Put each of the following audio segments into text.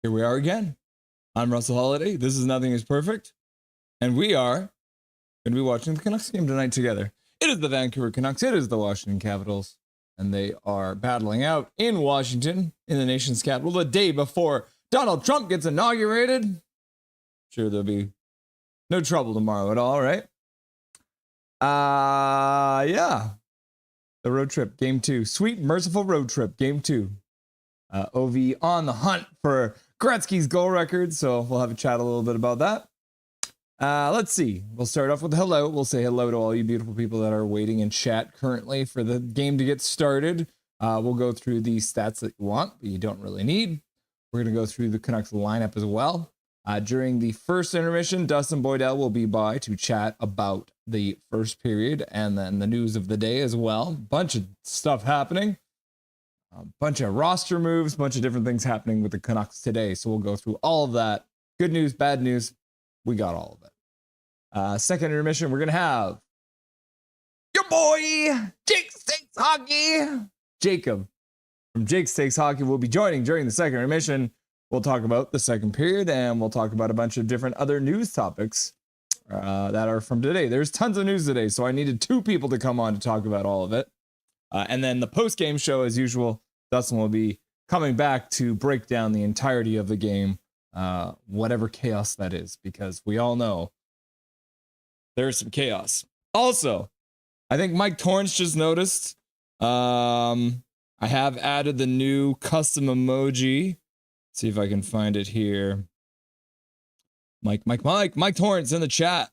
Here we are again. I'm Russell Holiday. This is Nothing is Perfect. And we are going to be watching the Canucks game tonight together. It is the Vancouver Canucks. It is the Washington Capitals. And they are battling out in Washington, in the nation's capital, the day before Donald Trump gets inaugurated. Sure, there'll be no trouble tomorrow at all, right? Yeah. The road trip, game 2. Sweet, merciful road trip, game 2. OV on the hunt for Gretzky's goal record, so we'll have a chat a little bit about that. Let's see. We'll start off with hello. We'll say hello to all you beautiful people that are waiting in chat currently for the game to get started. We'll go through the stats that you want, but you don't really need. We're going to go through the Canucks lineup as well. During the first intermission, Dustin Boydell will be by to chat about the first period and then the news of the day as well. Bunch of stuff happening. A bunch of roster moves, bunch of different things happening with the Canucks today. So we'll go through all of that. Good news, bad news. We got all of it. Second intermission, we're going to have your boy, Jake Stakes Hockey. Jacob from Jake Stakes Hockey will be joining during the second intermission. We'll talk about the second period and we'll talk about a bunch of different other news topics that are from today. There's tons of news today, so I needed 2 people to come on to talk about all of it. And then the post-game show, as usual, Dustin will be coming back to break down the entirety of the game, whatever chaos that is, because we all know there's some chaos. Also, I think Mike Torrance just noticed, I have added the new custom emoji. Let's see if I can find it here. Mike Torrance in the chat.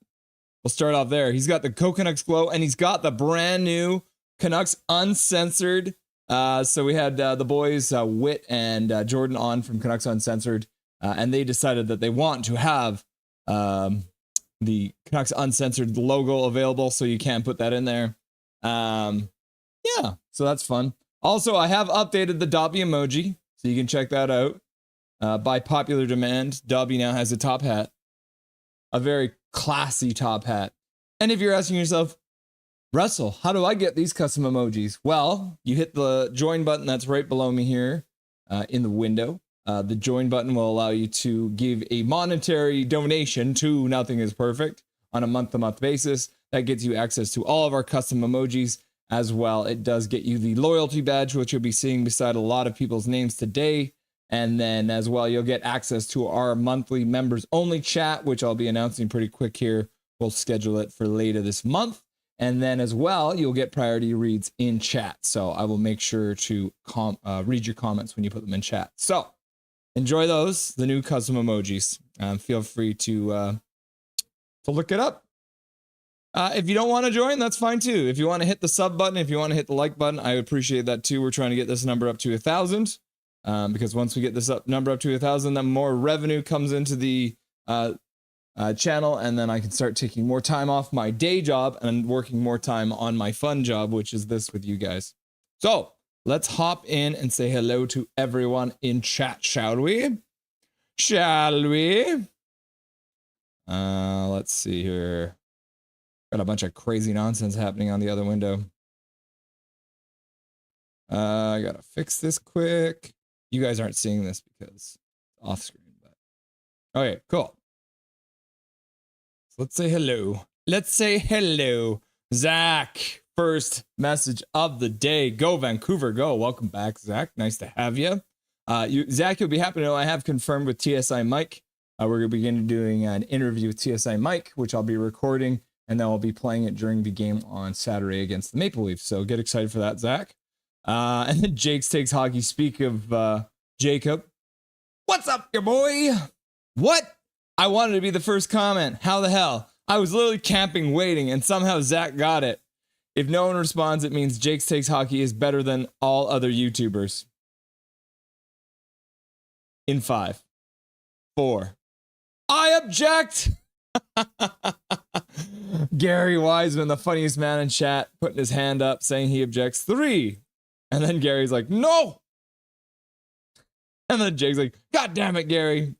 We'll start off there. He's got the Canucks glow, and he's got the brand new Canucks Uncensored. So we had the boys, Whit and Jordan on from Canucks Uncensored, and they decided that they want to have the Canucks Uncensored logo available, so you can put that in there. Yeah, so that's fun. Also, I have updated the Dobby emoji, so you can check that out. By popular demand, Dobby now has a top hat. A very classy top hat. And if you're asking yourself, Russell, how do I get these custom emojis? Well, you hit the join button that's right below me here in the window. The join button will allow you to give a monetary donation to Nothing is Perfect on a month-to-month basis. That gets you access to all of our custom emojis as well. It does get you the loyalty badge, which you'll be seeing beside a lot of people's names today. And then as well, you'll get access to our monthly members only chat, which I'll be announcing pretty quick here. We'll schedule it for later this month. And then as well, you'll get priority reads in chat. So I will make sure to read your comments when you put them in chat. So enjoy those, the new custom emojis. Feel free to look it up. If you don't want to join, that's fine too. If you want to hit the sub button, if you want to hit the like button, I appreciate that too. We're trying to get this number up to 1,000. Because once we get this number up to 1,000, then more revenue comes into the channel, and then I can start taking more time off my day job and working more time on my fun job, which is this with you guys. So let's hop in and say hello to everyone in chat, shall we? Shall we? Let's see here. Got a bunch of crazy nonsense happening on the other window. I gotta fix this quick. You guys aren't seeing this because it's off screen, but okay, cool. So let's say hello. Let's say hello, Zach. First message of the day. Go Vancouver, go. Welcome back, Zach. Nice to have you. Zach, you'll be happy to know I have confirmed with TSI Mike. We're going to begin doing an interview with TSI Mike, which I'll be recording, and then I'll be playing it during the game on Saturday against the Maple Leafs. So get excited for that, Zach. And then Jake Takes Hockey. Speak of Jacob. What's up, your boy? What? I wanted to be the first comment. How the hell? I was literally camping, waiting, and somehow Zach got it. If no one responds, it means Jake Takes Hockey is better than all other YouTubers. In 5, 4. I object! Gary Wiseman, the funniest man in chat, putting his hand up, saying he objects. 3. And then Gary's like, no! And then Jake's like, God damn it, Gary.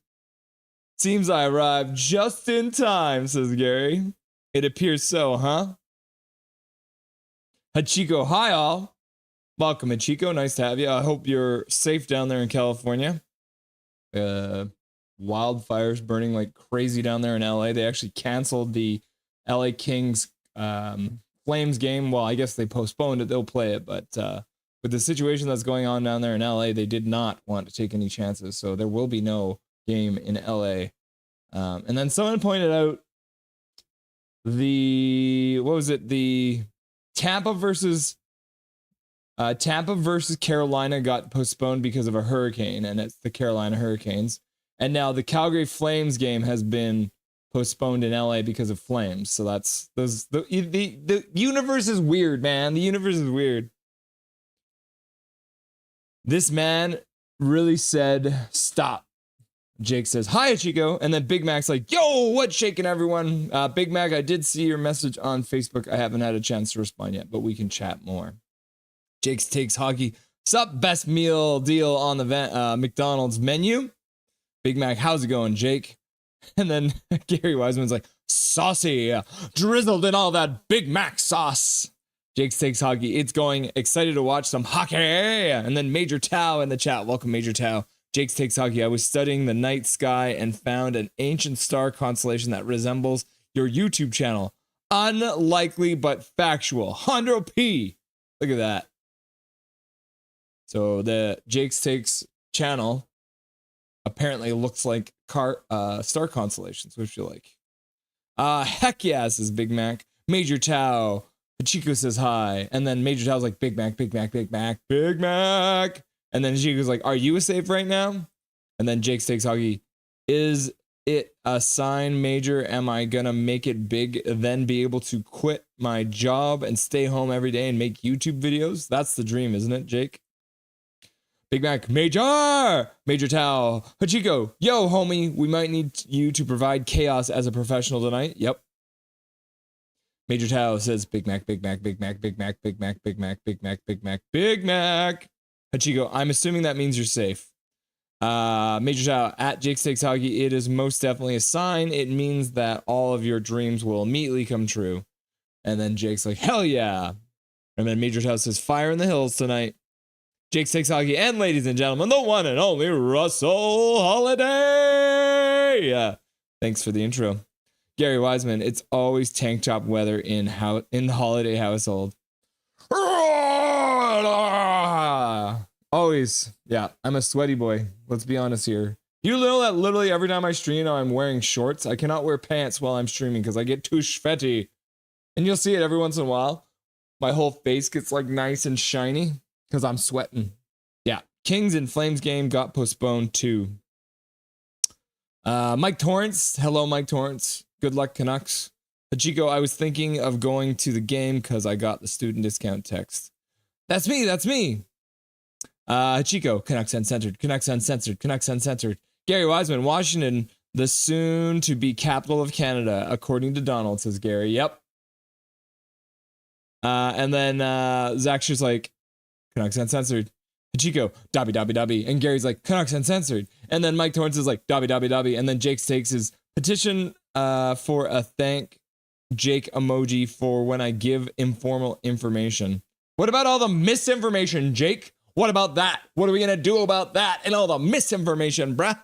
Seems I arrived just in time, says Gary. It appears so, huh? Hachiko, hi all. Welcome, Hachiko. Nice to have you. I hope you're safe down there in California. wildfires burning like crazy down there in LA. They actually canceled the LA Kings Flames game. Well, I guess they postponed it. They'll play it, but with the situation that's going on down there in LA, they did not want to take any chances. So there will be no game in LA. And then someone pointed out the Tampa versus Carolina got postponed because of a hurricane, and it's the Carolina Hurricanes. And now the Calgary Flames game has been postponed in LA because of flames. So that's the universe is weird, man. The universe is weird. This man really said stop. Jake says, hi, Chico. And then Big Mac's like, yo, what's shaking, everyone? Big Mac, I did see your message on Facebook. I haven't had a chance to respond yet, but we can chat more. Jake's Takes Hockey. Sup, best meal deal on the McDonald's menu. Big Mac, how's it going, Jake? And then Gary Wiseman's like, saucy, drizzled in all that Big Mac sauce. Jake's Takes Hockey. It's going. Excited to watch some hockey. And then Major Tao in the chat. Welcome, Major Tao. Jake's Takes Hockey. I was studying the night sky and found an ancient star constellation that resembles your YouTube channel. Unlikely, but factual. 100p. Look at that. So the Jake's Takes channel apparently looks like star constellations. What you like? Heck yeah, says Big Mac. Major Tao. Chico says hi. And then Major Tao's like, Big Mac, Big Mac, Big Mac, Big Mac. And then Chico's like, are you safe right now? And then Jake's Takes Hockey. Is it a sign, Major? Am I gonna make it big, then be able to quit my job and stay home every day and make YouTube videos? That's the dream, isn't it, Jake? Big Mac, Major Tao, Hachiko, yo, homie, we might need you to provide chaos as a professional tonight. Yep. Major Tao says, Big Mac, Big Mac, Big Mac, Big Mac, Big Mac, Big Mac, Big Mac, Big Mac, Big Mac. Hachiko, I'm assuming that means you're safe. Major Tao, at Jake's Takes Hockey, it is most definitely a sign. It means that all of your dreams will immediately come true. And then Jake's like, hell yeah. And then Major Tao says, fire in the hills tonight. Jake's Takes Hockey, and ladies and gentlemen, the one and only Russell Holiday. Yeah, thanks for the intro. Gary Wiseman, it's always tank top weather in the Holiday household. Always. Yeah, I'm a sweaty boy. Let's be honest here. You know that literally every time I stream, I'm wearing shorts. I cannot wear pants while I'm streaming because I get too sweaty. And you'll see it every once in a while. My whole face gets like nice and shiny because I'm sweating. Yeah, Kings and Flames game got postponed too. Mike Torrance. Hello, Mike Torrance. Good luck, Canucks. Hachiko, I was thinking of going to the game because I got the student discount text. That's me. That's me. Hachiko, Canucks Uncensored. Canucks Uncensored. Canucks Uncensored. Gary Wiseman, Washington, the soon-to-be capital of Canada, according to Donald, says Gary. Yep. And then Zach's just like, Canucks Uncensored. Hachiko, Dobby, Dobby, Dobby. And Gary's like, Canucks Uncensored. And then Mike Torrance is like, Dobby, Dobby, Dobby. And then Jake takes his petition for a thank Jake emoji for when I give informal information. What about all the misinformation, Jake? What about that? What are we going to do about that and all the misinformation, bruh?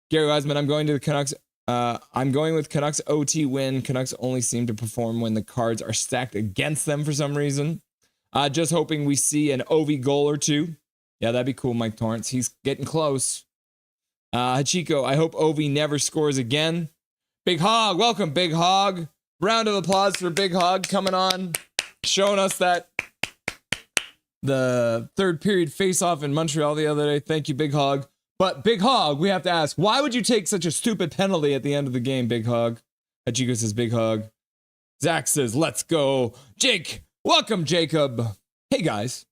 Gary Wiseman, I'm going to the Canucks. I'm going with Canucks OT win. Canucks only seem to perform when the cards are stacked against them for some reason. Just hoping we see an OV goal or two. Yeah, that'd be cool, Mike Torrance. He's getting close. Hachiko, I hope OV never scores again. Big Hog, welcome, Big Hog. Round of applause for Big Hog coming on, showing us that the third period face-off in Montreal the other day. Thank you, Big Hog. But Big Hog, we have to ask, why would you take such a stupid penalty at the end of the game, Big Hog? Hachiko says, Big Hog. Zach says, let's go. Jake, welcome, Jacob. Hey, guys.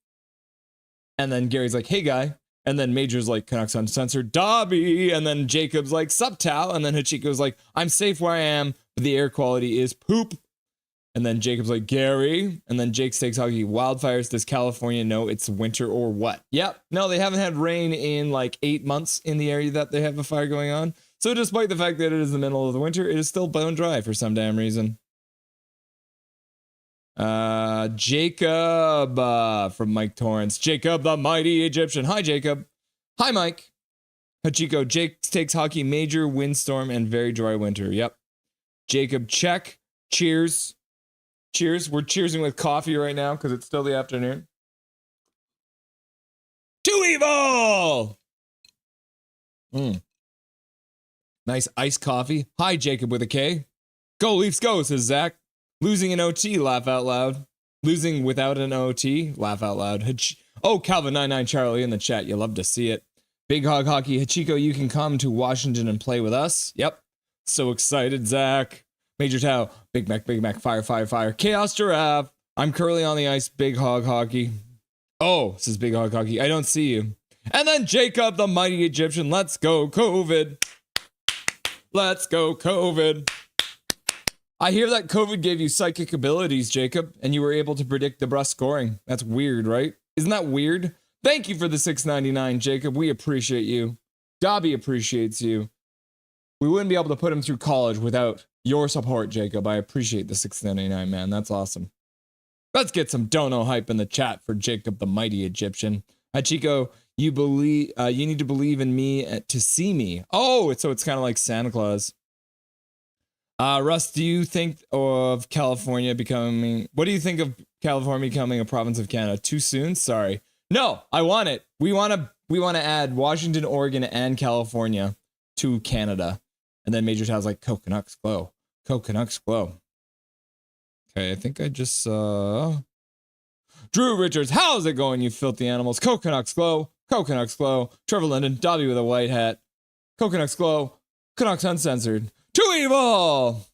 And then Gary's like, hey, guy. And then Major's like, Canucks Uncensored, Dobby. And then Jacob's like, sup, Tal. And then Hachiko's like, I'm safe where I am, but the air quality is poop. And then Jacob's like, Gary. And then Jake Takes Hockey, wildfires. Does California know it's winter or what? Yep. No, they haven't had rain in like 8 months in the area that they have a fire going on. So despite the fact that it is the middle of the winter, it is still bone dry for some damn reason. Jacob from Mike Torrance. Jacob, the mighty Egyptian. Hi, Jacob. Hi, Mike. Hachiko, Jake takes hockey, major windstorm and very dry winter. Yep. Jacob, check. Cheers. Cheers. We're cheersing with coffee right now because it's still the afternoon. Too evil! Nice iced coffee. Hi, Jacob with a K. Go Leafs go, says Zach. Losing an OT, laugh out loud. Losing without an OT, laugh out loud. Oh, Calvin99 Charlie in the chat. You love to see it. Big Hog Hockey. Hachiko, you can come to Washington and play with us. Yep. So excited, Zach. Major Tau. Big Mac. Fire, fire, fire. Chaos Giraffe. I'm currently on the ice. Big Hog Hockey. Oh, says Big Hog Hockey. I don't see you. And then Jacob, the mighty Egyptian. Let's go, COVID. Let's go, COVID. I hear that COVID gave you psychic abilities, Jacob, and you were able to predict the Brust scoring. That's weird, right? Isn't that weird? Thank you for the $6.99, Jacob. We appreciate you. Dobby appreciates you. We wouldn't be able to put him through college without your support, Jacob. I appreciate the $6.99, man. That's awesome. Let's get some dono hype in the chat for Jacob, the mighty Egyptian. Chico, you need to believe in me to see me. Oh, so it's kind of like Santa Claus. Russ, do you think of California becoming... What do you think of California becoming a province of Canada? Too soon? Sorry. No, I want it. We want to add Washington, Oregon, and California to Canada. And then Major Tow's like, Canucks glow. Canucks glow. Okay, I think I just saw... Drew Richards, how's it going, you filthy animals? Canucks glow. Canucks glow. Trevor Linden, Dobby with a white hat. Canucks glow. Canucks uncensored. Too evil!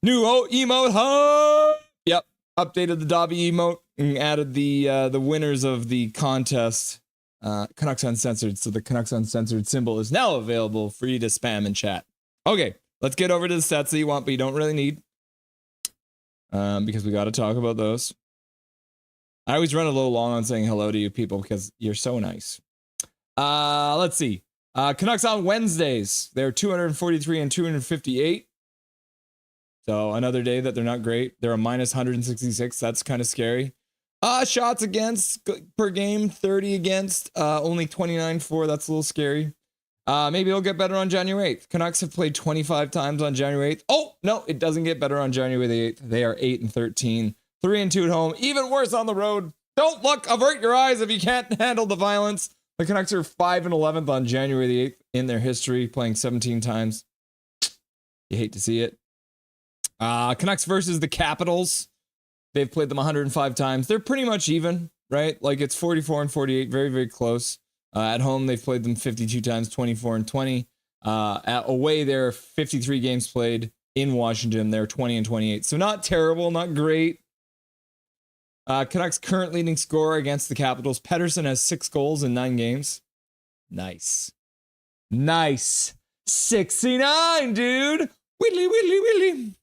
New emote, huh? Yep, updated the Dobby emote and added the winners of the contest. Canucks Uncensored, so the Canucks Uncensored symbol is now available for you to spam in chat. Okay, let's get over to the stats that you want, but you don't really need. Because we got to talk about those. I always run a little long on saying hello to you people because you're so nice. Let's see. Canucks on Wednesdays. They're 243 and 258. So another day that they're not great. They're a minus 166. That's kind of scary. Shots against per game, 30 against, only 29 for. That's a little scary. Maybe it'll get better on January 8th. Canucks have played 25 times on January 8th. Oh, no, it doesn't get better on January the 8th. They are 8 and 13, 3 and 2 at home. Even worse on the road. Don't look, avert your eyes if you can't handle the violence. The Canucks are 5 and 11th on January the 8th in their history, playing 17 times. You hate to see it. Canucks versus the Capitals. They've played them 105 times. They're pretty much even, right? Like it's 44 and 48, very, very close. At home, they've played them 52 times, 24 and 20. Away, they're 53 games played. In Washington, they're 20 and 28. So not terrible, not great. Canucks current leading scorer against the Capitals. Pettersson has 6 goals in 9 games. Nice. Nice. 69, dude. Whittly.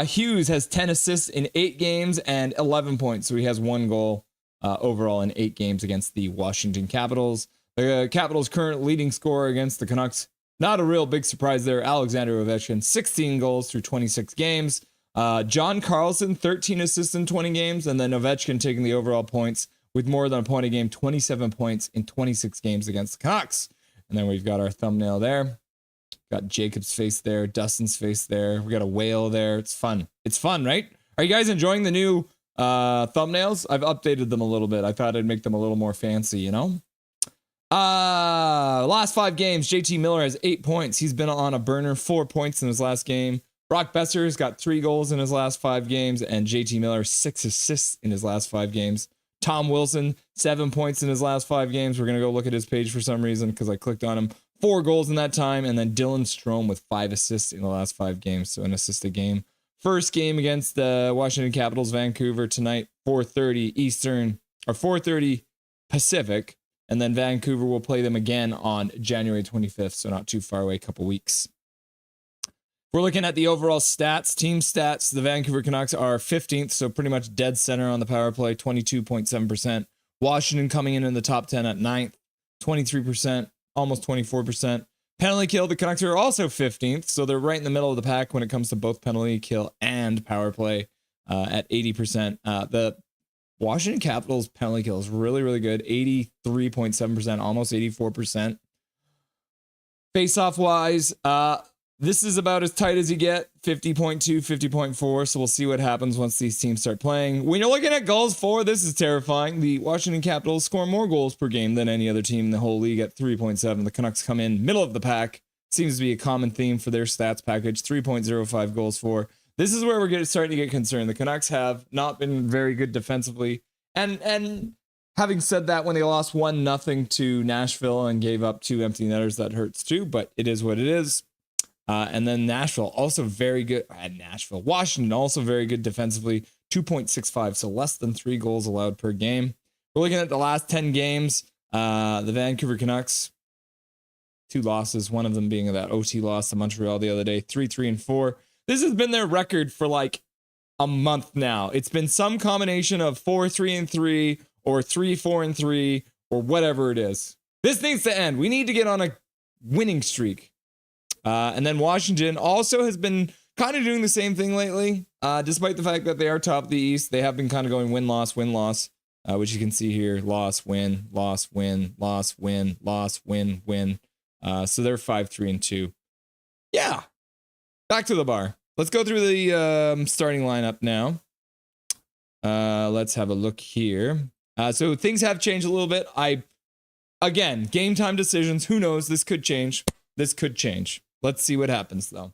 Hughes has 10 assists in 8 games and 11 points. So he has 1 goal overall in 8 games against the Washington Capitals. The Capitals' current leading scorer against the Canucks. Not a real big surprise there. Alexander Ovechkin, 16 goals through 26 games. John Carlson, 13 assists in 20 games. And then Ovechkin taking the overall points with more than a point a game, 27 points in 26 games against the Canucks. And then we've got our thumbnail there. Got Jacob's face there, Dustin's face there. We got a whale there. It's fun. It's fun, right? Are you guys enjoying the new thumbnails? I've updated them a little bit. I thought I'd make them a little more fancy, you know? Last 5 games, JT Miller has 8 points. He's been on a burner, 4 points in his last game. Brock Besser's got 3 goals in his last 5 games, and JT Miller 6 assists in his last 5 games. Tom Wilson, 7 points in his last 5 games. We're going to go look at his page for some reason because I clicked on him. 4 goals in that time, and then Dylan Strome with 5 assists in the last 5 games, so an assist a game. First game against the Washington Capitals, Vancouver tonight, 4:30 Eastern, or 4:30 Pacific, and then Vancouver will play them again on January 25th, so not too far away, a couple weeks. We're looking at the overall stats, team stats. The Vancouver Canucks are 15th, so pretty much dead center on the power play, 22.7%. Washington coming in the top 10 at 9th, 23%. Almost 24%. Penalty kill, the Canucks are also 15th, so they're right in the middle of the pack when it comes to both penalty kill and power play at 80%. The Washington Capitals penalty kill is really, really good, 83.7%, almost 84%. Face-off wise, this is about as tight as you get, 50.2, 50.4. So we'll see what happens once these teams start playing. When you're looking at goals for, this is terrifying. The Washington Capitals score more goals per game than any other team in the whole league at 3.7. The Canucks come in middle of the pack. Seems to be a common theme for their stats package, 3.05 goals for. This is where we're starting to get concerned. The Canucks have not been very good defensively. And having said that, when they lost 1-0 to Nashville and gave up 2 empty netters, that hurts too, but it is what it is. And then Nashville, also very good. Washington, also very good defensively, 2.65, so less than 3 goals allowed per game. We're looking at the last 10 games. The Vancouver Canucks, 2 losses, one of them being that OT loss to Montreal the other day, 3-3-4. This has been their record for like a month now. It's been some combination of 4-3-3 or 3-4-3 or whatever it is. This needs to end. We need to get on a winning streak. And then Washington also has been kind of doing the same thing lately. Despite the fact that they are top of the East, they have been kind of going win-loss, win-loss, which you can see here. Loss, win, loss, win, loss, win, loss, win, win. So they're 5-3-2. Yeah. Back to the bar. Let's go through the starting lineup now. Let's have a look here. So things have changed a little bit. Again, game time decisions. Who knows? This could change. This could change. Let's see what happens, though.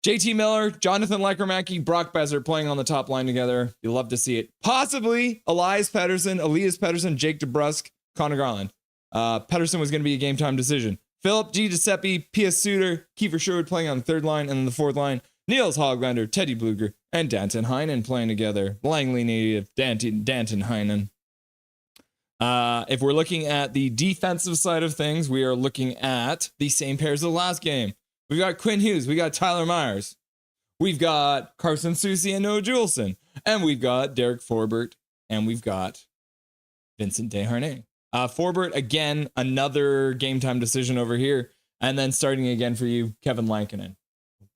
JT Miller, Jonathan Lekermacki, Brock Besser playing on the top line together. You'll love to see it. Possibly Elias Pettersson, Jake DeBrusk, Connor Garland. Pettersson was going to be a game time decision. Philip G. Giuseppe, P.S. Suter, Kiefer Sherwood playing on the third line, and then the fourth line, Niels Hoglander, Teddy Bluger, and Danton Heinen playing together. Langley native Danton Heinen. If we're looking at the defensive side of things, we are looking at the same pairs of the last game. We've got Quinn Hughes, we got Tyler Myers, we've got Carson Soucy and Noah Juleson, and we've got Derek Forbort, and we've got Vincent Desharnais. Forbort, again, another game time decision over here. And then starting again for you, Kevin Lankinen.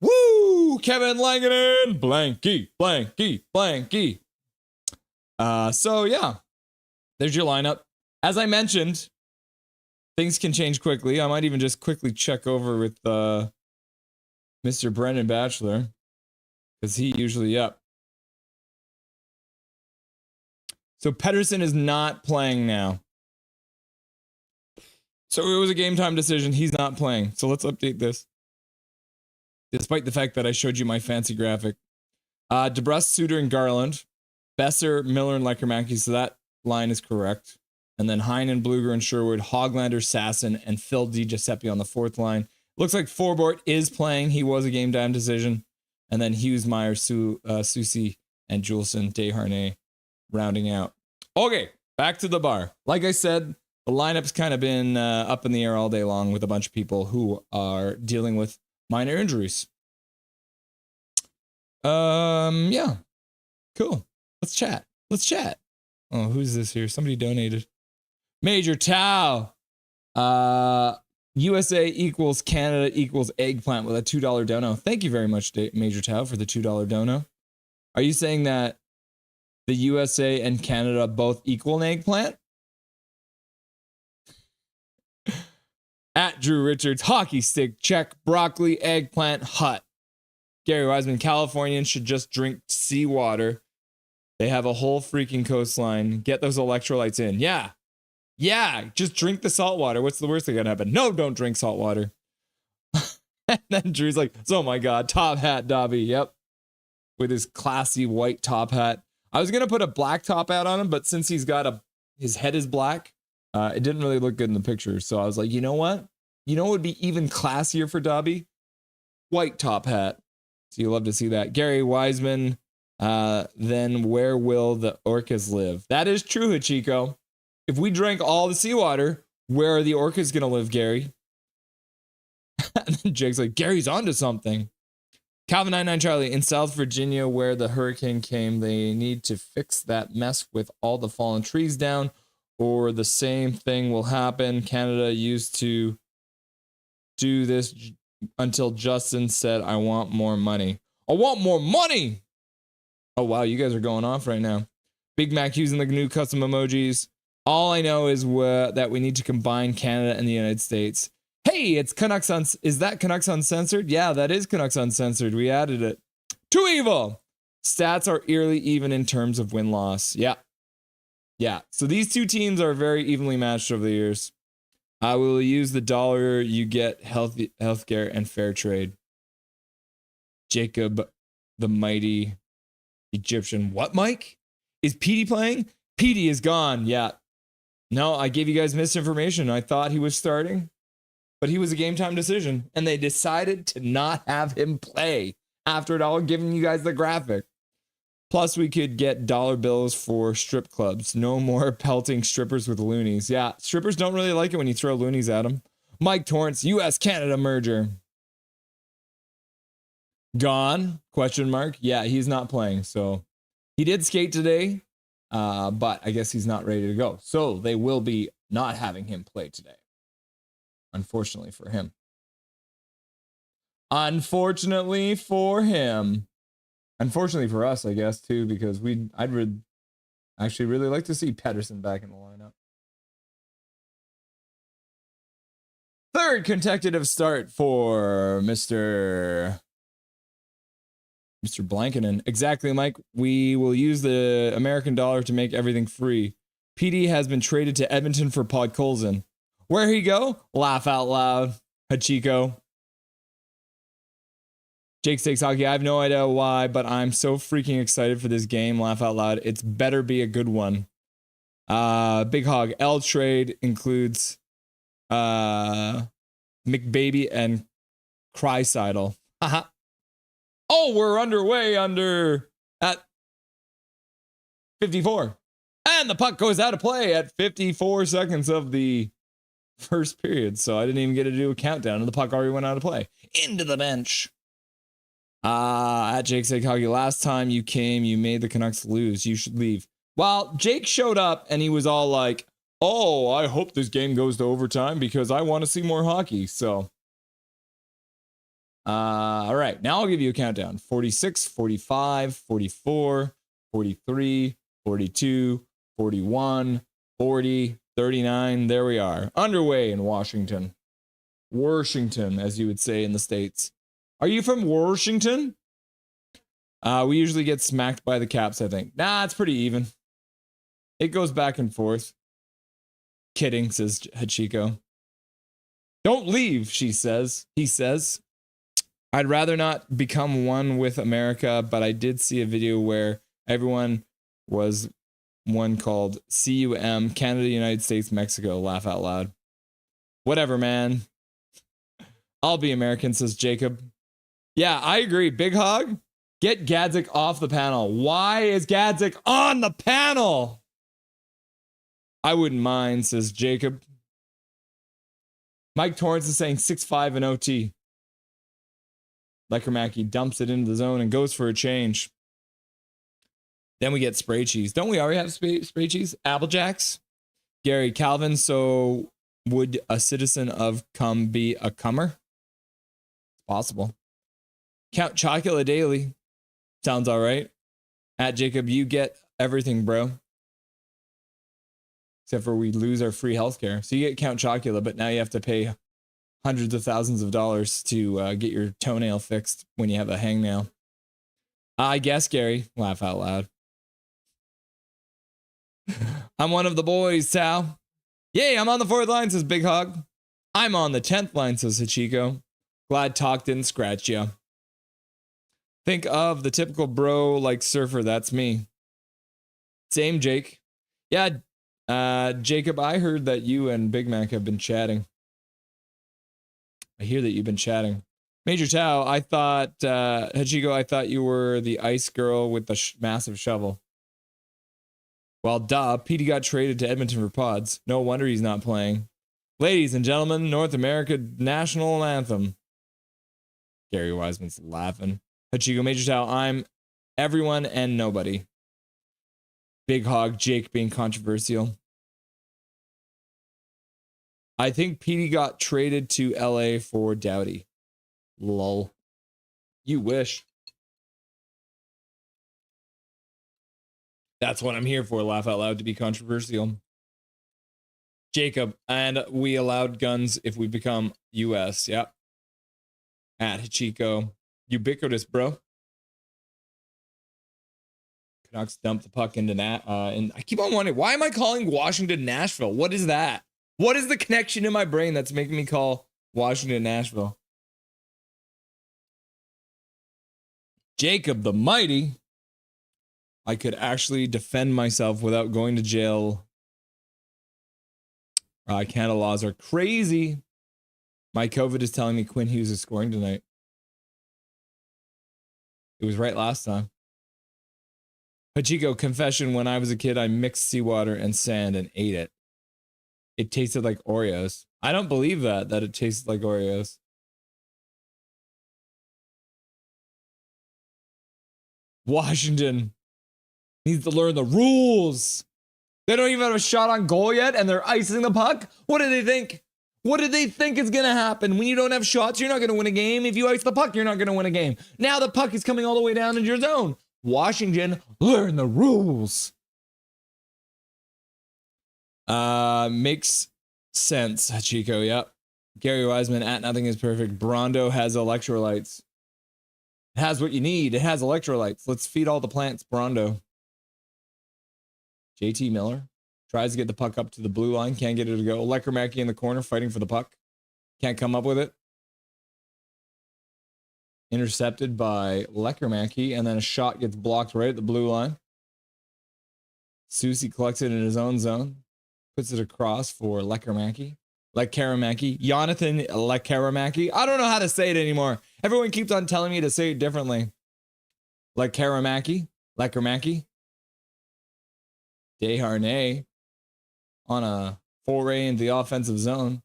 Woo! Kevin Lankinen! Blanky, blanky, blanky. So, yeah. There's your lineup. As I mentioned, things can change quickly. I might even just quickly check over with Mr. Brendan Batchelor, because he usually up. So Pettersson is not playing now. So it was a game time decision. He's not playing. So let's update this. Despite the fact that I showed you my fancy graphic. DeBrusk, Suter, and Garland. Besser, Miller, and Lekermacki. So that line is correct. And then Heinen, Bluger, and Sherwood, Hoglander, Sasson, and Phil Di Giuseppe on the fourth line. Looks like Forbort is playing. He was a game time decision. And then Hughes, Myers, Soucy, and Juleson, Desharnais rounding out. Okay, back to the bar. Like I said, the lineup's kind of been up in the air all day long with a bunch of people who are dealing with minor injuries. Yeah. Cool. Let's chat. Oh, who's this here? Somebody donated. Major Tao. USA equals Canada equals eggplant with a $2 dono. Thank you very much, Major Tao, for the $2 dono. Are you saying that the USA and Canada both equal an eggplant? At Drew Richards, hockey stick, check, broccoli, eggplant, hut. Gary Wiseman, Californians should just drink seawater. They have a whole freaking coastline. Get those electrolytes in. Yeah, just drink the salt water. What's the worst thing gonna happen? No, don't drink salt water. And then Drew's like, oh my God, top hat, Dobby. Yep. With his classy white top hat. I was gonna put a black top hat on him, but since he's got his head is black, it didn't really look good in the picture. So I was like, you know what? You know what would be even classier for Dobby? White top hat. So you'll love to see that. Gary Wiseman, then where will the orcas live? That is true, Hachiko. If we drank all the seawater, where are the orcas going to live, Gary? And then Jake's like, Gary's onto something. Calvin 99 Charlie, in South Virginia, where the hurricane came, they need to fix that mess with all the fallen trees down, or the same thing will happen. Canada used to do this until Justin said, I want more money. I want more money! Oh, wow, you guys are going off right now. Big Mac using the new custom emojis. All I know is that we need to combine Canada and the United States. Hey, it's Canucks on. Is that Canucks Uncensored? Yeah, that is Canucks Uncensored. We added it. Too evil. Stats are eerily even in terms of win-loss. Yeah. Yeah. So these two teams are very evenly matched over the years. I will use the dollar. You get healthcare and fair trade. Jacob, the mighty Egyptian. What, Mike? Is Petey playing? Petey is gone. Yeah. No, I gave you guys misinformation. I thought he was starting, but he was a game time decision, and they decided to not have him play after it all, giving you guys the graphic. Plus, we could get dollar bills for strip clubs. No more pelting strippers with loonies. Yeah, strippers don't really like it when you throw loonies at them. Mike Torrance, U.S.-Canada merger. Gone? Question mark. Yeah, he's not playing. So he did skate today, but I guess he's not ready to go. So they will be not having him play today. Unfortunately for him. Unfortunately for him. Unfortunately for us, I guess, too, because I'd actually really like to see Pettersson back in the lineup. Third consecutive start for Mr. Blankinen. Exactly, Mike. We will use the American dollar to make everything free. PD has been traded to Edmonton for Podkolzin. Where he go? Laugh out loud. Hachiko. Jake Stakes Hockey, I have no idea why, but I'm so freaking excited for this game. Laugh out loud. It's better be a good one. Big Hog. L trade includes McBaby and Crysidle. Haha. Oh, we're underway at 54. And the puck goes out of play at 54 seconds of the first period. So I didn't even get to do a countdown, and the puck already went out of play. Into the bench. At Jake Sake Hockey, last time you came, you made the Canucks lose. You should leave. Well, Jake showed up and he was all like, oh, I hope this game goes to overtime because I want to see more hockey. So, all right, now I'll give you a countdown. 46, 45, 44, 43, 42, 41, 40, 39. There we are. Underway in Washington. Washington, as you would say in the States. Are you from Washington? We usually get smacked by the Caps, I think. Nah, it's pretty even. It goes back and forth. Kidding, says Hachiko. Don't leave, she says. He says. I'd rather not become one with America, but I did see a video where everyone was one called CUM, Canada, United States, Mexico. Laugh out loud. Whatever, man. I'll be American, says Jacob. Yeah, I agree. Big Hog, get Gadzik off the panel. Why is Gadzik on the panel? I wouldn't mind, says Jacob. Mike Torrance is saying 6'5" and OT. Lekermacki dumps it into the zone and goes for a change. Then we get spray cheese. Don't we already have spray cheese? Applejacks. Gary Calvin, so would a citizen of Cum be a cummer? It's possible. Count Chocula daily. Sounds all right. At Jacob, you get everything, bro. Except for we lose our free healthcare. So you get Count Chocula, but now you have to pay hundreds of thousands of dollars to get your toenail fixed when you have a hangnail. I guess, Gary. Laugh out loud. I'm one of the boys, Sal. Yay, I'm on the 4th line, says Big Hog. I'm on the 10th line, says Hachiko. Glad talk didn't scratch ya. Think of the typical bro like surfer. That's me. Same, Jake. Yeah, Jacob, I heard that you and Big Mac have been chatting. I hear that you've been chatting. Major Tao, I thought, Hachiko, I thought you were the ice girl with the massive shovel. Well, duh, Petey got traded to Edmonton for pods. No wonder he's not playing. Ladies and gentlemen, North America National Anthem. Gary Wiseman's laughing. Hachiko, Major Tao, I'm everyone and nobody. Big Hog, Jake being controversial. I think Petey got traded to LA for Doughty. Lol. You wish. That's what I'm here for, laugh out loud, to be controversial. Jacob, and we allowed guns if we become US. Yep. At Hachiko. Ubiquitous, bro. Canucks dump the puck into and I keep on wondering, why am I calling Washington Nashville? What is that? What is the connection in my brain that's making me call Washington Nashville? Jacob the Mighty. I could actually defend myself without going to jail. Canada laws are crazy. My COVID is telling me Quinn Hughes is scoring tonight. It was right last time. Hachiko, confession, when I was a kid, I mixed seawater and sand and ate it. It tasted like Oreos. I don't believe that it tasted like Oreos. Washington needs to learn the rules. They don't even have a shot on goal yet, and they're icing the puck? What do they think? What do they think is going to happen? When you don't have shots, you're not going to win a game. If you ice the puck, you're not going to win a game. Now the puck is coming all the way down into your zone. Washington, learn the rules. Makes sense, Hachiko, yep. Gary Wiseman, at nothing is perfect. Brondo has electrolytes. It has what you need. It has electrolytes. Let's feed all the plants, Brondo. JT Miller tries to get the puck up to the blue line. Can't get it to go. Lekermacki in the corner fighting for the puck. Can't come up with it. Intercepted by Lekermacki, and then a shot gets blocked right at the blue line. Susie collects it in his own zone. Puts it across for Lekermacki. Jonathan Lekermacki. I don't know how to say it anymore. Everyone keeps on telling me to say it differently. Lekermacki. Desharnais on a foray into the offensive zone,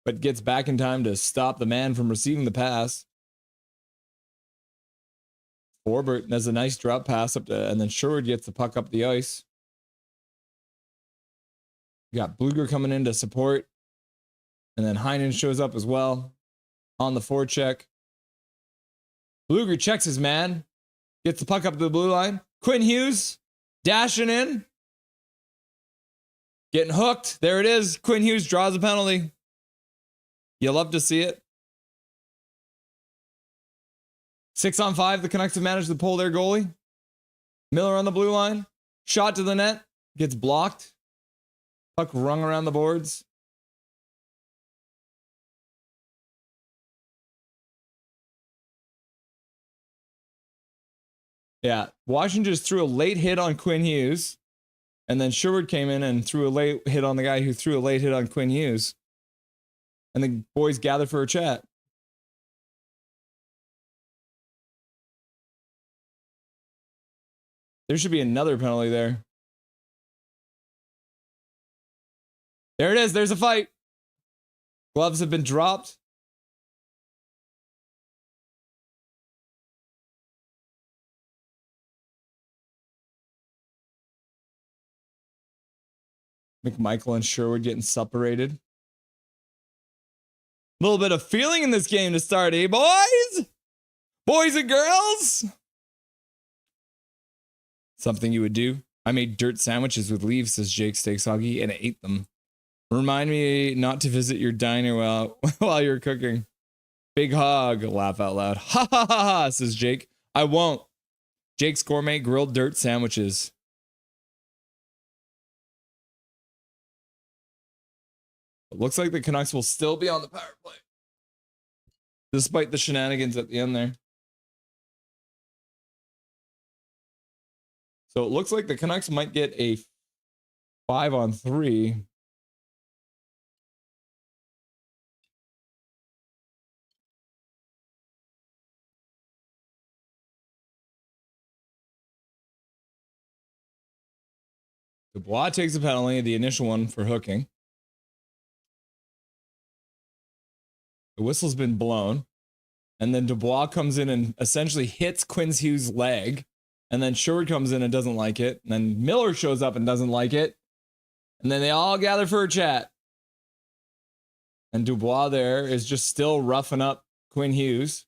but gets back in time to stop the man from receiving the pass. Forbert has a nice drop pass up to, and then Sherwood gets the puck up the ice. You got Bluger coming in to support, and then Heinen shows up as well on the forecheck. Bluger checks his man, gets the puck up to the blue line. Quinn Hughes dashing in. Getting hooked. There it is. Quinn Hughes draws a penalty. You love to see it. 6-on-5. The Canucks have managed to pull their goalie. Miller on the blue line. Shot to the net. Gets blocked. Puck rung around the boards. Yeah. Washington just threw a late hit on Quinn Hughes. And then Sherwood came in and threw a late hit on the guy who threw a late hit on Quinn Hughes. And the boys gathered for a chat. There should be another penalty there. There it is. There's a fight. Gloves have been dropped. McMichael and Sherwood getting separated. A little bit of feeling in this game to start, eh, boys? Boys and girls? Something you would do? I made dirt sandwiches with leaves, says Jake Steaks Hockey, and I ate them. Remind me not to visit your diner while you're cooking. Big hog. Laugh out loud. Ha ha ha ha, says Jake. I won't. Jake's Gourmet Grilled Dirt Sandwiches. It looks like the Canucks will still be on the power play, despite the shenanigans at the end there. So it looks like the Canucks might get a 5-on-3. Dubois takes a penalty, the initial one for hooking. The whistle's been blown. And then Dubois comes in and essentially hits Quinn Hughes' leg. And then Sherwood comes in and doesn't like it. And then Miller shows up and doesn't like it. And then they all gather for a chat. And Dubois there is just still roughing up Quinn Hughes.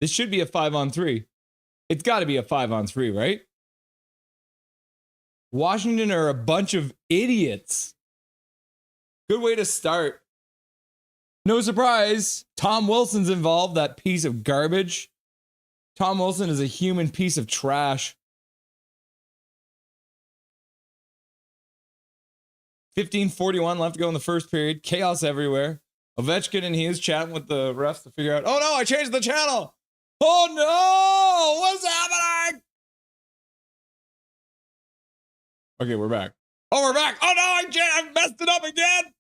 This should be a 5-on-3. It's got to be a 5-on-3, right? Washington are a bunch of idiots. Good way to start. No surprise, Tom Wilson's involved, that piece of garbage. Tom Wilson is a human piece of trash. 15:41 left to go in the first period. Chaos everywhere. Ovechkin and he is chatting with the refs to figure out, oh no, I changed the channel. Oh no, what's happening? Okay, we're back. Oh, we're back. Oh no, I messed it up again.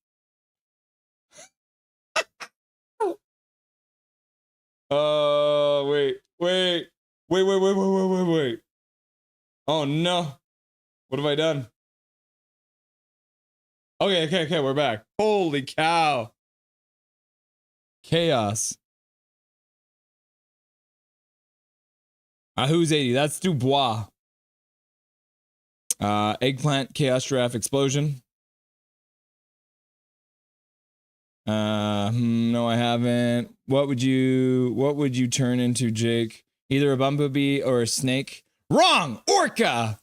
Wait. Oh no. What have I done? Okay, we're back. Holy cow. Chaos. Who's 80? That's Dubois. Eggplant, chaos giraffe, explosion. No, I haven't. What would you turn into, Jake? Either a bumblebee or a snake. Wrong! Orca!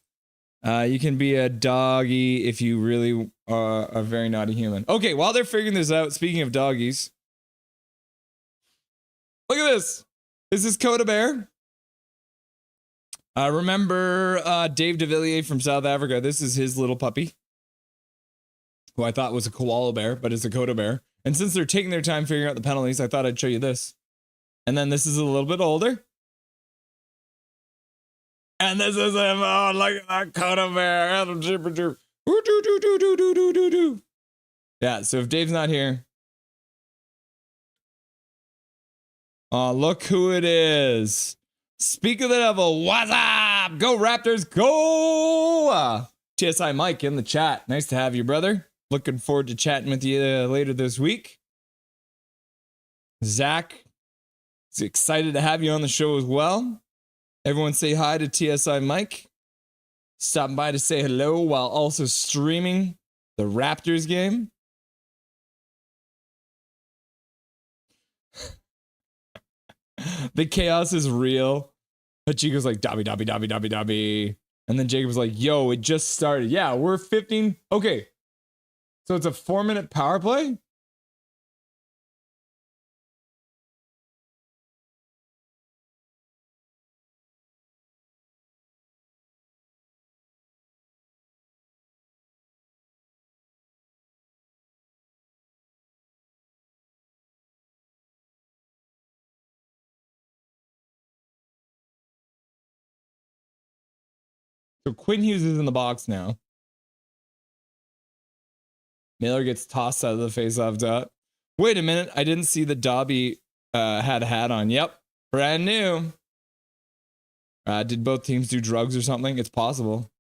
You can be a doggy if you really are a very naughty human. Okay, while they're figuring this out, speaking of doggies. Look at this. This is Coda Bear. Remember Dave DeVilliers from South Africa? This is his little puppy, who I thought was a koala bear, but it's a Coda Bear. And since they're taking their time figuring out the penalties, I thought I'd show you this. And then this is a little bit older. And this is him. Oh, look at that Coda Bear. Yeah, so if Dave's not here. Oh, look who it is. Speak of the devil. What's up? Go Raptors. Go. TSI Mike in the chat. Nice to have you, brother. Looking forward to chatting with you later this week. Zach is excited to have you on the show as well. Everyone say hi to TSI Mike. Stopping by to say hello while also streaming the Raptors game. The chaos is real. But Chico's like, Dobby. And then Jacob's like, yo, it just started. Yeah, we're 15. Okay. So it's a 4-minute power play? So Quinn Hughes is in the box now. Mailer gets tossed out of the faceoff dot. Wait a minute. I didn't see that Dobby had a hat on. Yep. Brand new. Did both teams do drugs or something? It's possible.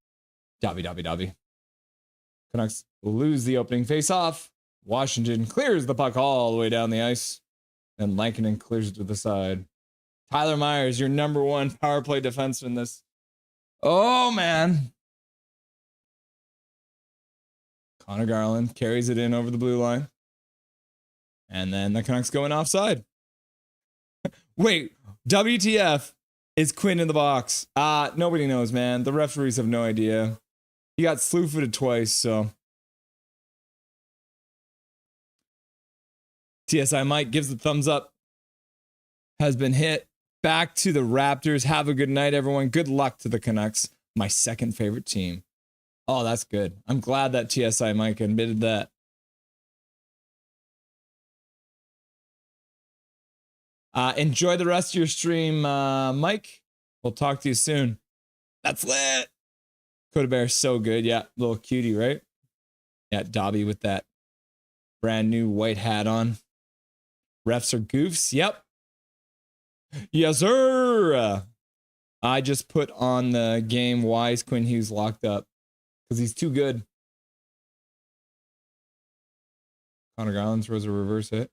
Dobby. Canucks lose the opening faceoff. Washington clears the puck all the way down the ice. And Lankinen clears it to the side. Tyler Myers, your number one power play defenseman this. Oh, man. Connor Garland carries it in over the blue line. And then the Canucks going offside. Wait, WTF is Quinn in the box? Nobody knows, man. The referees have no idea. He got slew-footed twice, so. TSI Mike gives the thumbs up. Has been hit. Back to the Raptors. Have a good night, everyone. Good luck to the Canucks. My second favorite team. Oh, that's good. I'm glad that TSI Mike admitted that. Enjoy the rest of your stream, Mike. We'll talk to you soon. That's lit. Coda Bear, so good. Yeah, little cutie, right? Yeah, Dobby with that brand new white hat on. Refs are goofs. Yep. Yes, sir. I just put on the game, why is Quinn Hughes locked up? Because he's too good. Connor Garland throws a reverse hit.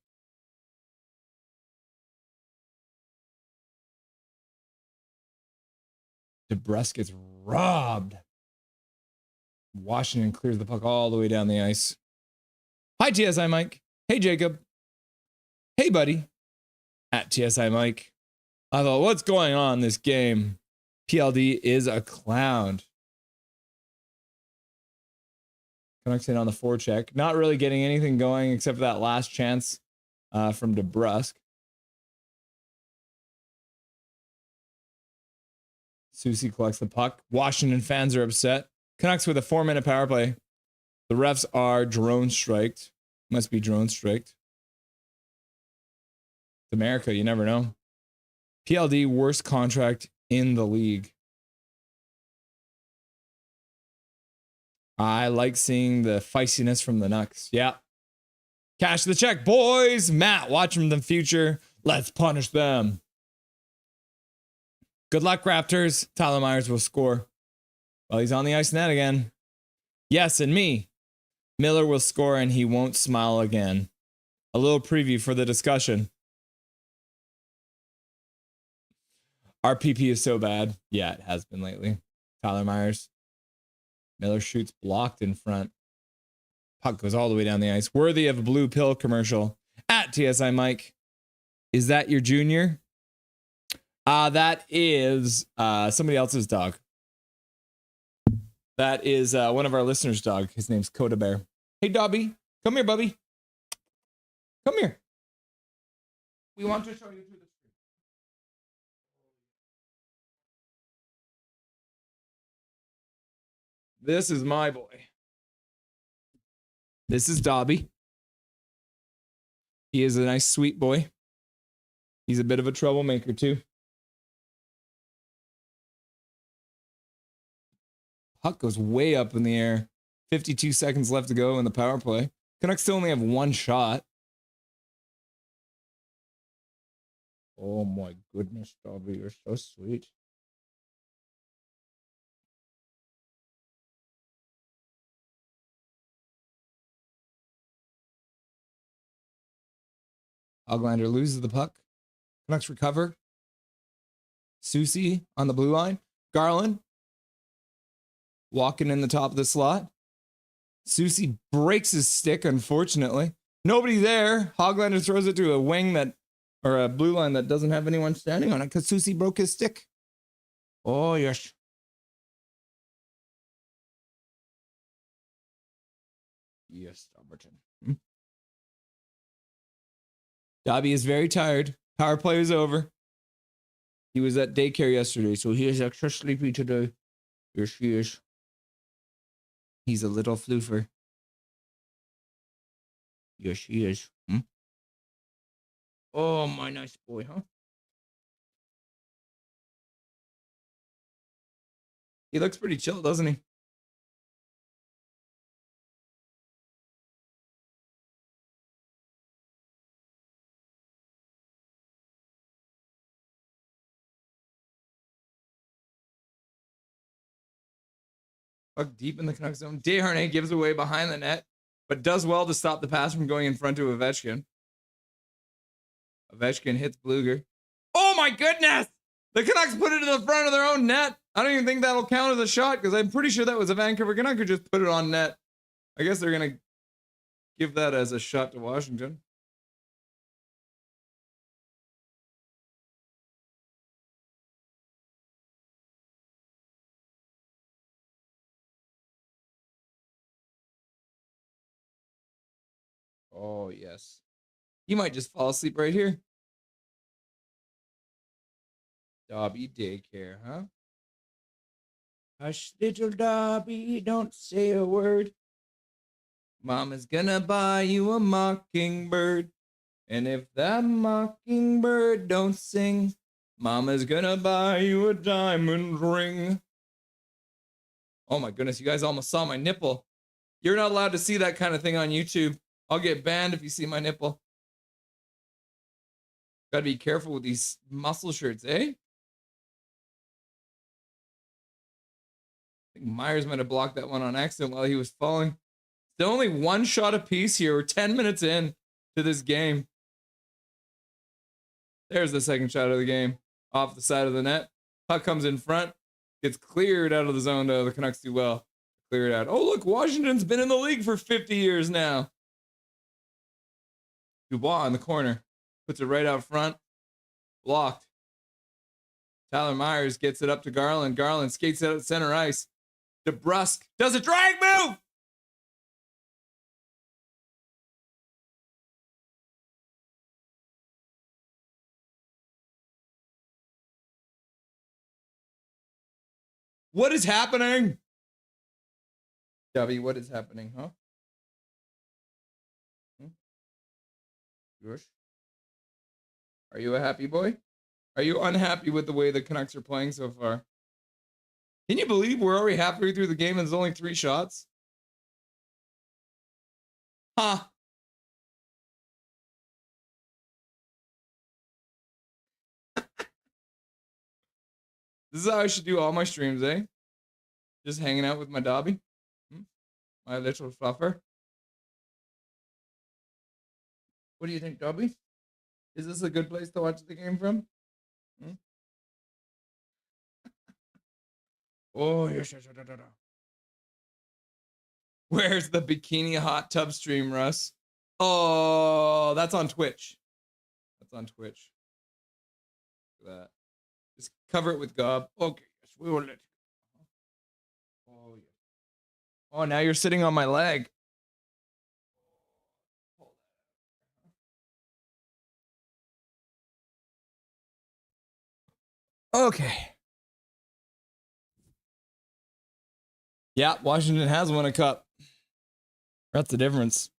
DeBrusque gets robbed. Washington clears the puck all the way down the ice. Hi, TSI Mike. Hey, Jacob. Hey, buddy. At TSI Mike. I thought, what's going on in this game? PLD is a clown. Canucks in on the forecheck. Not really getting anything going except for that last chance from DeBrusque. Susie collects the puck. Washington fans are upset. Canucks with a 4-minute power play. The refs are drone striked. Must be drone striked. It's America, you never know. PLD, worst contract in the league. I like seeing the feistiness from the Canucks. Yeah. Cash the check, boys. Matt, watch them in the future. Let's punish them. Good luck, Raptors. Tyler Myers will score. Well, he's on the ice net again. Yes, and me. Miller will score and he won't smile again. A little preview for the discussion. Our PP is so bad. Yeah, it has been lately. Tyler Myers. Miller shoots blocked in front. Puck goes all the way down the ice. Worthy of a blue pill commercial. At TSI Mike. Is that your junior? That is somebody else's dog. That is one of our listeners' dog. His name's Coda Bear. Hey, Dobby. Come here, Bubby. Come here. We want to show you through the screen. This is my boy. This is Dobby. He is a nice, sweet boy. He's a bit of a troublemaker, too. Puck goes way up in the air. 52 seconds left to go in the power play. Canucks still only have one shot. Oh my goodness, Dobby, you're so sweet. Oglander loses the puck. Canucks recover. Susie on the blue line. Garland walking in the top of the slot. Susie breaks his stick, unfortunately. Nobody there. Hoglander throws it to a wing that, or a blue line that doesn't have anyone standing on it because Susie broke his stick. Oh, yes. Yes, Alberton. Dobby is very tired. Power play is over. He was at daycare yesterday, so he is extra sleepy today. Yes, he is. He's a little floofer. Yes, he is. Oh, my nice boy, huh? He looks pretty chill, doesn't he? Puck deep in the Canucks zone. Desharnais gives away behind the net, but does well to stop the pass from going in front to Ovechkin. Ovechkin hits Bluger. Oh my goodness! The Canucks put it to the front of their own net. I don't even think that'll count as a shot because I'm pretty sure that was a Vancouver Canuck who just put it on net. I guess they're going to give that as a shot to Washington. Oh, yes. You might just fall asleep right here. Dobby daycare, huh? Hush, little Dobby, don't say a word. Mama's gonna buy you a mockingbird. And if that mockingbird don't sing, Mama's gonna buy you a diamond ring. Oh my goodness, you guys almost saw my nipple. You're not allowed to see that kind of thing on YouTube. I'll get banned if you see my nipple. Gotta be careful with these muscle shirts, eh? I think Myers might have blocked that one on accident while he was falling. There's only one shot apiece here. We're 10 minutes in to this game. There's the second shot of the game. Off the side of the net. Puck comes in front. Gets cleared out of the zone. The Canucks do well. Clear it out. Oh, look, Washington's been in the league for 50 years now. Dubois in the corner. Puts it right out front. Blocked. Tyler Myers gets it up to Garland. Garland skates out at center ice. DeBrusque does a drag move. What is happening? W, what is happening, huh? Gosh. Are you a happy boy? Are you unhappy with the way the Canucks are playing so far? Can you believe we're already halfway through the game and there's only 3 shots? Huh. This is how I should do all my streams, eh? Just hanging out with my Dobby. My little fluffer. What do you think, Dobby? Is this a good place to watch the game from? Oh, yes. Where's the bikini hot tub stream, Russ? Oh, that's on Twitch. That's on Twitch. Look at that. Just cover it with gob. Okay, yes, we will let you go. Oh, yeah. Oh, now you're sitting on my leg. Okay. Yeah, Washington has won a cup. That's the difference.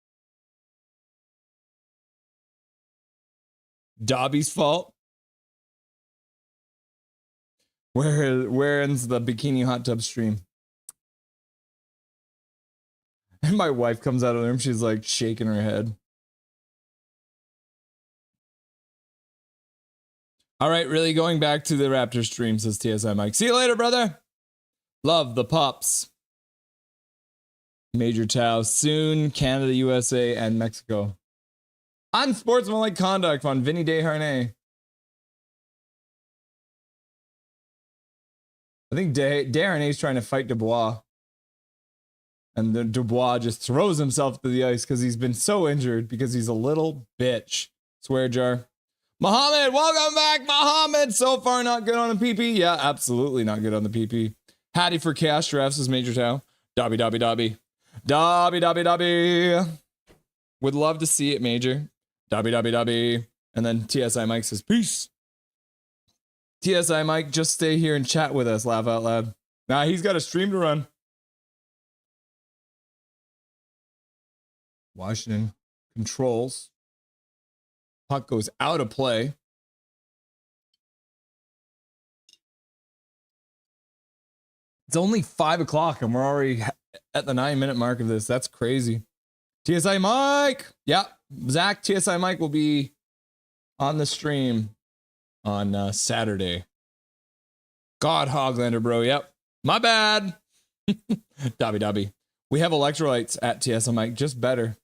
Dobby's fault. Where ends the bikini hot tub stream? And my wife comes out of the room. She's like shaking her head. All right, really going back to the Raptors stream, says TSI Mike. See you later, brother. Love the pops. Major Tau. Soon, Canada, USA, and Mexico. Unsportsmanlike conduct on Vinny Desharnais. I think Desharnais is trying to fight Dubois. And then Dubois just throws himself to the ice because he's been so injured because he's a little bitch. Swear jar. Mohammed, welcome back, Mohammed. So far, not good on the PP. Yeah, absolutely not good on the PP. Hattie for cash refs is Major Tau. Dobby. Would love to see it, Major. Dobby. And then TSI Mike says, peace. TSI Mike, just stay here and chat with us. Laugh out loud. Nah, he's got a stream to run. Washington controls. Puck goes out of play. It's only 5 o'clock and we're already at the 9-minute mark of this. That's crazy. TSI Mike. Yeah, Zach, TSI Mike will be on the stream on Saturday. God, Hoglander, bro. Yep. My bad. Dobby. We have electrolytes at TSI Mike, just better.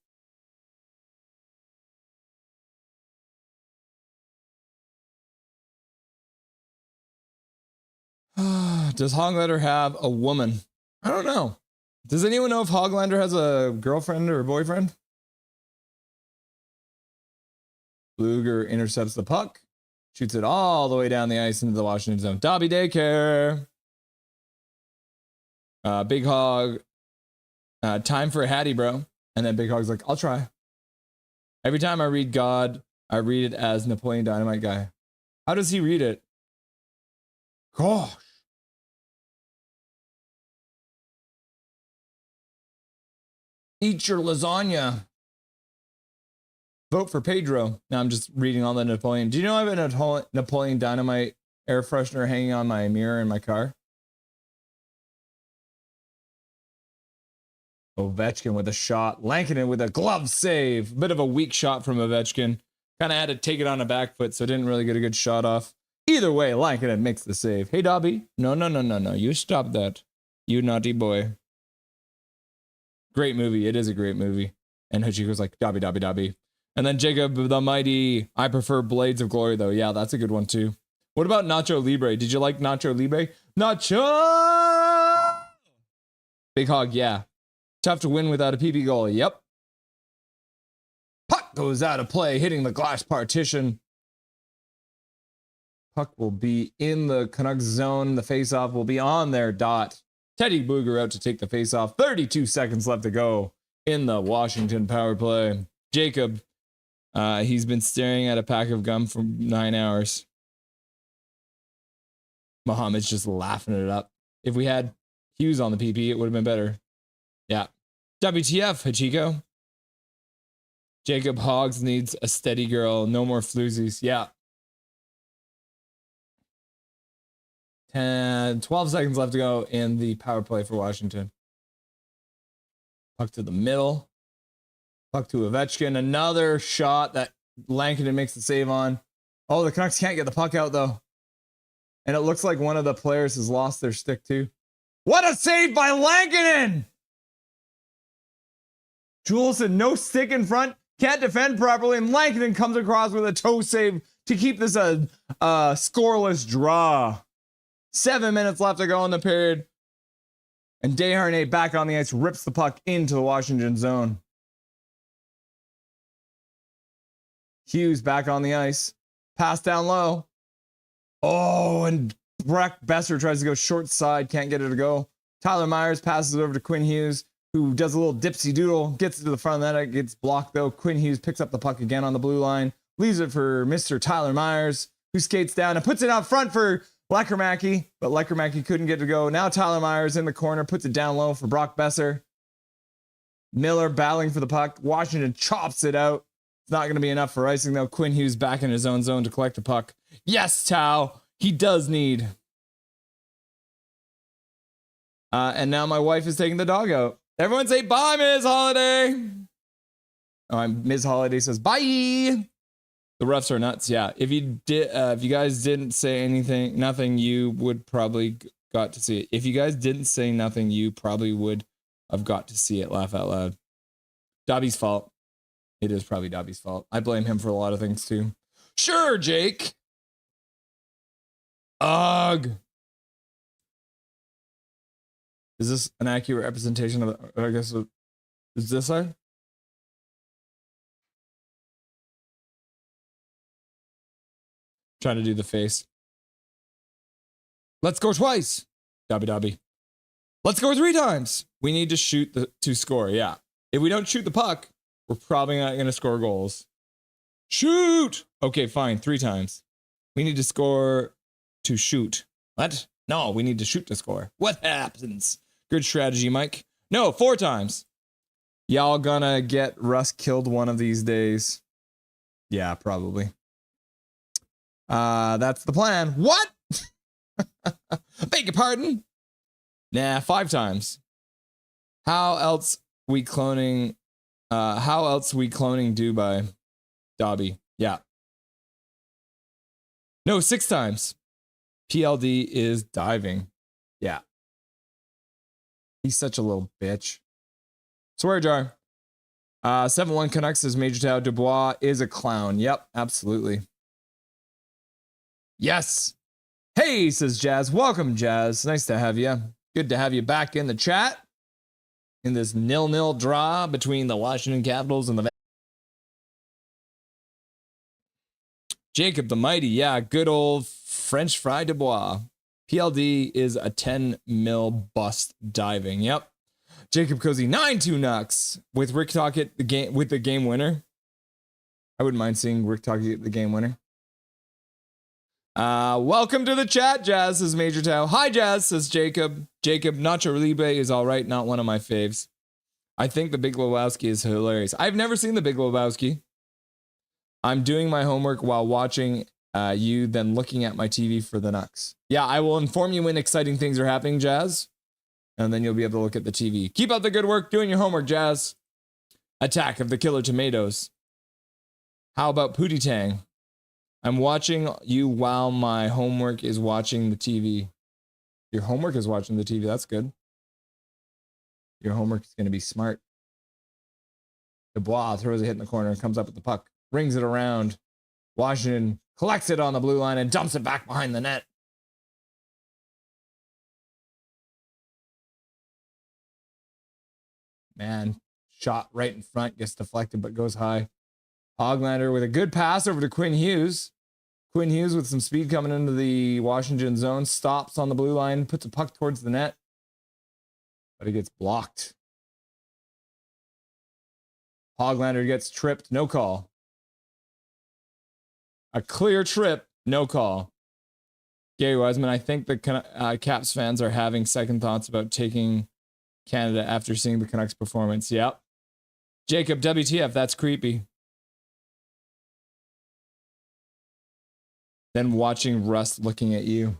Does Hoglander have a woman? I don't know. Does anyone know if Hoglander has a girlfriend or a boyfriend? Luger intercepts the puck. Shoots it all the way down the ice into the Washington zone. Dobby daycare. Big Hog. Time for a Hattie, bro. And then Big Hog's like, I'll try. Every time I read God, I read it as Napoleon Dynamite guy. How does he read it? Gosh. Eat your lasagna. Vote for Pedro. Now I'm just reading all the Napoleon. Do you know I have a Napoleon Dynamite air freshener hanging on my mirror in my car? Ovechkin with a shot. Lankinen with a glove save. Bit of a weak shot from Ovechkin. Kind of had to take it on a back foot, so didn't really get a good shot off. Either way, Lankinen makes the save. Hey, Dobby. No. You stop that. You naughty boy. Great movie. It is a great movie. And Hachiko's like, Dobby. And then Jacob the Mighty. I prefer Blades of Glory, though. Yeah, that's a good one, too. What about Nacho Libre? Did you like Nacho Libre? Nacho! Big Hog, yeah. Tough to win without a PP goal. Yep. Puck goes out of play, hitting the glass partition. Puck will be in the Canucks zone. The faceoff will be on their dot. Teddy Booger out to take the faceoff. 32 seconds left to go in the Washington power play. Jacob, he's been staring at a pack of gum for 9 hours. Mohammed's just laughing it up. If we had Hughes on the PP, it would have been better. Yeah. WTF, Hachiko. Jacob Hoggs needs a steady girl. No more floozies. Yeah. 12 seconds left to go in the power play for Washington. Puck to the middle. Puck to Ovechkin. Another shot that Lankinen makes the save on. Oh, the Canucks can't get the puck out, though. And it looks like one of the players has lost their stick, too. What a save by Lankinen! Juleson, no stick in front. Can't defend properly. And Lankinen comes across with a toe save to keep this a scoreless draw. 7 minutes left to go in the period. And Desharnais back on the ice, rips the puck into the Washington zone. Hughes back on the ice. Pass down low. Oh, and Brock Besser tries to go short side. Can't get it to go. Tyler Myers passes it over to Quinn Hughes, who does a little dipsy doodle. Gets it to the front of the net. It gets blocked, though. Quinn Hughes picks up the puck again on the blue line. Leaves it for Mr. Tyler Myers, who skates down and puts it out front for Lekermacki, but Lekermacki couldn't get to go. Now Tyler Myers in the corner, puts it down low for Brock Besser. Miller battling for the puck. Washington chops it out. It's not going to be enough for icing, though. Quinn Hughes back in his own zone to collect the puck. Yes, Tao. He does need. And now my wife is taking the dog out. Everyone say bye, Ms. Holiday. Oh, Ms. Holiday says bye. The refs are nuts. Yeah. If you guys didn't say nothing, you would probably got to see it. If you guys didn't say nothing, you probably would have got to see it. Laugh out loud. Dobby's fault. It is probably Dobby's fault. I blame him for a lot of things too. Sure, Jake. Ugh. Is this an accurate representation of? I guess is this side? Trying to do the face. Let's score twice. Dobby. Let's score 3 times. We need to shoot to score. Yeah. If we don't shoot the puck, we're probably not going to score goals. Shoot. Okay, fine. 3 times. We need to score to shoot. What? No, we need to shoot to score. What happens? Good strategy, Mike. No, 4 times. Y'all gonna get Russ killed one of these days. Yeah, probably. That's the plan. What? Beg your pardon? Nah, 5 times. How else we cloning Dubai? Dobby. Yeah. No, 6 times. PLD is diving. Yeah. He's such a little bitch. Swear jar. 7-1 Canucks says Major Tao. Dubois is a clown. Yep, absolutely. Yes. Hey, says Jazz. Welcome, Jazz. Nice to have you. Good to have you back in the chat. In this 0-0 draw between the Washington Capitals and the Jacob the Mighty. Yeah, good old French fry Dubois. PLD is a 10 mil bust diving. Yep. Jacob Cozy 9-2 Nucks with Rick Tocchet the game winner. I wouldn't mind seeing Rick Tocchet the game winner. Welcome to the chat, Jazz, says Major Tao. Hi, Jazz, says Jacob. Jacob, Nacho Libre is all right, not one of my faves. I think The Big Lebowski is hilarious. I've never seen The Big Lebowski. I'm doing my homework while watching you, then looking at my TV for the Nucks. Yeah, I will inform you when exciting things are happening, Jazz. And then you'll be able to look at the TV. Keep up the good work doing your homework, Jazz. Attack of the Killer Tomatoes. How about Pootie Tang? I'm watching you while my homework is watching the TV. Your homework is watching the TV. That's good. Your homework is going to be smart. Dubois throws a hit in the corner and comes up with the puck. Rings it around. Washington collects it on the blue line and dumps it back behind the net. Man, shot right in front, gets deflected, but goes high. Hoglander with a good pass over to Quinn Hughes. Quinn Hughes with some speed coming into the Washington zone. Stops on the blue line. Puts a puck towards the net. But he gets blocked. Hoglander gets tripped. No call. A clear trip. No call. Gary Wiseman, I think the Caps fans are having second thoughts about taking Canada after seeing the Canucks performance. Yep. Jacob, WTF, that's creepy. Then watching Russ looking at you.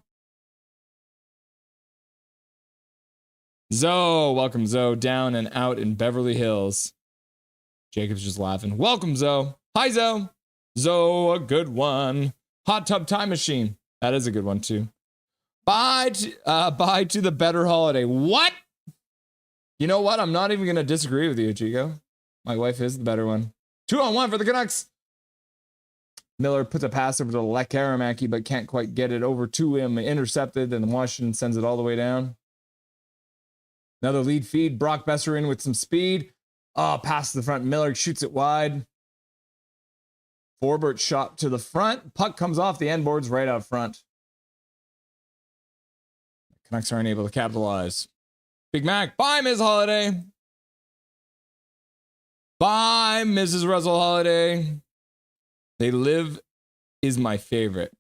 Zoe, welcome Zoe, down and out in Beverly Hills. Jacob's just laughing. Welcome Zoe. Hi Zoe. Zoe, a good one. Hot Tub Time Machine. That is a good one too. Bye to the better holiday. What? You know what? I'm not even going to disagree with you, Chico. My wife is the better one. 2-on-1 for the Canucks. Miller puts a pass over to Lek Aramaki, but can't quite get it over to him. Intercepted, and Washington sends it all the way down. Another lead feed. Brock Besser in with some speed. Oh, pass to the front. Miller shoots it wide. Forbert shot to the front. Puck comes off the end boards right out front. Canucks aren't able to capitalize. Big Mac. Bye, Ms. Holiday. Bye, Mrs. Russell Holiday. They Live is my favorite.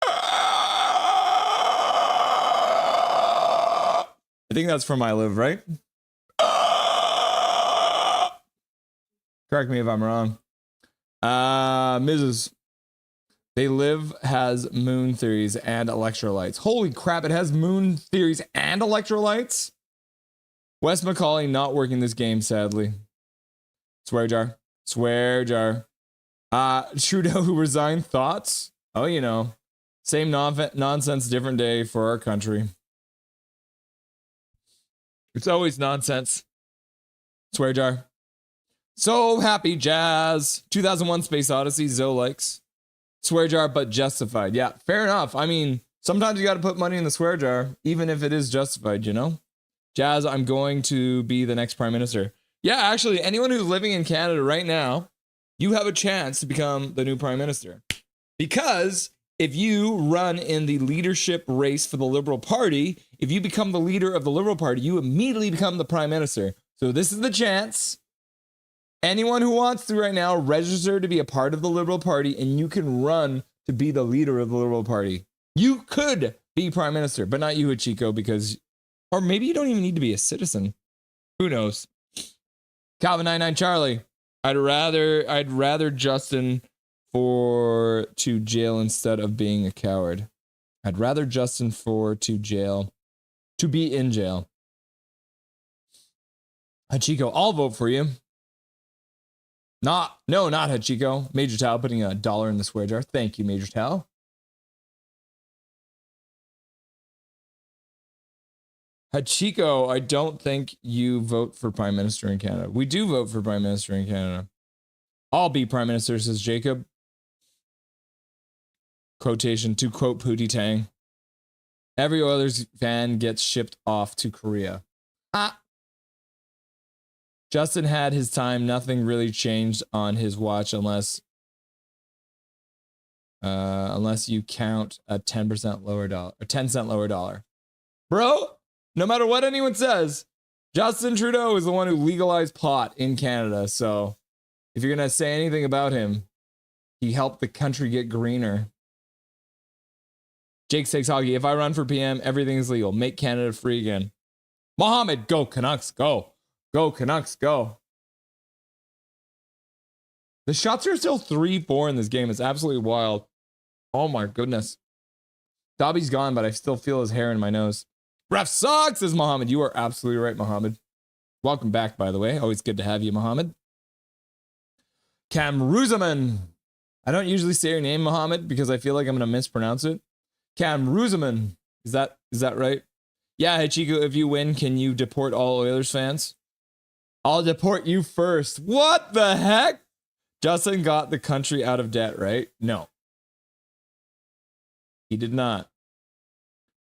I think that's from I Live, right? Correct me if I'm wrong. Mrs. They Live has moon theories and electrolytes. Holy crap, it has moon theories and electrolytes? Wes McCauley not working this game, sadly. Swear jar. Swear jar. Trudeau who resigned, thoughts? Oh, you know. Same nonsense, different day for our country. It's always nonsense. Swear jar. So happy, Jazz. 2001 Space Odyssey, Zoe likes. Swear jar, but justified. Yeah, fair enough. I mean, sometimes you got to put money in the swear jar, even if it is justified, you know? Jazz, I'm going to be the next prime minister. Yeah, actually, anyone who's living in Canada right now, you have a chance to become the new prime minister. Because if you run in the leadership race for the Liberal Party, if you become the leader of the Liberal Party, you immediately become the prime minister. So this is the chance. Anyone who wants to right now, register to be a part of the Liberal Party, and you can run to be the leader of the Liberal Party. You could be prime minister, but not you, Hachiko, because, or maybe you don't even need to be a citizen. Who knows? Calvin 99 Charlie. I'd rather Justin to jail instead of being a coward. I'd rather Justin to be in jail. Hachiko, I'll vote for you. Not Hachiko. Major Tao putting $1 in the swear jar. Thank you, Major Tao. Hachiko, I don't think you vote for Prime Minister in Canada. We do vote for Prime Minister in Canada. I'll be Prime Minister, says Jacob. Quotation to quote Pootie Tang. Every Oilers fan gets shipped off to Korea. Justin had his time. Nothing really changed on his watch unless you count a 10% lower dollar, or 10-cent lower dollar. Bro, no matter what anyone says, Justin Trudeau is the one who legalized pot in Canada. So if you're going to say anything about him, he helped the country get greener. Jake Stakes Hoggy, if I run for PM, everything is legal. Make Canada free again. Mohammed, go Canucks, go. Go Canucks, go. The shots are still 3-4 in this game. It's absolutely wild. Oh my goodness. Dobby's gone, but I still feel his hair in my nose. Ref sucks, says Mohammed. You are absolutely right, Mohammed. Welcome back, by the way. Always good to have you, Mohammed. Cam Ruzaman. I don't usually say your name, Mohammed, because I feel like I'm going to mispronounce it. Cam Ruzaman. Is that right? Yeah, hey, Chico, if you win, can you deport all Oilers fans? I'll deport you first. What the heck? Justin got the country out of debt, right? No. He did not.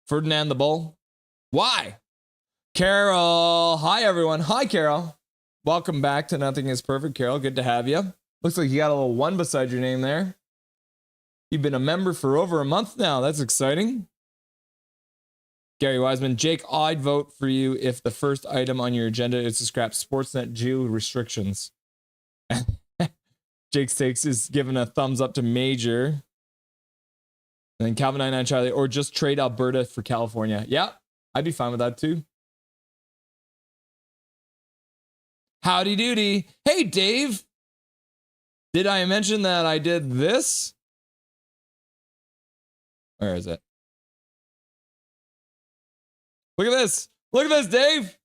Ferdinand the Bull. Why? Carol. Hi, everyone. Hi, Carol. Welcome back to Nothing is Perfect, Carol. Good to have you. Looks like you got a little 1 beside your name there. You've been a member for over a month now. That's exciting. Gary Wiseman, Jake, I'd vote for you if the first item on your agenda is to scrap Sportsnet geo restrictions. Jake's takes is giving a thumbs up to Major. And then Calvin 99 Charlie, or just trade Alberta for California. Yeah, I'd be fine with that too. Howdy doody. Hey, Dave. Did I mention that I did this? Where is it? Look at this. Look at this, Dave.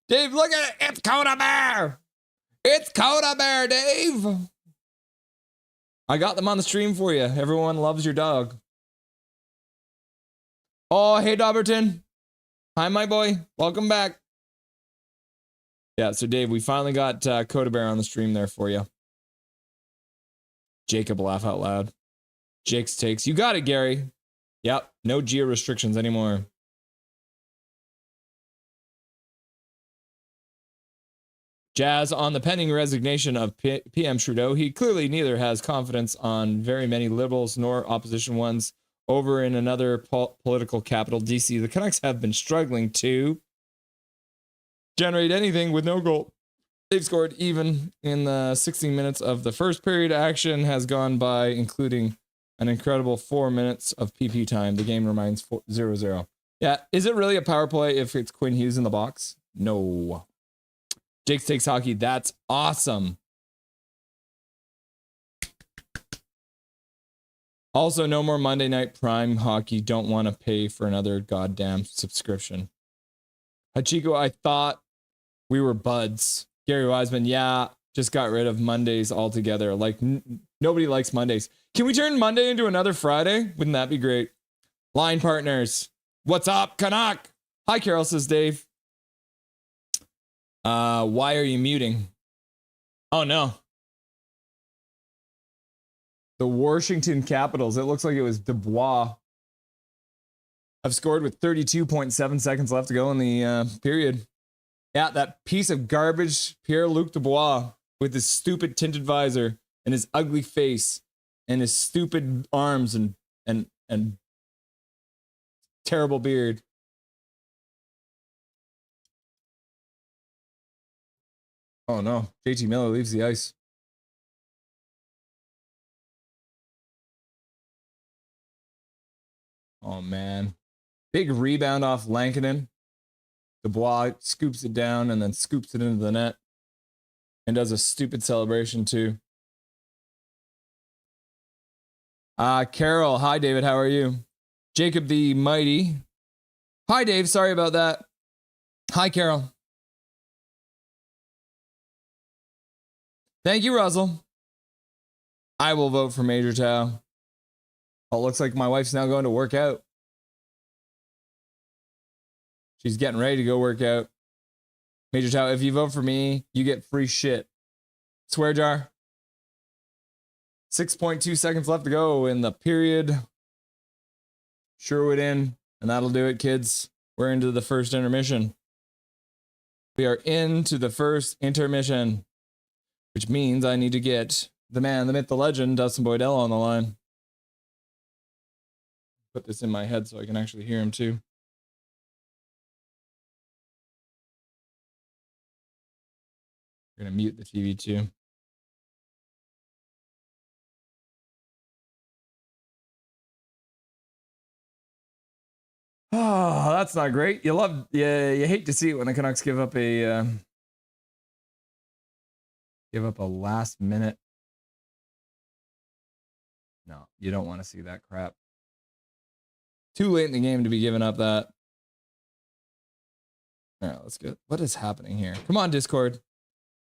Dave, look at it. It's Coda Bear. It's Coda Bear, Dave. I got them on the stream for you. Everyone loves your dog. Oh, hey, Dobberton. Hi, my boy. Welcome back. Yeah, so Dave, we finally got Coda Bear on the stream there for you. Jacob, laugh out loud. Jake's takes. You got it, Gary. Yep, no geo restrictions anymore. Jazz on the pending resignation of PM Trudeau. He clearly neither has confidence on very many liberals nor opposition ones over in another political capital, DC. The Canucks have been struggling to generate anything with no goal. They've scored even in the 16 minutes of the first period. Action has gone by, including an incredible 4 minutes of PP time. The game remains 0-0. Yeah, is it really a power play if it's Quinn Hughes in the box? No. Jake's takes hockey. That's awesome. Also, no more Monday Night Prime hockey. Don't want to pay for another goddamn subscription. Hachiko, I thought we were buds. Gary Wiseman, yeah, just got rid of Mondays altogether. Like, nobody likes Mondays. Can we turn Monday into another Friday? Wouldn't that be great? Line partners. What's up, Canuck? Hi, Carol, says Dave. Why are you muting? Oh, no. The Washington Capitals. It looks like it was Dubois. I've scored with 32.7 seconds left to go in the period. Yeah, that piece of garbage, Pierre-Luc Dubois, with his stupid tinted visor and his ugly face and his stupid arms and terrible beard. Oh no, JT Miller leaves the ice. Oh man. Big rebound off Lankinen. Dubois scoops it down and then scoops it into the net. And does a stupid celebration too. Carol, hi David, how are you? Jacob the Mighty. Hi Dave, sorry about that. Hi Carol. Thank you, Russell. I will vote for Major Tao. Oh, looks like my wife's now going to work out. She's getting ready to go work out. Major Tao, if you vote for me, you get free shit. Swear jar. 6.2 seconds left to go in the period. Sherwood in, and that'll do it, kids. We're into the first intermission. We are into the first intermission, which means I need to get the man, the myth, the legend, Dustin Boydell on the line. Put this in my head so I can actually hear him too. We're going to mute the TV too. Oh, that's not great. You hate to see it when the Canucks give up a last minute. No, you don't want to see that crap. Too late in the game to be giving up that. All right, let's get. What is happening here? Come on, Discord.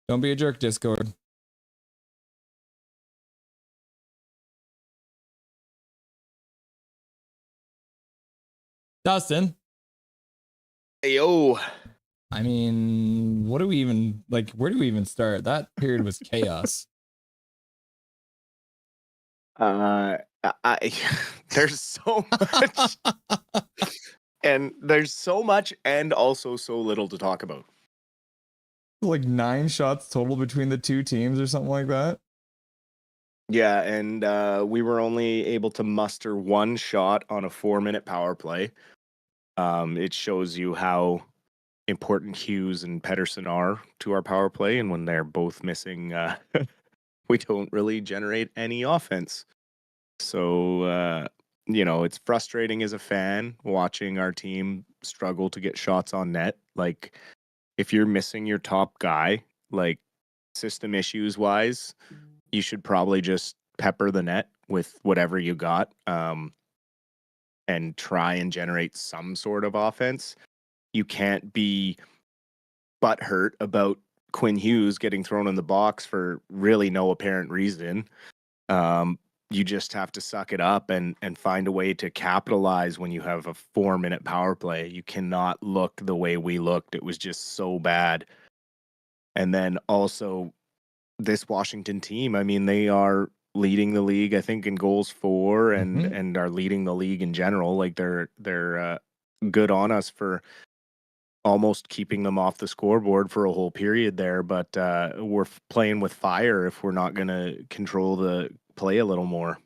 Don't be a jerk, Discord. Dustin. Hey, yo. I mean, what do we even, like, where do we even start? That period was chaos. There's so much. And there's so much and also so little to talk about. Like 9 shots total between the two teams or something like that. Yeah, and we were only able to muster one shot on a 4-minute power play. It shows you how important Hughes and Pettersson are to our power play, and when they're both missing, we don't really generate any offense. So, it's frustrating as a fan watching our team struggle to get shots on net. Like, if you're missing your top guy, like system issues wise, you should probably just pepper the net with whatever you got, and try and generate some sort of offense. You can't be butthurt about Quinn Hughes getting thrown in the box for really no apparent reason. You just have to suck it up and find a way to capitalize when you have a 4-minute power play. You cannot look the way we looked. It was just so bad. And then also this Washington team, I mean, they are leading the league, I think, in goals for and are leading the league in general. Like they're good on us for almost keeping them off the scoreboard for a whole period there, but we're playing with fire if we're not going to control the play a little more.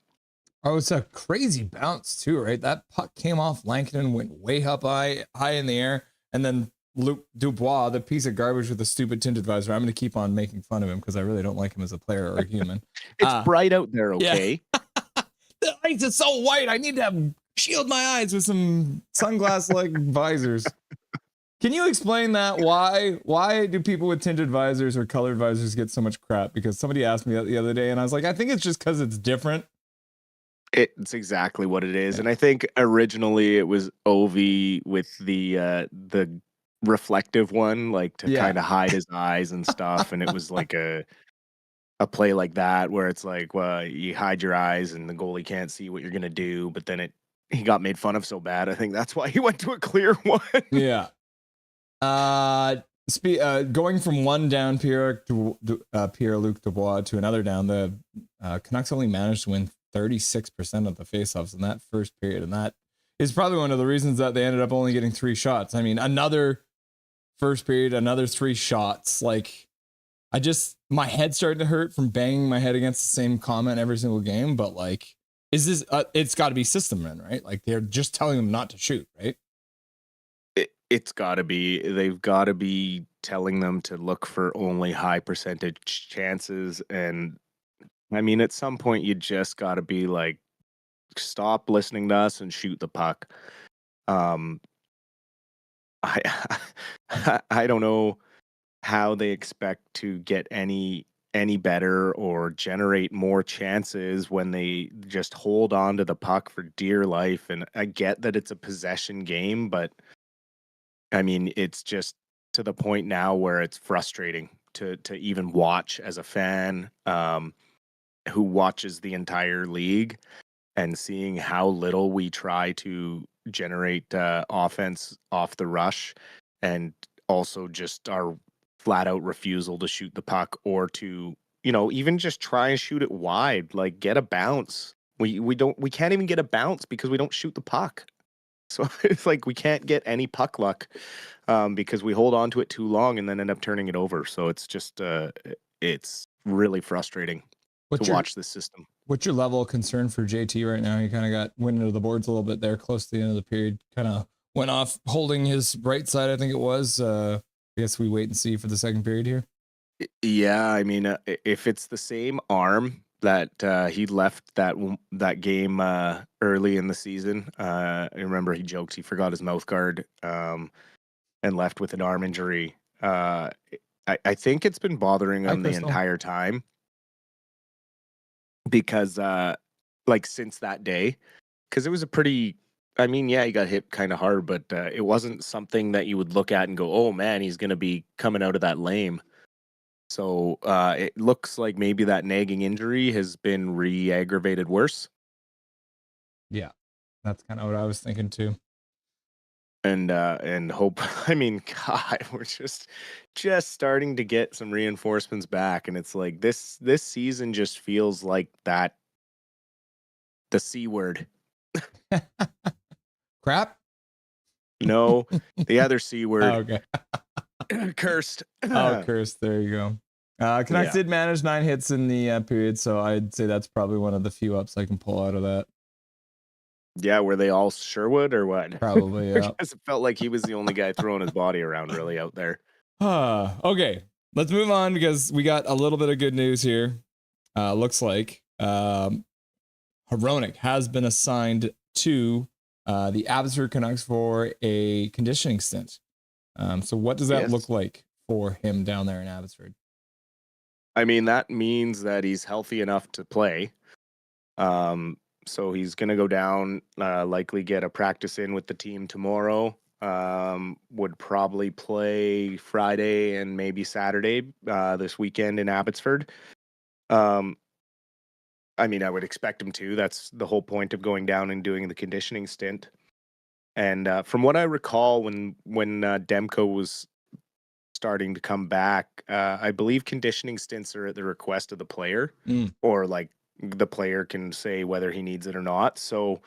Oh, it's a crazy bounce too, right? That puck came off Lankinen, went way up high in the air, and then Luc Dubois, the piece of garbage with the stupid tinted visor. I'm going to keep on making fun of him because I really don't like him as a player or a human. It's bright out there, okay? Yeah. The ice is so white. I need to shield my eyes with some sunglass-like visors. Can you explain that? Why do people with tinted visors or colored visors get so much crap? Because somebody asked me that the other day, and I was like, I think it's just because it's different. It's exactly what it is. And I think originally it was Ovi with the reflective one, like to kind of hide his eyes and stuff. And it was like a play like that where it's like, well, you hide your eyes and the goalie can't see what you're gonna do. But then he got made fun of so bad. I think that's why he went to a clear one. Yeah. Going from one down Pierre-Luc Dubois to another down, the Canucks only managed to win 36% of the faceoffs in that first period, and that is probably one of the reasons that they ended up only getting 3 shots. I mean, another first period, another 3 shots. Like, my head's starting to hurt from banging my head against the same comment every single game. But like, is this? It's got to be system in, right? Like they're just telling them not to shoot, right? It's got to be. They've got to be telling them to look for only high percentage chances. And I mean, at some point, you just got to be like, stop listening to us and shoot the puck. I I don't know how they expect to get any better or generate more chances when they just hold on to the puck for dear life. And I get that it's a possession game, but I mean, it's just to the point now where it's frustrating to even watch as a fan, who watches the entire league, and seeing how little we try to generate offense off the rush, and also just our flat out refusal to shoot the puck or to, even just try and shoot it wide, like get a bounce. We can't even get a bounce because we don't shoot the puck. So it's like we can't get any puck luck, because we hold on to it too long and then end up turning it over. So it's just it's really frustrating to watch this system. What's your level of concern for JT right now? He kind of got went into the boards a little bit there, close to the end of the period. Kind of went off holding his right side, I think it was. I guess we wait and see for the second period here. Yeah, I mean, if it's the same arm that he left that game early in the season, I remember he joked he forgot his mouth guard, and left with an arm injury. I think it's been bothering him the entire time, because like since that day, because it was a pretty. I mean, yeah, he got hit kind of hard, but it wasn't something that you would look at and go, "Oh man, he's going to be coming out of that lame." So it looks like maybe that nagging injury has been re-aggravated worse. Yeah, that's kind of what I was thinking too. And hope. I mean, God, we're just starting to get some reinforcements back, and it's like this season just feels like the C word. Crap. No, the other C word. Oh, okay. Cursed. Oh, cursed. There you go. Canucks Yeah. did manage 9 hits in the period, so I'd say that's probably one of the few ups I can pull out of that. Yeah, were they all Sherwood or what? Probably, yeah. Because it felt like he was the only guy throwing his body around really out there. Okay, let's move on because we got a little bit of good news here. Looks like Hronek has been assigned to the Abbotsford Canucks for a conditioning stint. So what does that look Yes. like for him down there in Abbotsford? I mean, that means that he's healthy enough to play. So he's going to go down, likely get a practice in with the team tomorrow. Would probably play Friday and maybe Saturday this weekend in Abbotsford. Um, I mean, I would expect him to. That's the whole point of going down and doing the conditioning stint. And from what I recall, when Demko was starting to come back, I believe conditioning stints are at the request of the player, Mm. or like the player can say whether he needs it or not. So,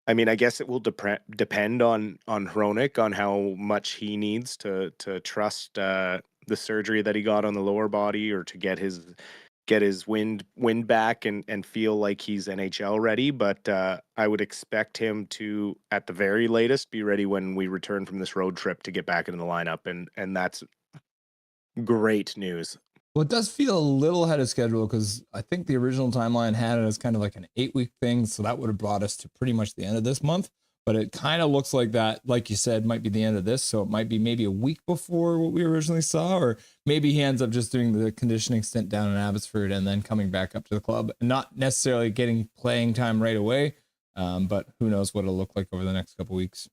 I mean, I guess it will depend on Hronek on how much he needs to trust the surgery that he got on the lower body, or to get his wind back and feel like he's NHL ready. But I would expect him to, at the very latest, be ready when we return from this road trip to get back into the lineup, and that's great news. Well, it does feel a little ahead of schedule because I think the original timeline had it as kind of like an 8-week thing. So that would have brought us to pretty much the end of this month. But it kind of looks like that, like you said, might be the end of this. So it might be maybe a week before what we originally saw, or maybe he ends up just doing the conditioning stint down in Abbotsford and then coming back up to the club, not necessarily getting playing time right away. But who knows what it'll look like over the next couple weeks.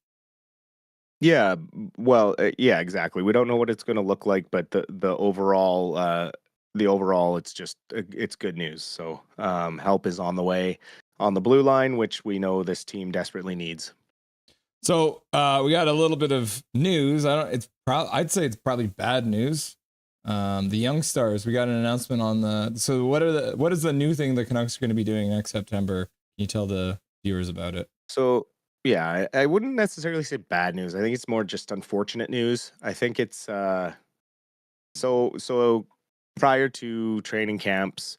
Yeah, well, yeah, exactly. We don't know what it's going to look like, but the overall, it's just it's good news. So help is on the way on the blue line, which we know this team desperately needs. So we got a little bit of news. I'd say it's probably bad news. The Young Stars. We got an announcement on the. So what is the new thing the Canucks are going to be doing next September? Can you tell the viewers about it? So yeah, I wouldn't necessarily say bad news. I think it's more just unfortunate news. I think it's so prior to training camps,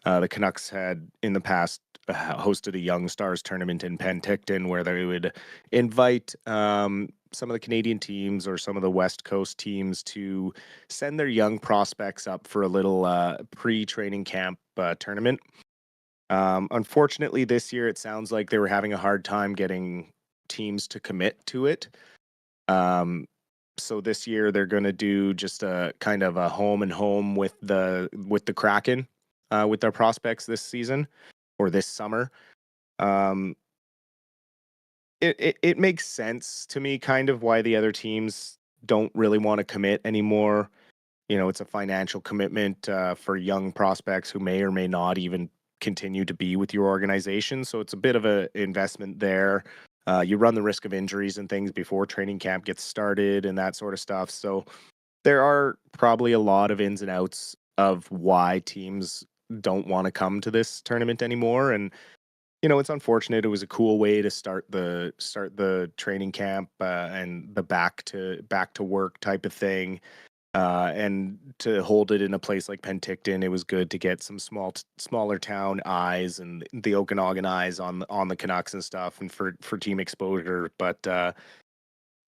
the Canucks had in the past hosted a Young Stars tournament in Penticton, where they would invite some of the Canadian teams or some of the West Coast teams to send their young prospects up for a little pre-training camp tournament. Unfortunately, this year it sounds like they were having a hard time getting teams to commit to it. So this year they're going to do just a kind of a home and home with the Kraken with their prospects this season or this summer. Um, it makes sense to me, kind of why the other teams don't really want to commit anymore. You know, it's a financial commitment for young prospects who may or may not even continue to be with your organization. So it's a bit of an investment there. You run the risk of injuries and things before training camp gets started and that sort of stuff. So there are probably a lot of ins and outs of why teams don't want to come to this tournament anymore. And you know, it's unfortunate. It was a cool way to start the training camp and the back to work type of thing. And to hold it in a place like Penticton, it was good to get some smaller town eyes and the Okanagan eyes on the Canucks and stuff, and for team exposure. But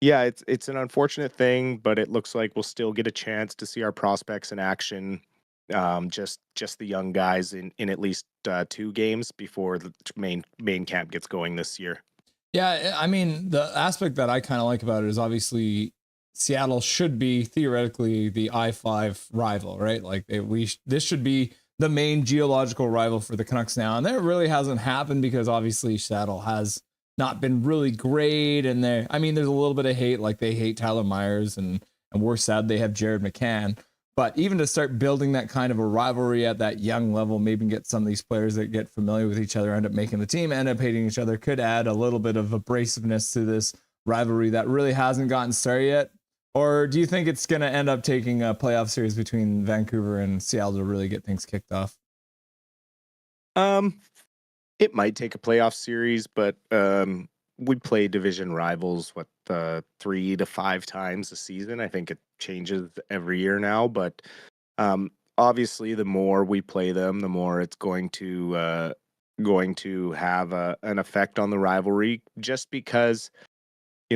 yeah, it's an unfortunate thing, but it looks like we'll still get a chance to see our prospects in action. Just the young guys in at least 2 games before the main camp gets going this year. Yeah, I mean, the aspect that I kind of like about it is obviously Seattle should be theoretically the I-5 rival, right? Like this should be the main geological rival for the Canucks now, and that really hasn't happened because obviously Seattle has not been really great, and there's a little bit of hate, like they hate Tyler Myers, and we're sad they have Jared McCann. But even to start building that kind of a rivalry at that young level, maybe get some of these players that get familiar with each other, end up making the team, end up hating each other, could add a little bit of abrasiveness to this rivalry that really hasn't gotten started yet. Or do you think it's going to end up taking a playoff series between Vancouver and Seattle to really get things kicked off? It might take a playoff series, but we play division rivals 3 to 5 times a season. I think it changes every year now, but obviously the more we play them, the more it's going to have an effect on the rivalry, just because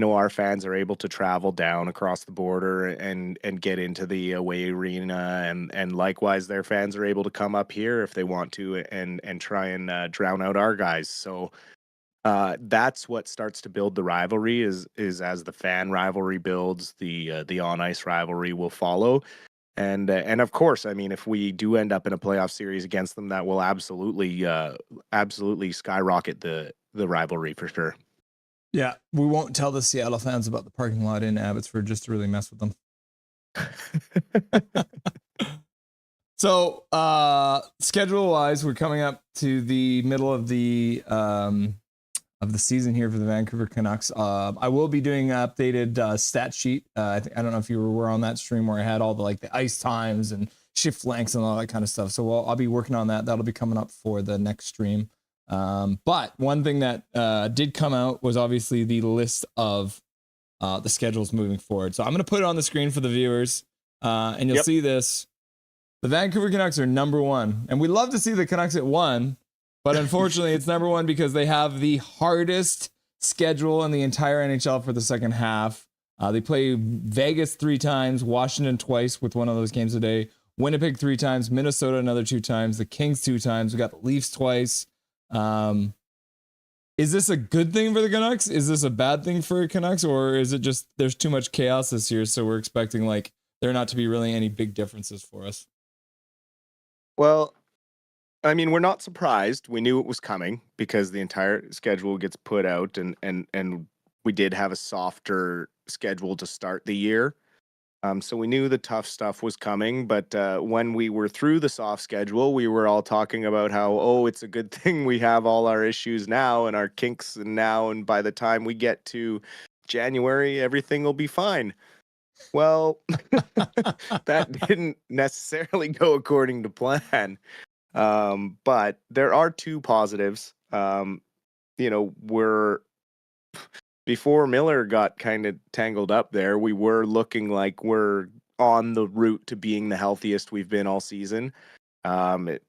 our fans are able to travel down across the border and get into the away arena, and likewise their fans are able to come up here if they want to and try and drown out our guys. So that's what starts to build the rivalry, is as the fan rivalry builds, the on ice rivalry will follow. And of course, I mean, if we do end up in a playoff series against them, that will absolutely skyrocket the rivalry for sure. Yeah, we won't tell the Seattle fans about the parking lot in Abbotsford just to really mess with them. So, schedule wise, we're coming up to the middle of the season here for the Vancouver Canucks. I will be doing an updated stat sheet. I don't know if you were on that stream where I had all the ice times and shift lengths and all that kind of stuff. So I'll be working on that. That'll be coming up for the next stream. But one thing that did come out was obviously the list of the schedules moving forward. So I'm going to put it on the screen for the viewers, and you'll see this. The Vancouver Canucks are number 1, and we love to see the Canucks at 1, but unfortunately it's number 1 because they have the hardest schedule in the entire NHL for the second half. They play Vegas 3 times, Washington twice with one of those games a day, Winnipeg 3 times, Minnesota another 2 times, the Kings 2 times. We got the Leafs twice. Is this a good thing for the Canucks? Is this a bad thing for Canucks? Or is it just there's too much chaos this year, so we're expecting there not to be really any big differences for us? Well, I mean, we're not surprised. We knew it was coming because the entire schedule gets put out, and we did have a softer schedule to start the year. So we knew the tough stuff was coming, but when we were through the soft schedule, we were all talking about how, it's a good thing we have all our issues now and our kinks now, and by the time we get to January, everything will be fine. Well, that didn't necessarily go according to plan. But there are 2 positives. We're before Miller got kind of tangled up there, we were looking like we're on the route to being the healthiest we've been all season. It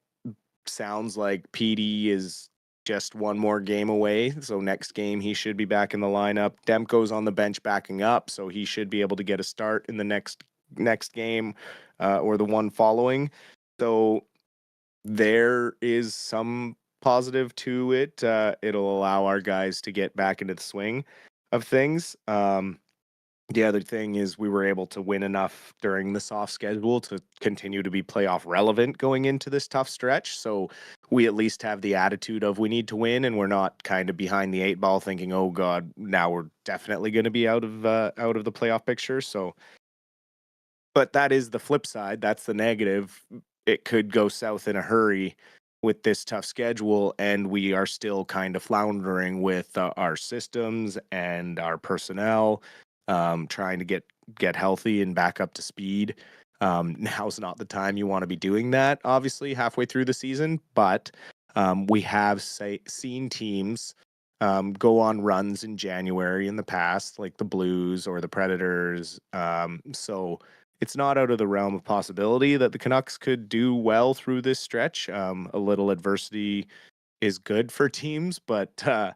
sounds like PD is just one more game away. So next game, he should be back in the lineup. Demko's on the bench backing up, so he should be able to get a start in the next game or the one following. So there is some positive to it. It'll allow our guys to get back into the swing of things. The other thing is we were able to win enough during the soft schedule to continue to be playoff relevant going into this tough stretch. So we at least have the attitude of we need to win, and we're not kind of behind the 8 ball thinking, oh God, now we're definitely going to be out of the playoff picture. So, but that is the flip side. That's the negative. It could go south in a hurry with this tough schedule, and we are still kind of floundering with our systems and our personnel, trying to get healthy and back up to speed. Now's not the time you want to be doing that, obviously, halfway through the season, but we have seen teams go on runs in January in the past, like the Blues or the Predators. So it's not out of the realm of possibility that the Canucks could do well through this stretch. A little adversity is good for teams, but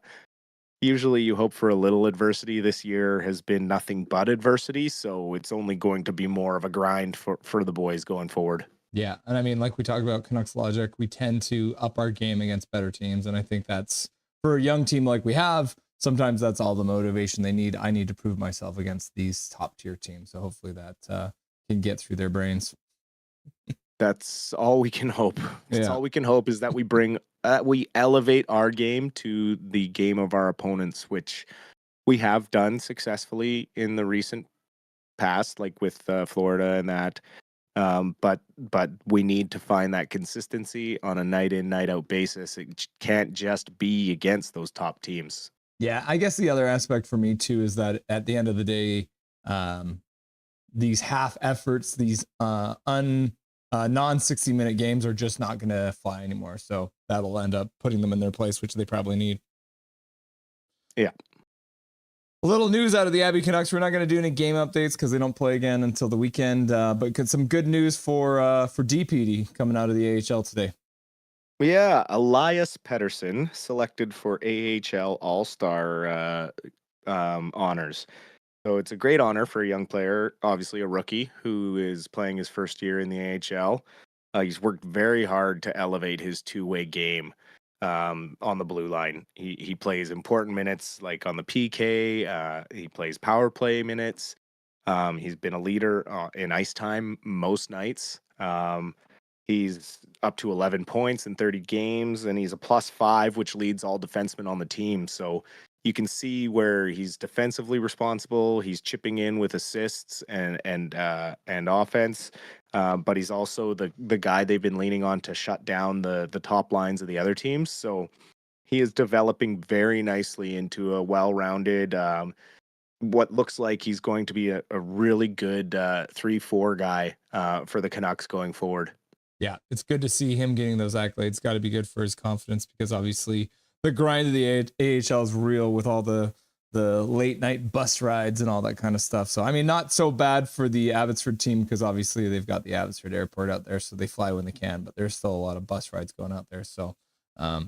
usually you hope for a little adversity. This year has been nothing but adversity, so it's only going to be more of a grind for the boys going forward. Yeah, and I mean, like we talked about Canucks logic, we tend to up our game against better teams, and I think that's, for a young team like we have, sometimes that's all the motivation they need. I need to prove myself against these top-tier teams, so hopefully that can get through their brains. That's all we can hope. That's all we can hope, is that we elevate our game to the game of our opponents, which we have done successfully in the recent past, like with Florida and that. But we need to find that consistency on a night in, night out basis. It can't just be against those top teams. Yeah, I guess the other aspect for me too is that at the end of the day, these half efforts, these non 60-minute games are just not going to fly anymore. So that'll end up putting them in their place, which they probably need. Yeah. A little news out of the Abbey Canucks. We're not going to do any game updates because they don't play again until the weekend. But some good news for DPD coming out of the AHL today. Yeah, Elias Pettersson selected for AHL All-Star honors. So it's a great honor for a young player, obviously a rookie who is playing his first year in the AHL. He's worked very hard to elevate his two-way game on the blue line. He plays important minutes like on the PK. He plays power play minutes. He's been a leader in ice time most nights. He's up to 11 points in 30 games, and he's a +5, which leads all defensemen on the team. So you can see where he's defensively responsible. He's chipping in with assists and offense, but he's also the guy they've been leaning on to shut down the top lines of the other teams. So he is developing very nicely into a well-rounded, what looks like he's going to be a really good 3-4 guy for the Canucks going forward. Yeah, it's good to see him getting those accolades. Got to be good for his confidence because obviously the grind of the AHL is real with all the late night bus rides and all that kind of stuff. So, I mean, not so bad for the Abbotsford team because obviously they've got the Abbotsford airport out there, so they fly when they can, but there's still a lot of bus rides going out there. So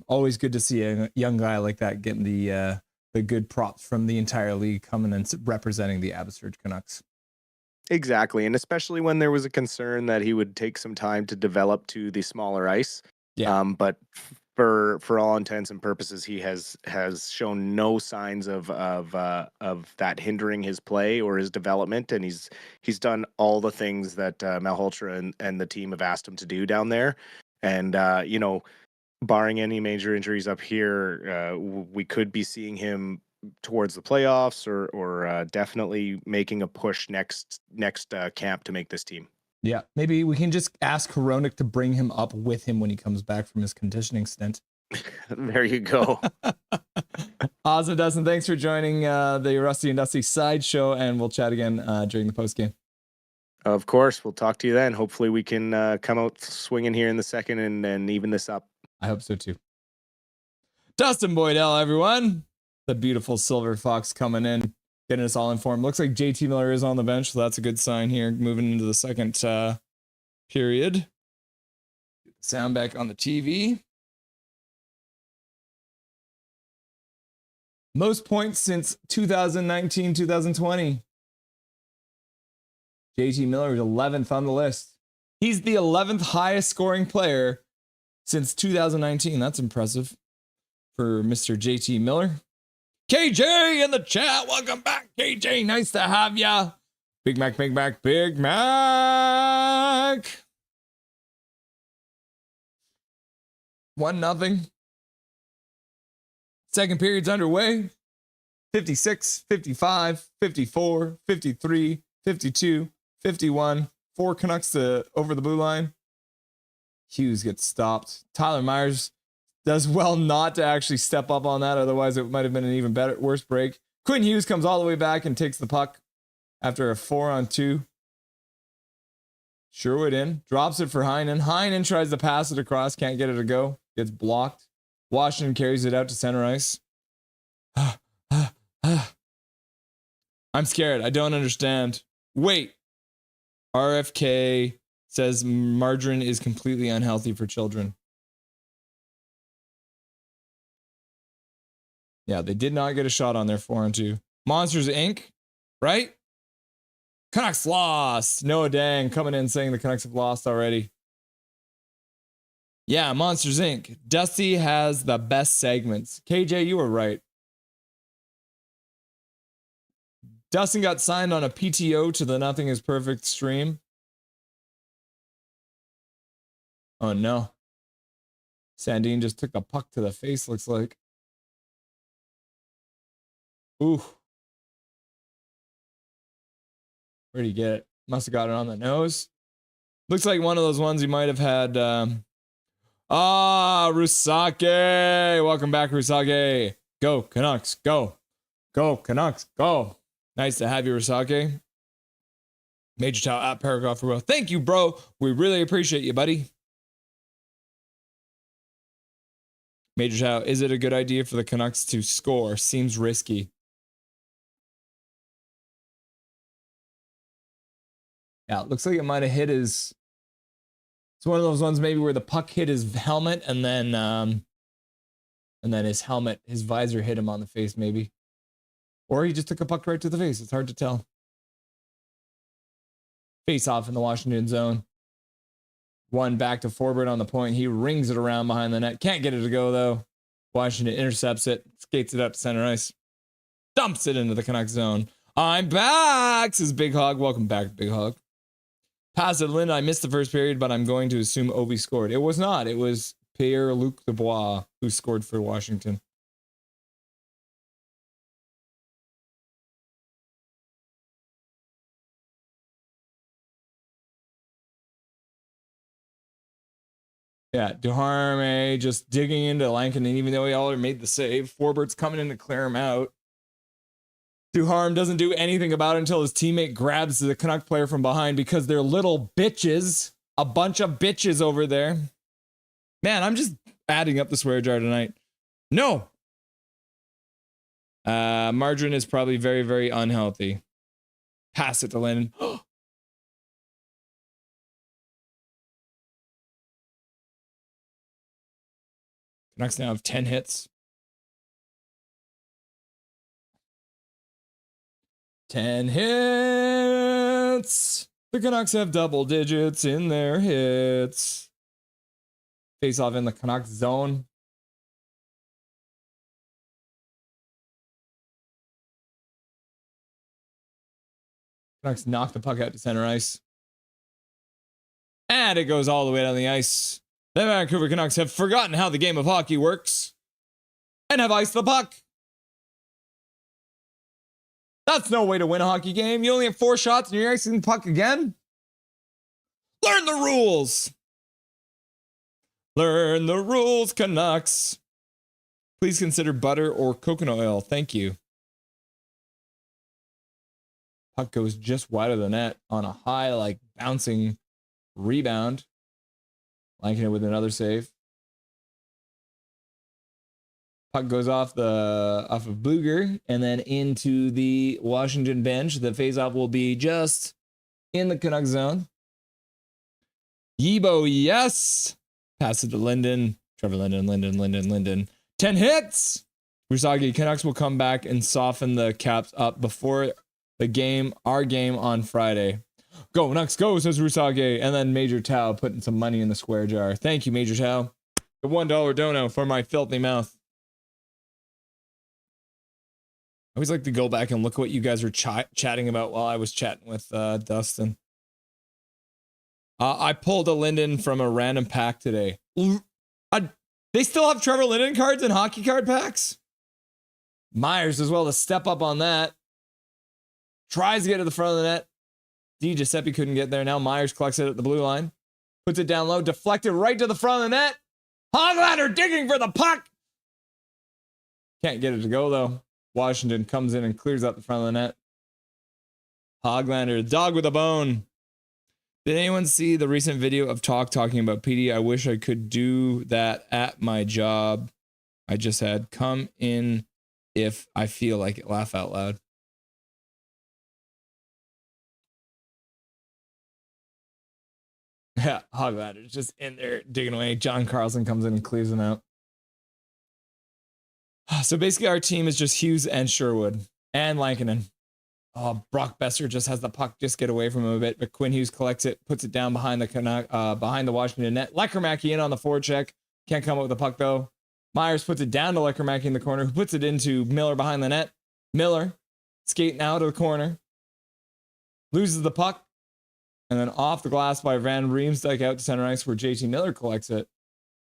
always good to see a young guy like that getting the good props from the entire league coming and representing the Abbotsford Canucks. Exactly, and especially when there was a concern that he would take some time to develop to the smaller ice. Yeah. But for all intents and purposes, he has shown no signs of that hindering his play or his development, and he's done all the things that Malhotra and the team have asked him to do down there. And barring any major injuries up here, we could be seeing him towards the playoffs or definitely making a push next camp to make this team. Yeah, maybe we can just ask Hronek to bring him up with him when he comes back from his conditioning stint. There you go. Awesome, Dustin. Thanks for joining the Rusty and Dusty Sideshow, and we'll chat again during the postgame. Of course, we'll talk to you then. Hopefully we can come out swinging here in the second and even this up. I hope so too. Dustin Boydell, everyone. The beautiful Silver Fox coming in, getting us all informed. Looks like JT Miller is on the bench, so that's a good sign here. Moving into the second period. Sound back on the TV. Most points since 2019, 2020. JT Miller is 11th on the list. He's the 11th highest scoring player since 2019. That's impressive for Mr. JT Miller. KJ in the chat. Welcome back, KJ. Nice to have ya. Big Mac, Big Mac, Big Mac. 1-0. Second period's underway. 56, 55, 54, 53, 52, 51. 4 Canucks over the blue line. Hughes gets stopped. Tyler Myers does well not to actually step up on that. Otherwise, it might have been an even worse break. Quinn Hughes comes all the way back and takes the puck after a 4-on-2. Sherwood in. Drops it for Heinen. Heinen tries to pass it across. Can't get it to go. Gets blocked. Washington carries it out to center ice. I'm scared. I don't understand. Wait. RFK says margarine is completely unhealthy for children. Yeah, they did not get a shot on their 4-on-2. Monsters Inc., right? Canucks lost. Noah Dang coming in saying the Canucks have lost already. Yeah, Monsters Inc. Dusty has the best segments. KJ, you were right. Dustin got signed on a PTO to the Nothing is Perfect stream. Oh no. Sandine just took the puck to the face, looks like. Ooh. Where'd he get it? Must have got it on the nose. Looks like one of those ones you might have had. Rusake. Welcome back, Rusake. Go, Canucks. Go. Go, Canucks. Go. Nice to have you, Rusake. Major Tau at Paragraph Bro. Thank you, bro. We really appreciate you, buddy. Major Tau, is it a good idea for the Canucks to score? Seems risky. Yeah, it looks like it might have hit his. It's one of those ones maybe where the puck hit his helmet and then his helmet, his visor hit him on the face maybe. Or he just took a puck right to the face. It's hard to tell. Face off in the Washington zone. One back to forward on the point. He rings it around behind the net. Can't get it to go though. Washington intercepts it, skates it up to center ice, dumps it into the Canucks zone. I'm back, says Big Hog. Welcome back, Big Hog. Pass it, Lynn. I missed the first period, but I'm going to assume Ovi scored. It was not. It was Pierre-Luc Dubois who scored for Washington. Yeah, Duharme just digging into Lankin, and even though he already made the save, Forbert's coming in to clear him out. Duharme doesn't do anything about it until his teammate grabs the Canuck player from behind because they're little bitches. A bunch of bitches over there. Man, I'm just adding up the swear jar tonight. No. Margarine is probably very, very unhealthy. Pass it to Lennon. Canucks now have 10 hits. 10 hits. The Canucks have double digits in their hits. Face off in the Canucks zone. Canucks knock the puck out to center ice. And it goes all the way down the ice. The Vancouver Canucks have forgotten how the game of hockey works and have iced the puck. That's no way to win a hockey game. You only have 4 shots and you're icing the puck again. Learn the rules. Learn the rules, Canucks. Please consider butter or coconut oil. Thank you. Puck goes just wide of the net on a high, like bouncing rebound. Liking it with another save. Puck goes off of Bluger and then into the Washington bench. The faceoff will be just in the Canuck zone. Yebo, yes. Pass it to Linden. Trevor Linden. 10 hits. Rusagi, Canucks will come back and soften the Caps up before the game, our game on Friday. Go, Canucks, go, says Rusage. And then Major Tao putting some money in the square jar. Thank you, Major Tao. The $1 dono for my filthy mouth. I always like to go back and look at what you guys were chatting about while I was chatting with Dustin. I pulled a Linden from a random pack today. They still have Trevor Linden cards in hockey card packs? Myers as well to step up on that. Tries to get to the front of the net. D. Giuseppe couldn't get there. Now Myers collects it at the blue line. Puts it down low. Deflected right to the front of the net. Hoglander digging for the puck. Can't get it to go, though. Washington comes in and clears out the front of the net. Hoglander, dog with a bone. Did anyone see the recent video of talking about PD? I wish I could do that at my job. I just had come in if I feel like it. Laugh out loud. Yeah, Hogladder's just in there digging away. John Carlson comes in and clears him out. So basically our team is just Hughes and Sherwood and Lankinen. Oh, Brock Besser just has the puck just get away from him a bit, but Quinn Hughes collects it, puts it down behind the Washington net. Leckermacki in on the forecheck. Can't come up with the puck though. Myers puts it down to Leckermacki in the corner, who puts it into Miller behind the net. Miller skating out of the corner. Loses the puck. And then off the glass by Van Riemsdyk out to center ice where JT Miller collects it.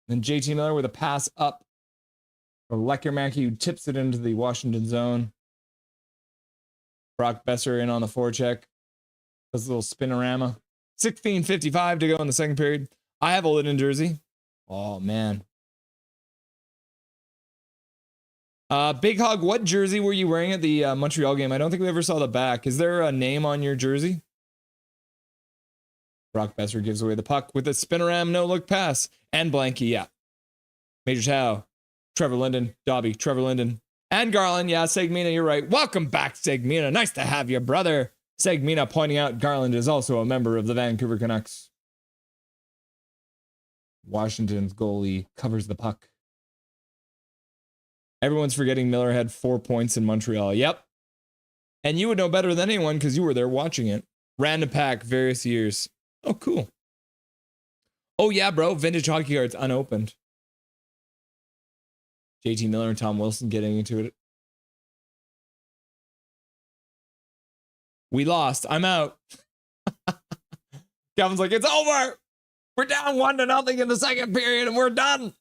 Then JT Miller with a pass up for Leckermacki, who tips it into the Washington zone. Brock Besser in on the forecheck. Does a little spinorama. 16:55 to go in the second period. I have a Linden jersey. Oh, man. Big Hog, what jersey were you wearing at the Montreal game? I don't think we ever saw the back. Is there a name on your jersey? Brock Besser gives away the puck with a spinorama no-look pass. And Blanky, yeah. Major Tao. Trevor Linden. Dobby. Trevor Linden. And Garland. Yeah, Segmina, you're right. Welcome back, Segmina. Nice to have you, brother. Segmina pointing out Garland is also a member of the Vancouver Canucks. Washington's goalie covers the puck. Everyone's forgetting Miller had 4 points in Montreal. Yep. And you would know better than anyone because you were there watching it. Random pack, various years. Oh, cool. Oh, yeah, bro. Vintage hockey cards unopened. JT Miller and Tom Wilson getting into it. We lost. I'm out. Kevin's like, it's over. We're down 1-0 in the second period and we're done.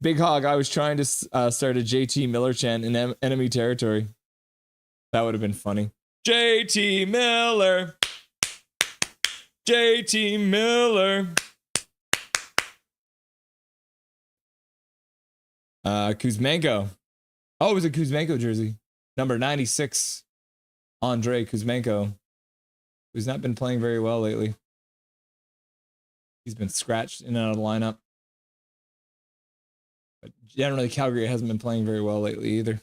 Big Hog, I was trying to start a JT Miller chant in enemy territory. That would have been funny. JT Miller. JT Miller. Kuzmenko. Oh, it was a Kuzmenko jersey. Number 96. Andrei Kuzmenko. Who's not been playing very well lately. He's been scratched in and out of the lineup. But generally, Calgary hasn't been playing very well lately either.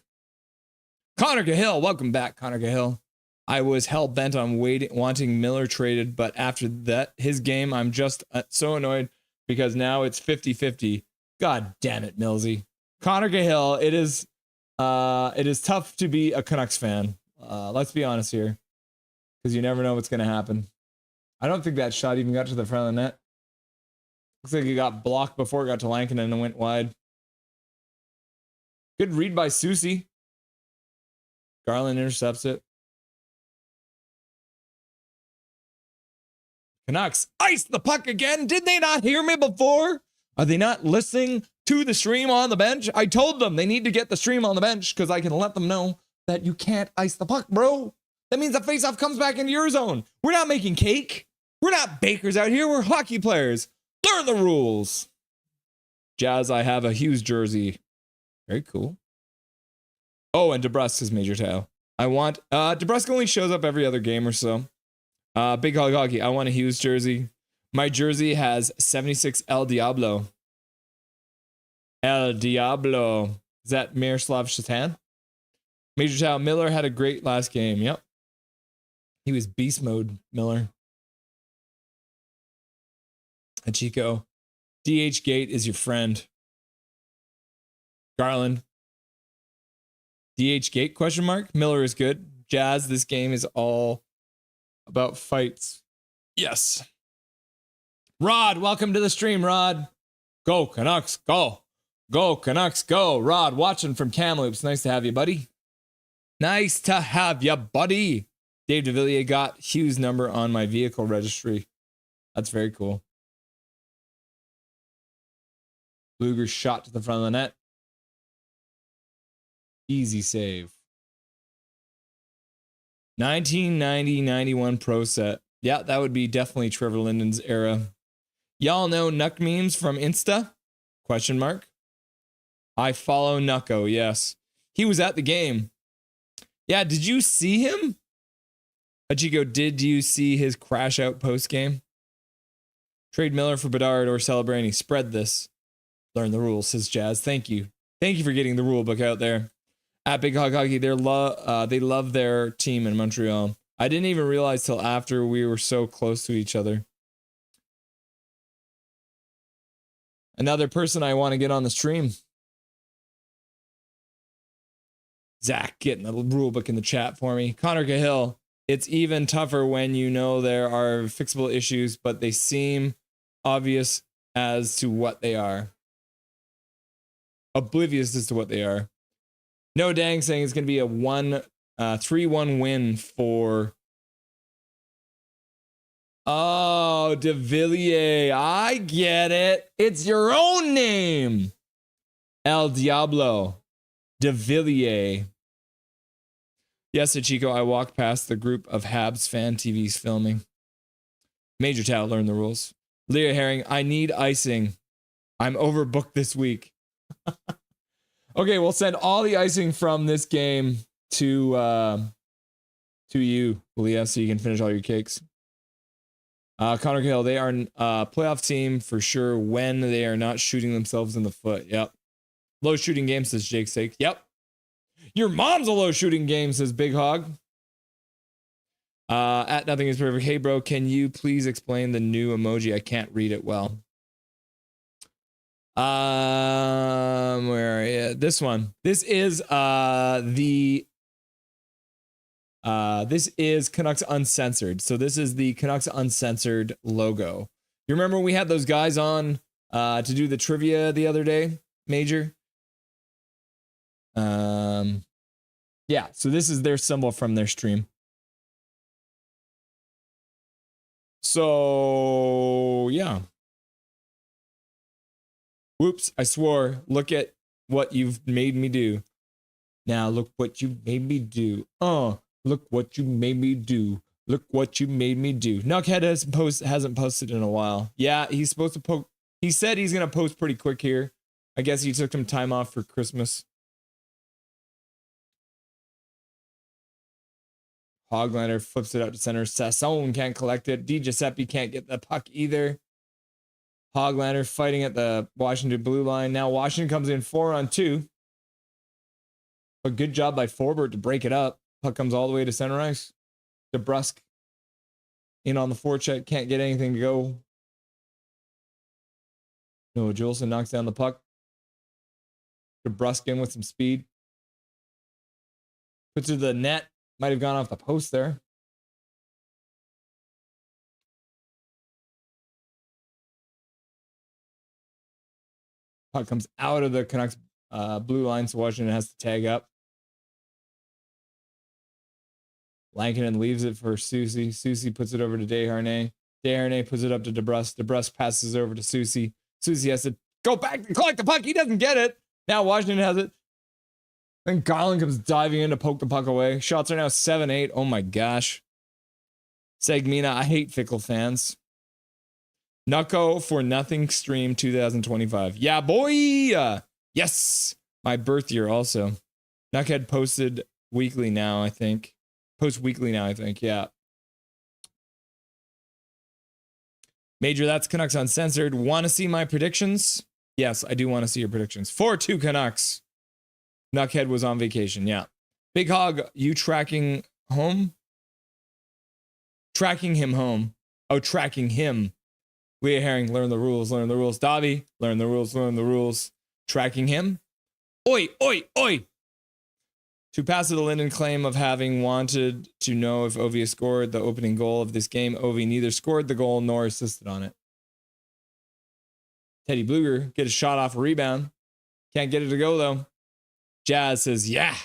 Connor Cahill, welcome back, Connor Cahill. I was hell-bent on wanting Miller traded, but after that, his game, I'm just so annoyed because now it's 50-50. God damn it, Millsy. Connor Cahill, it is tough to be a Canucks fan. Let's be honest here, because you never know what's going to happen. I don't think that shot even got to the front of the net. Looks like it got blocked before it got to Lankinen and went wide. Good read by Susie. Garland intercepts it. Canucks ice the puck again. Did they not hear me before? Are they not listening to the stream on the bench? I told them they need to get the stream on the bench because I can let them know that you can't ice the puck, bro. That means the faceoff comes back into your zone. We're not making cake. We're not bakers out here. We're hockey players. Learn the rules. Jazz, I have a Hughes jersey. Very cool. Oh, and DeBrusque is Major Tao. I want, DeBrusque only shows up every other game or so. Big Hog Hockey, I want a Hughes jersey. My jersey has 76 El Diablo. El Diablo. Is that Miroslav Shatan? Major Tao, Miller had a great last game. Yep. He was beast mode, Miller. Chico, DH Gate is your friend. Garland. DH Gate, question mark. Miller is good. Jazz, this game is all about fights. Yes. Rod, welcome to the stream, Rod. Go, Canucks, go. Go, Canucks, go. Rod, watching from Kamloops. Nice to have you, buddy. Nice to have you, buddy. Dave DeVilliers got Hughes' number on my vehicle registry. That's very cool. Luger shot to the front of the net. Easy save. 1990-91 Pro Set. Yeah, that would be definitely Trevor Linden's era. Y'all know Nuck memes from Insta? Question mark. I follow Nucko, yes. He was at the game. Yeah, did you see him? Hachiko, did you see his crash out post game? Trade Miller for Bedard or Celebrini. Spread this. Learn the rules, says Jazz. Thank you. Thank you for getting the rule book out there. At Big Hog Hockey, they love their team in Montreal. I didn't even realize till after we were so close to each other. Another person I want to get on the stream. Zach getting the rule book in the chat for me. Connor Cahill. It's even tougher when you know there are fixable issues, but they seem obvious as to what they are. Oblivious as to what they are. No Dang saying it's going to be a 3-1 win for... Oh, DeVilliers. I get it. It's your own name. El Diablo. DeVilliers. Yes, Chico, I walked past the group of Habs fan TVs filming. Major Tao, learn the rules. Leah Herring, I need icing. I'm overbooked this week. Okay, we'll send all the icing from this game to you, Leah, so you can finish all your cakes. Connor Cahill, they are a playoff team for sure when they are not shooting themselves in the foot. Yep. Low shooting game, says Jake's sake. Yep. Your mom's a low shooting game, says Big Hog. At nothing is perfect. Hey, bro, can you please explain the new emoji? I can't read it well. Where this one? This is this is Canucks Uncensored. So this is the Canucks Uncensored logo. You remember when we had those guys on to do the trivia the other day, Major? Yeah, so this is their symbol from their stream. So, yeah. Whoops, I swore. Look at what you've made me do. Now look what you made me do. Look what you made me do. Look what you made me do. Nuckhead hasn't posted in a while. Yeah, he's supposed to post. He said he's going to post pretty quick here. I guess he took some time off for Christmas. Hoglander flips it out to center. Sasson can't collect it. Di Giuseppe can't get the puck either. Hoglander fighting at the Washington blue line. Now Washington comes in 4-on-2. A good job by Forbert to break it up. Puck comes all the way to center ice. DeBrusk in on the forecheck. Can't get anything to go. Noah Juleson knocks down the puck. DeBrusk in with some speed. Puts it to the net. Might have gone off the post there. Puck comes out of the Canucks blue line, so Washington has to tag up. Lankinen leaves it for Susie. Susie puts it over to Desharnais. Desharnais puts it up to DeBrusk. DeBrusk passes over to Susie. Susie has to go back and collect the puck. He doesn't get it. Now Washington has it. Then Garland comes diving in to poke the puck away. Shots are now 7-8. Oh my gosh. Segmina, I hate fickle fans. Nucko for nothing stream 2025. Yeah, boy. Yes. My birth year also. Nuckhead posted weekly now, I think. Post weekly now, I think. Yeah. Major, that's Canucks Uncensored. Want to see my predictions? Yes, I do want to see your predictions. 4-2 Canucks. Nuckhead was on vacation. Yeah. Big Hog, you tracking home? Tracking him home. Oh, tracking him. Leah Herring, learn the rules, learn the rules. Davi, learn the rules, learn the rules. Tracking him. Oi, oi, oi. To pass the Linden claim of having wanted to know if Ovi scored the opening goal of this game, Ovi neither scored the goal nor assisted on it. Teddy Bluger get a shot off a rebound. Can't get it to go though. Jazz says, yeah.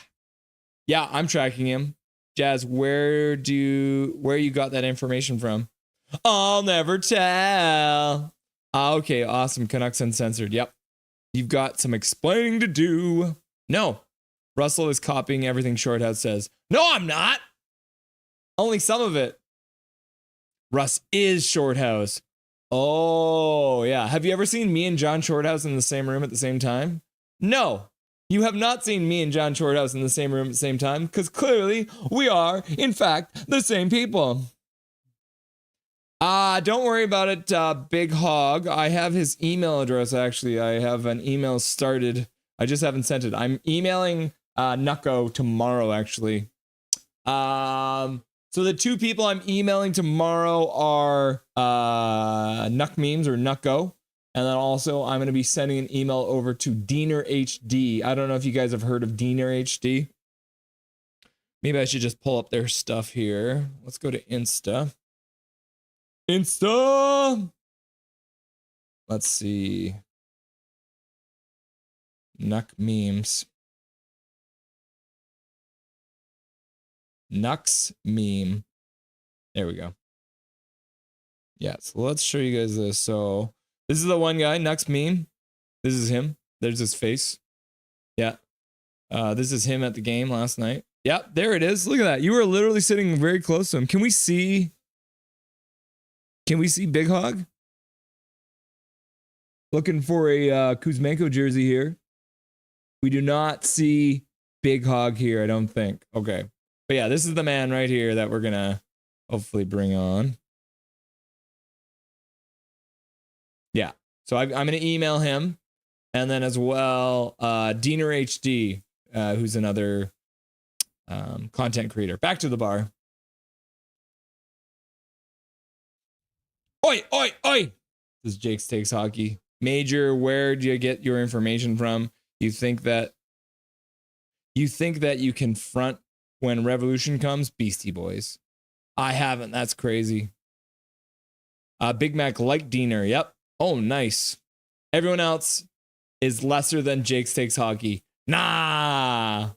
Yeah, I'm tracking him. Jazz, where you got that information from? I'll never tell. Okay, awesome. Canucks Uncensored. Yep. You've got some explaining to do. No. Russell is copying everything Shorthouse says. No, I'm not. Only some of it. Russ is Shorthouse. Oh, yeah. Have you ever seen me and John Shorthouse in the same room at the same time? No. You have not seen me and John Shorthouse in the same room at the same time because clearly we are, in fact, the same people. Don't worry about it, Big Hog. I have his email address, actually. I have an email started. I just haven't sent it. I'm emailing Nucko tomorrow, actually. So the two people I'm emailing tomorrow are Nuck Memes or Nucko. And then also I'm going to be sending an email over to Diener HD. I don't know if you guys have heard of Diener HD. Maybe I should just pull up their stuff here. Let's go to Insta. Let's see. Nuck Memes. Nucks Meme. There we go. Yeah, so let's show you guys this. So this is the one guy, Nucks Meme. This is him. There's his face. Yeah. This is him at the game last night. Yeah, there it is. Look at that. You were literally sitting very close to him. Can we see Big Hog? Looking for a Kuzmenko jersey here. We do not see Big Hog here, I don't think. Okay. But yeah, this is the man right here that we're going to hopefully bring on. Yeah. So I'm going to email him. And then as well, Diener HD, who's another content creator. Back to the bar. Oi, oi, oi. This is Jake's Takes Hockey. Major, where do you get your information from? You think that you can front when revolution comes? Beastie Boys. I haven't. That's crazy. Big Mac like Diener. Yep. Oh, nice. Everyone else is lesser than Jake's Takes Hockey. Nah.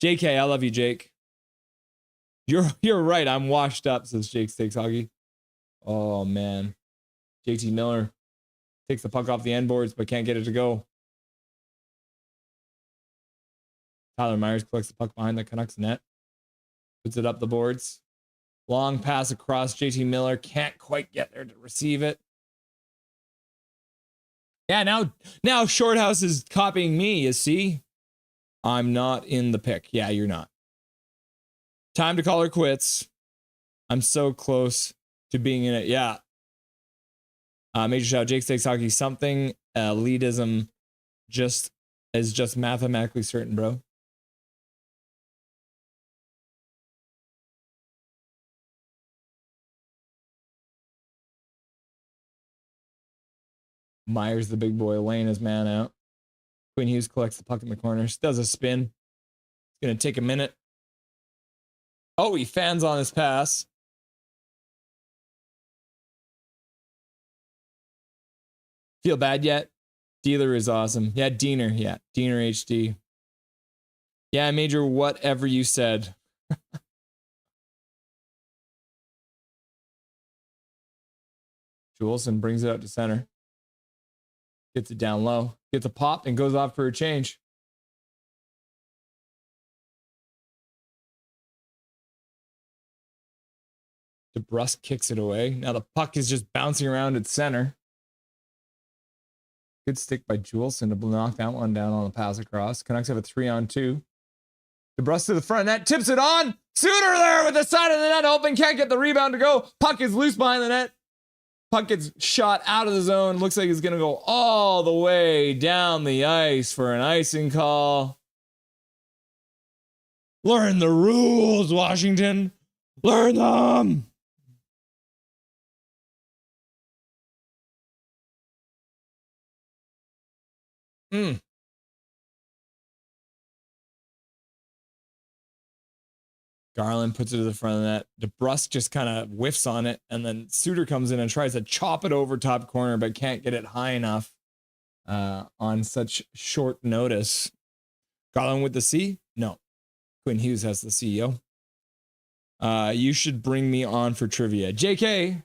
JK, I love you, Jake. You're right. I'm washed up, says Jake's Takes Hockey. Oh, man. JT Miller takes the puck off the end boards, but can't get it to go. Tyler Myers collects the puck behind the Canucks net. Puts it up the boards. Long pass across. JT Miller can't quite get there to receive it. Yeah, now Shorthouse is copying me, you see? I'm not in the pick. Yeah, you're not. Time to call her quits. I'm so close to being in it. Yeah. Major shout, Jake Takes Hockey. Something elitism is just mathematically certain, bro. Myers, the big boy, laying his man out. Quinn Hughes collects the puck in the corners, does a spin. It's going to take a minute. Oh, he fans on his pass. Feel bad yet? Dealer is awesome. Yeah, Diener. Yeah, Diener HD. Yeah, Major, whatever you said. Juleson brings it out to center. Gets it down low. Gets a pop and goes off for a change. DeBrusque kicks it away. Now the puck is just bouncing around at center. Good stick by Juleson to knock that one down on the pass across. Canucks have a 3-on-2. DeBrusque to the front net. Tips it on. Suter there with the side of the net open. Can't get the rebound to go. Puck is loose behind the net. Puck gets shot out of the zone. Looks like it's going to go all the way down the ice for an icing call. Learn the rules, Washington. Learn them. Garland puts it to the front of the net. DeBrusque just kind of whiffs on it, and then Suter comes in and tries to chop it over top corner, but can't get it high enough on such short notice. Garland with the C? No. Quinn Hughes has the CEO. You should bring me on for trivia. JK!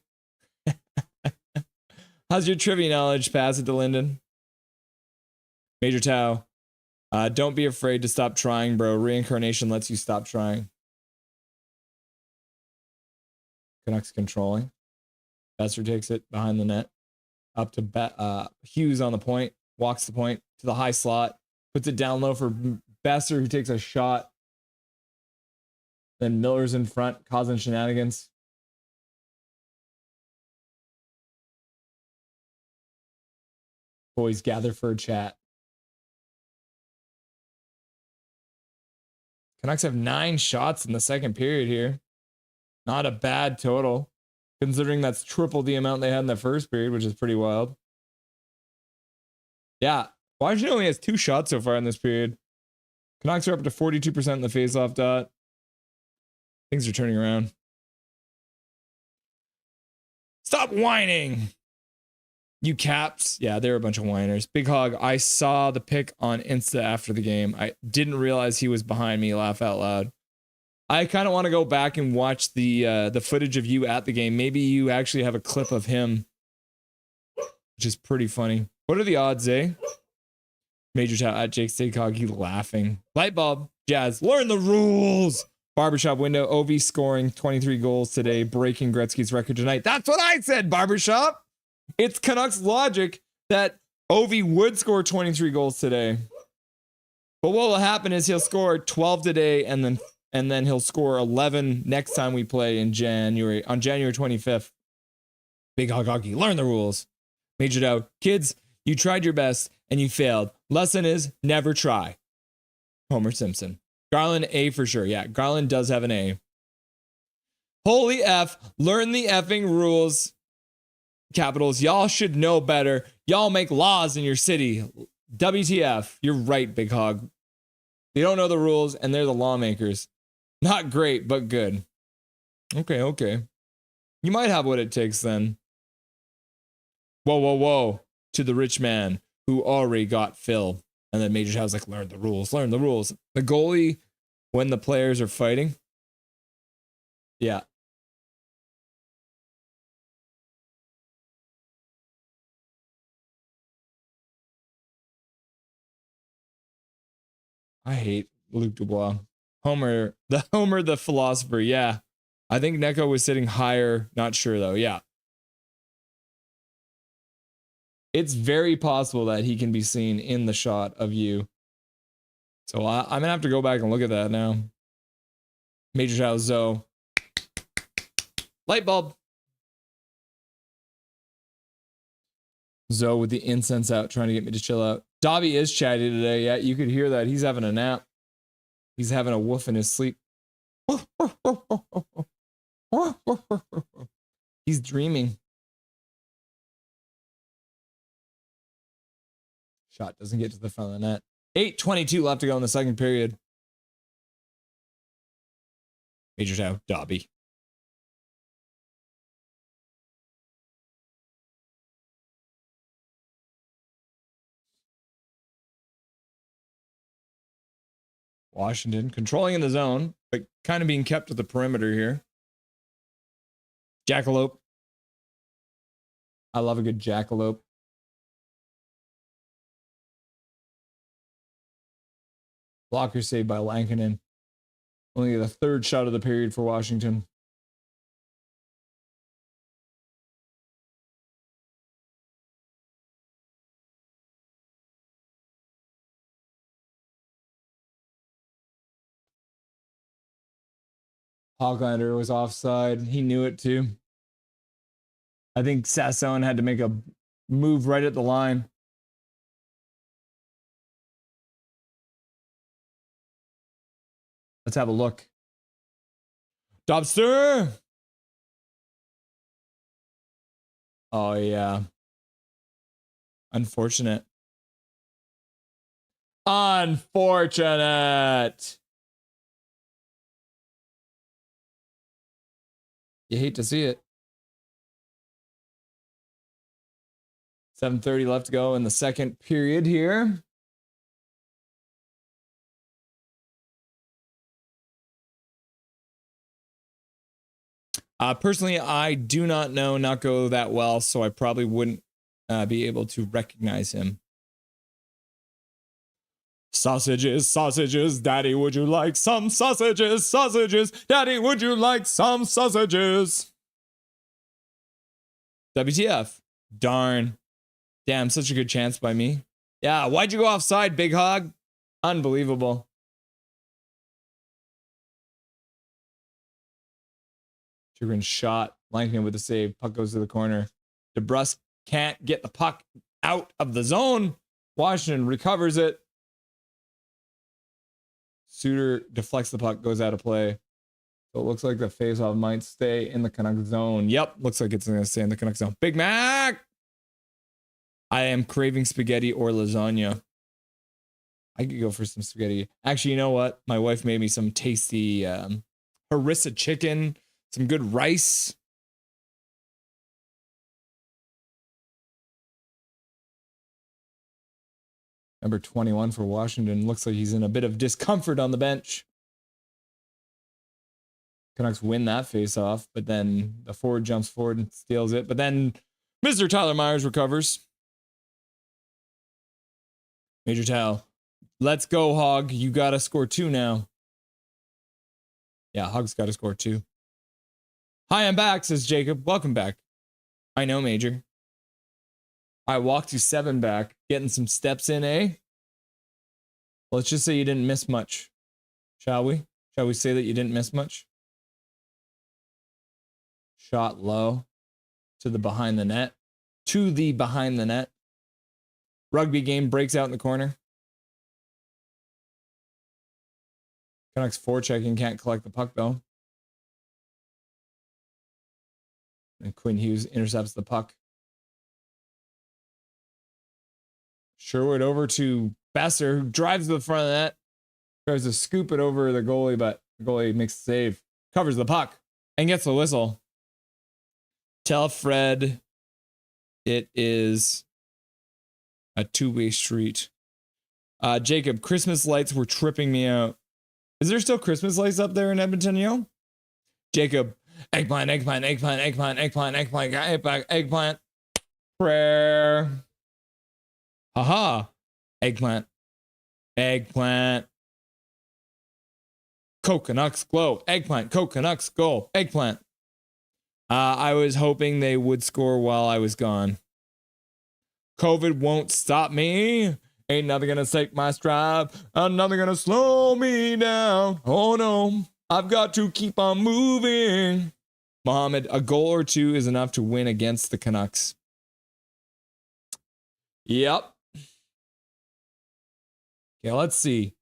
How's your trivia knowledge? Pass it to Lyndon. Major Tau. Don't be afraid to stop trying, bro. Reincarnation lets you stop trying. Canucks controlling. Besser takes it behind the net. Up to Hughes on the point. Walks the point to the high slot. Puts it down low for Besser, who takes a shot. Then Miller's in front, causing shenanigans. Boys gather for a chat. Canucks have 9 shots in the second period here. Not a bad total, considering that's triple the amount they had in the first period, which is pretty wild. Yeah, Washington only has 2 shots so far in this period. Canucks are up to 42% in the faceoff dot. Things are turning around. Stop whining, you Caps. Yeah, they're a bunch of whiners. Big Hog, I saw the pic on Insta after the game. I didn't realize he was behind me. Laugh out loud. I kind of want to go back and watch the footage of you at the game. Maybe you actually have a clip of him, which is pretty funny. What are the odds, eh? Major shout at Jake Staycoggy laughing. Lightbulb, Jazz, learn the rules. Barbershop window, OV scoring 23 goals today, breaking Gretzky's record tonight. That's what I said, Barbershop. It's Canucks logic that OV would score 23 goals today. But what will happen is he'll score 12 today and then he'll score 11 next time we play in January, on January 25th. Big Hog Hockey, learn the rules. Major Dow, kids, you tried your best and you failed. Lesson is never try. Homer Simpson. Garland, A for sure. Yeah, Garland does have an A. Holy F, learn the effing rules. Capitals, y'all should know better. Y'all make laws in your city. WTF. You're right, Big Hog. They don't know the rules, and they're the lawmakers. Not great, but good. Okay, okay. You might have what it takes then. Whoa, whoa, whoa. To the rich man who already got Phil. And then Major Chow's like, learn the rules, learn the rules. The goalie, when the players are fighting. Yeah. I hate Luke Dubois. Homer, the philosopher. Yeah. I think Neko was sitting higher. Not sure though. Yeah. It's very possible that he can be seen in the shot of you. So I'm going to have to go back and look at that now. Major Chow Zoe. Light bulb. Zoe with the incense out, trying to get me to chill out. Dobby is chatty today. Yeah, you could hear that. He's having a nap. He's having a woof in his sleep. He's dreaming. Shot doesn't get to the front of the net. 8:22 left to go in the second period. Major Chow, Dobby. Washington controlling in the zone, but kind of being kept at the perimeter here. Jackalope. I love a good jackalope. Blocker saved by Lankinen. Only the third shot of the period for Washington. Hoglander was offside. He knew it too. I think Sasson had to make a move right at the line. Let's have a look. Dobster! Oh, yeah. Unfortunate. Unfortunate! You hate to see it. 7:30 left to go in the second period here. Personally, I do not know Nako that well, so I probably wouldn't be able to recognize him. Sausages, sausages, Daddy, would you like some sausages? Sausages, Daddy, would you like some sausages? WTF. Darn. Damn, such a good chance by me. Yeah, why'd you go offside, Big Hog? Unbelievable. Chagrin shot. Lankinen with the save. Puck goes to the corner. DeBrusque can't get the puck out of the zone. Washington recovers it. Suter deflects the puck, goes out of play. So it looks like the faceoff might stay in the Canuck zone. Yep, looks like it's going to stay in the Canuck zone. Big Mac! I am craving spaghetti or lasagna. I could go for some spaghetti. Actually, you know what? My wife made me some tasty harissa chicken, some good rice. Number 21 for Washington. Looks like he's in a bit of discomfort on the bench. Canucks win that face-off, but then the forward jumps forward and steals it. But then Mr. Tyler Myers recovers. Major Towel. Let's go, Hog. You got to score 2 now. Yeah, Hog's got to score 2. Hi, I'm back, says Jacob. Welcome back. I know, Major. I walked you 7 back. Getting some steps in, eh? Let's just say you didn't miss much. Shall we? Shall we say that you didn't miss much? Shot low to the behind the net. To the behind the net. Rugby game breaks out in the corner. Canucks forechecking, can't collect the puck though. And Quinn Hughes intercepts the puck. Sherwood over to Besser, who drives to the front of the net. Tries to scoop it over the goalie, but the goalie makes the save. Covers the puck and gets the whistle. Tell Fred it is a two-way street. Jacob, Christmas lights were tripping me out. Is there still Christmas lights up there in Edmonton, yo? Jacob, eggplant, eggplant, eggplant, eggplant, eggplant, eggplant, eggplant, eggplant. Prayer. Haha. Eggplant. Eggplant. Canucks glow. Eggplant. Canucks go. Eggplant. I was hoping they would score while I was gone. COVID won't stop me. Ain't nothing gonna take my stride. And nothing gonna slow me down. Oh no. I've got to keep on moving. Mohammed, a goal or two is enough to win against the Canucks. Yep. Okay, let's see.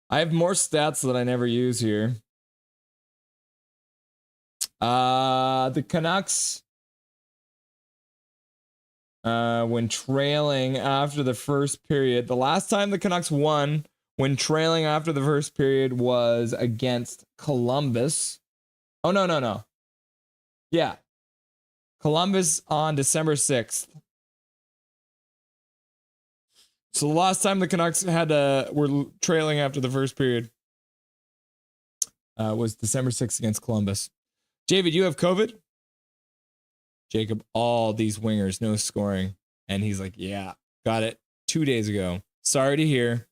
I have more stats that I never use here. The Canucks, when trailing after the first period, the last time the Canucks won when trailing after the first period was against Columbus. Oh, no. Yeah. Columbus on December 6th. So the last time the Canucks were trailing after the first period was December 6th against Columbus. David, you have COVID? Jacob, all these wingers, no scoring. And he's like, yeah, got it 2 days ago. Sorry to hear.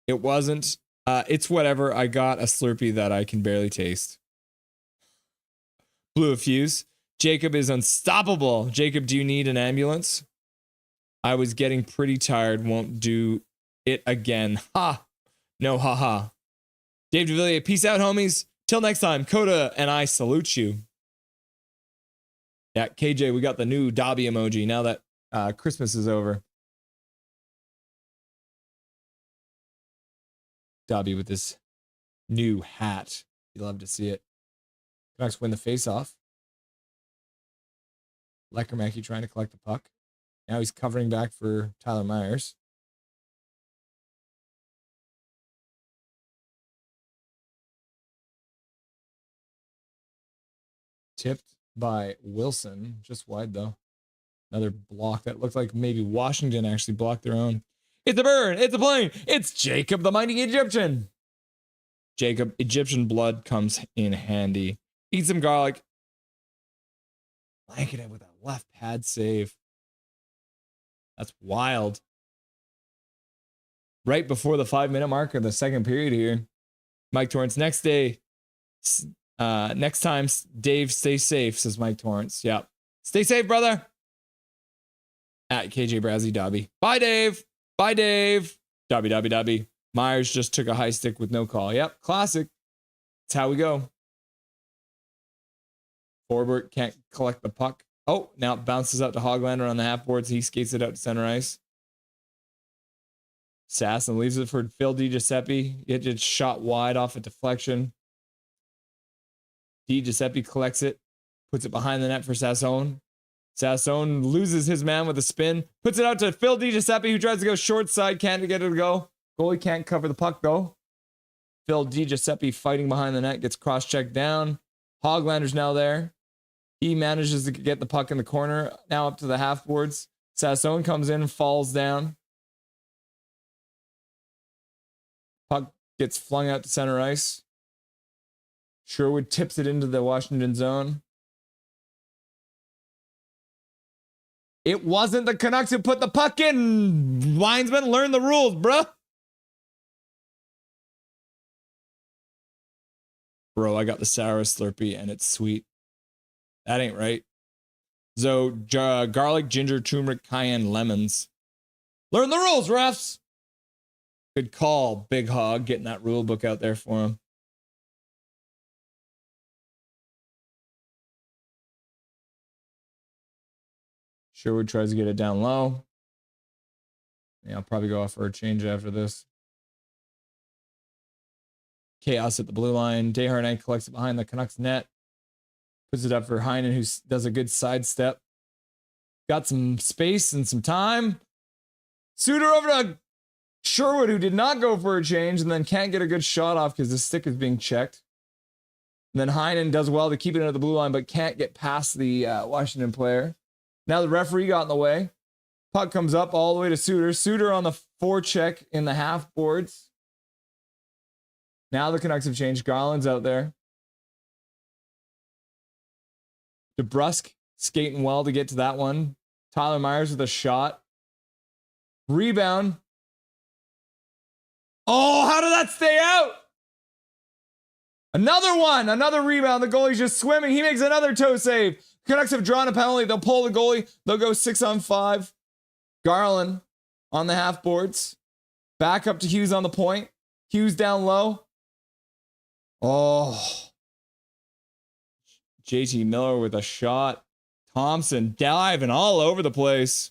It wasn't. It's whatever. I got a Slurpee that I can barely taste. Blew a fuse. Jacob is unstoppable. Jacob, do you need an ambulance? I was getting pretty tired. Won't do it again. Ha. No, haha. Dave DeVilliers, peace out, homies. Till next time, Coda and I salute you. Yeah, KJ, we got the new Dobby emoji now that Christmas is over. Dobby with this new hat. You love to see it. Canucks win the face-off. Leckermacki trying to collect the puck. Now he's covering back for Tyler Myers. Tipped by Wilson. Just wide, though. Another block that looked like maybe Washington actually blocked their own. It's a bird. It's a plane. It's Jacob, the mighty Egyptian. Jacob, Egyptian blood comes in handy. Eat some garlic. Blanket it with a left pad save. That's wild. Right before the 5-minute mark of the second period here. Mike Torrance, next time, Dave, stay safe, says Mike Torrance. Yep. Stay safe, brother. At KJ Brazzy Dobby. Bye, Dave. Bye, Dave. Dobby. Myers just took a high stick with no call. Yep. Classic. That's how we go. Forbert can't collect the puck. Oh, now it bounces out to Hoglander on the half boards. He skates it out to center ice. Sasson leaves it for Phil DiGiuseppe. It just shot wide off a deflection. DiGiuseppe collects it, puts it behind the net for Sasson. Sasson loses his man with a spin, puts it out to Phil DiGiuseppe, who tries to go short side, can't get it to go. Goalie can't cover the puck, though. Phil DiGiuseppe fighting behind the net, gets cross-checked down. Hoglander's now there. He manages to get the puck in the corner, now up to the half boards. Sasson comes in, falls down. Puck gets flung out to center ice. Sherwood tips it into the Washington zone. It wasn't the Canucks who put the puck in. Linesman, learn the rules, bruh. Bro, I got the sour Slurpee and it's sweet. That ain't right. So, garlic, ginger, turmeric, cayenne, lemons. Learn the rules, refs. Good call, Big Hog, getting that rule book out there for him. Sherwood tries to get it down low. Yeah, I'll probably go off for a change after this. Chaos at the blue line. Desharnais collects it behind the Canucks net. Puts it up for Heinen, who does a good sidestep. Got some space and some time. Suter over to Sherwood, who did not go for a change and then can't get a good shot off because the stick is being checked. And then Heinen does well to keep it at the blue line, but can't get past the Washington player. Now the referee got in the way. Puck comes up all the way to Suter. Suter on the forecheck in the half boards. Now the Canucks have changed. Garland's out there. DeBrusk skating well to get to that one. Tyler Myers with a shot. Rebound. Oh, how did that stay out? Another one. Another rebound. The goalie's just swimming. He makes another toe save. Canucks have drawn a penalty. They'll pull the goalie. They'll go 6-on-5. Garland on the half boards. Back up to Hughes on the point. Hughes down low. Oh. JT Miller with a shot. Thompson diving all over the place.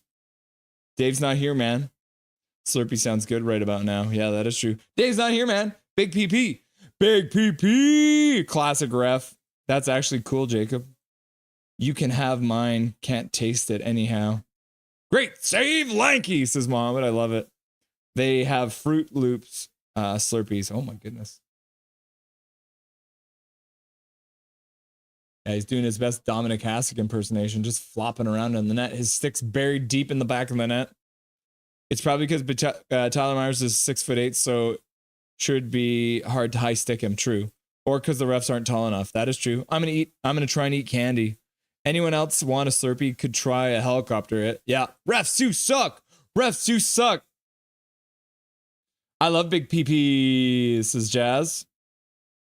Dave's not here, man. Slurpee sounds good right about now. Yeah, that is true. Dave's not here, man. Big PP. Big PP. Classic ref. That's actually cool, Jacob. You can have mine. Can't taste it anyhow. Great save, Lanky, says Mohammed. I love it. They have Fruit Loops Slurpees. Oh, my goodness. Yeah, he's doing his best Dominic Hasek impersonation, just flopping around in the net. His stick's buried deep in the back of the net. It's probably because Tyler Myers is 6'8", so should be hard to high stick him. True, or because the refs aren't tall enough. That is true. I'm gonna try and eat candy. Anyone else want a Slurpee? Could try a helicopter it. Yeah, refs you suck. Refs you suck. I love big PP, says Jazz.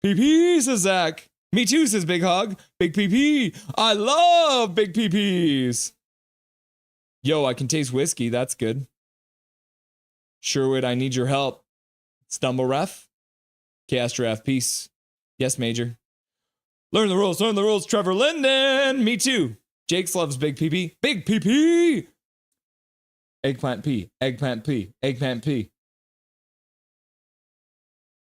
PP, says Zach. Me too, says Big Hog. Big PP. I love big PPs. Yo, I can taste whiskey. That's good. Sherwood, I need your help. Stumble ref. Chaos Giraffe, peace. Yes, Major. Learn the rules, Trevor Linden. Me too. Jakes loves big PP. Big PP. Eggplant P. Eggplant P. Eggplant P.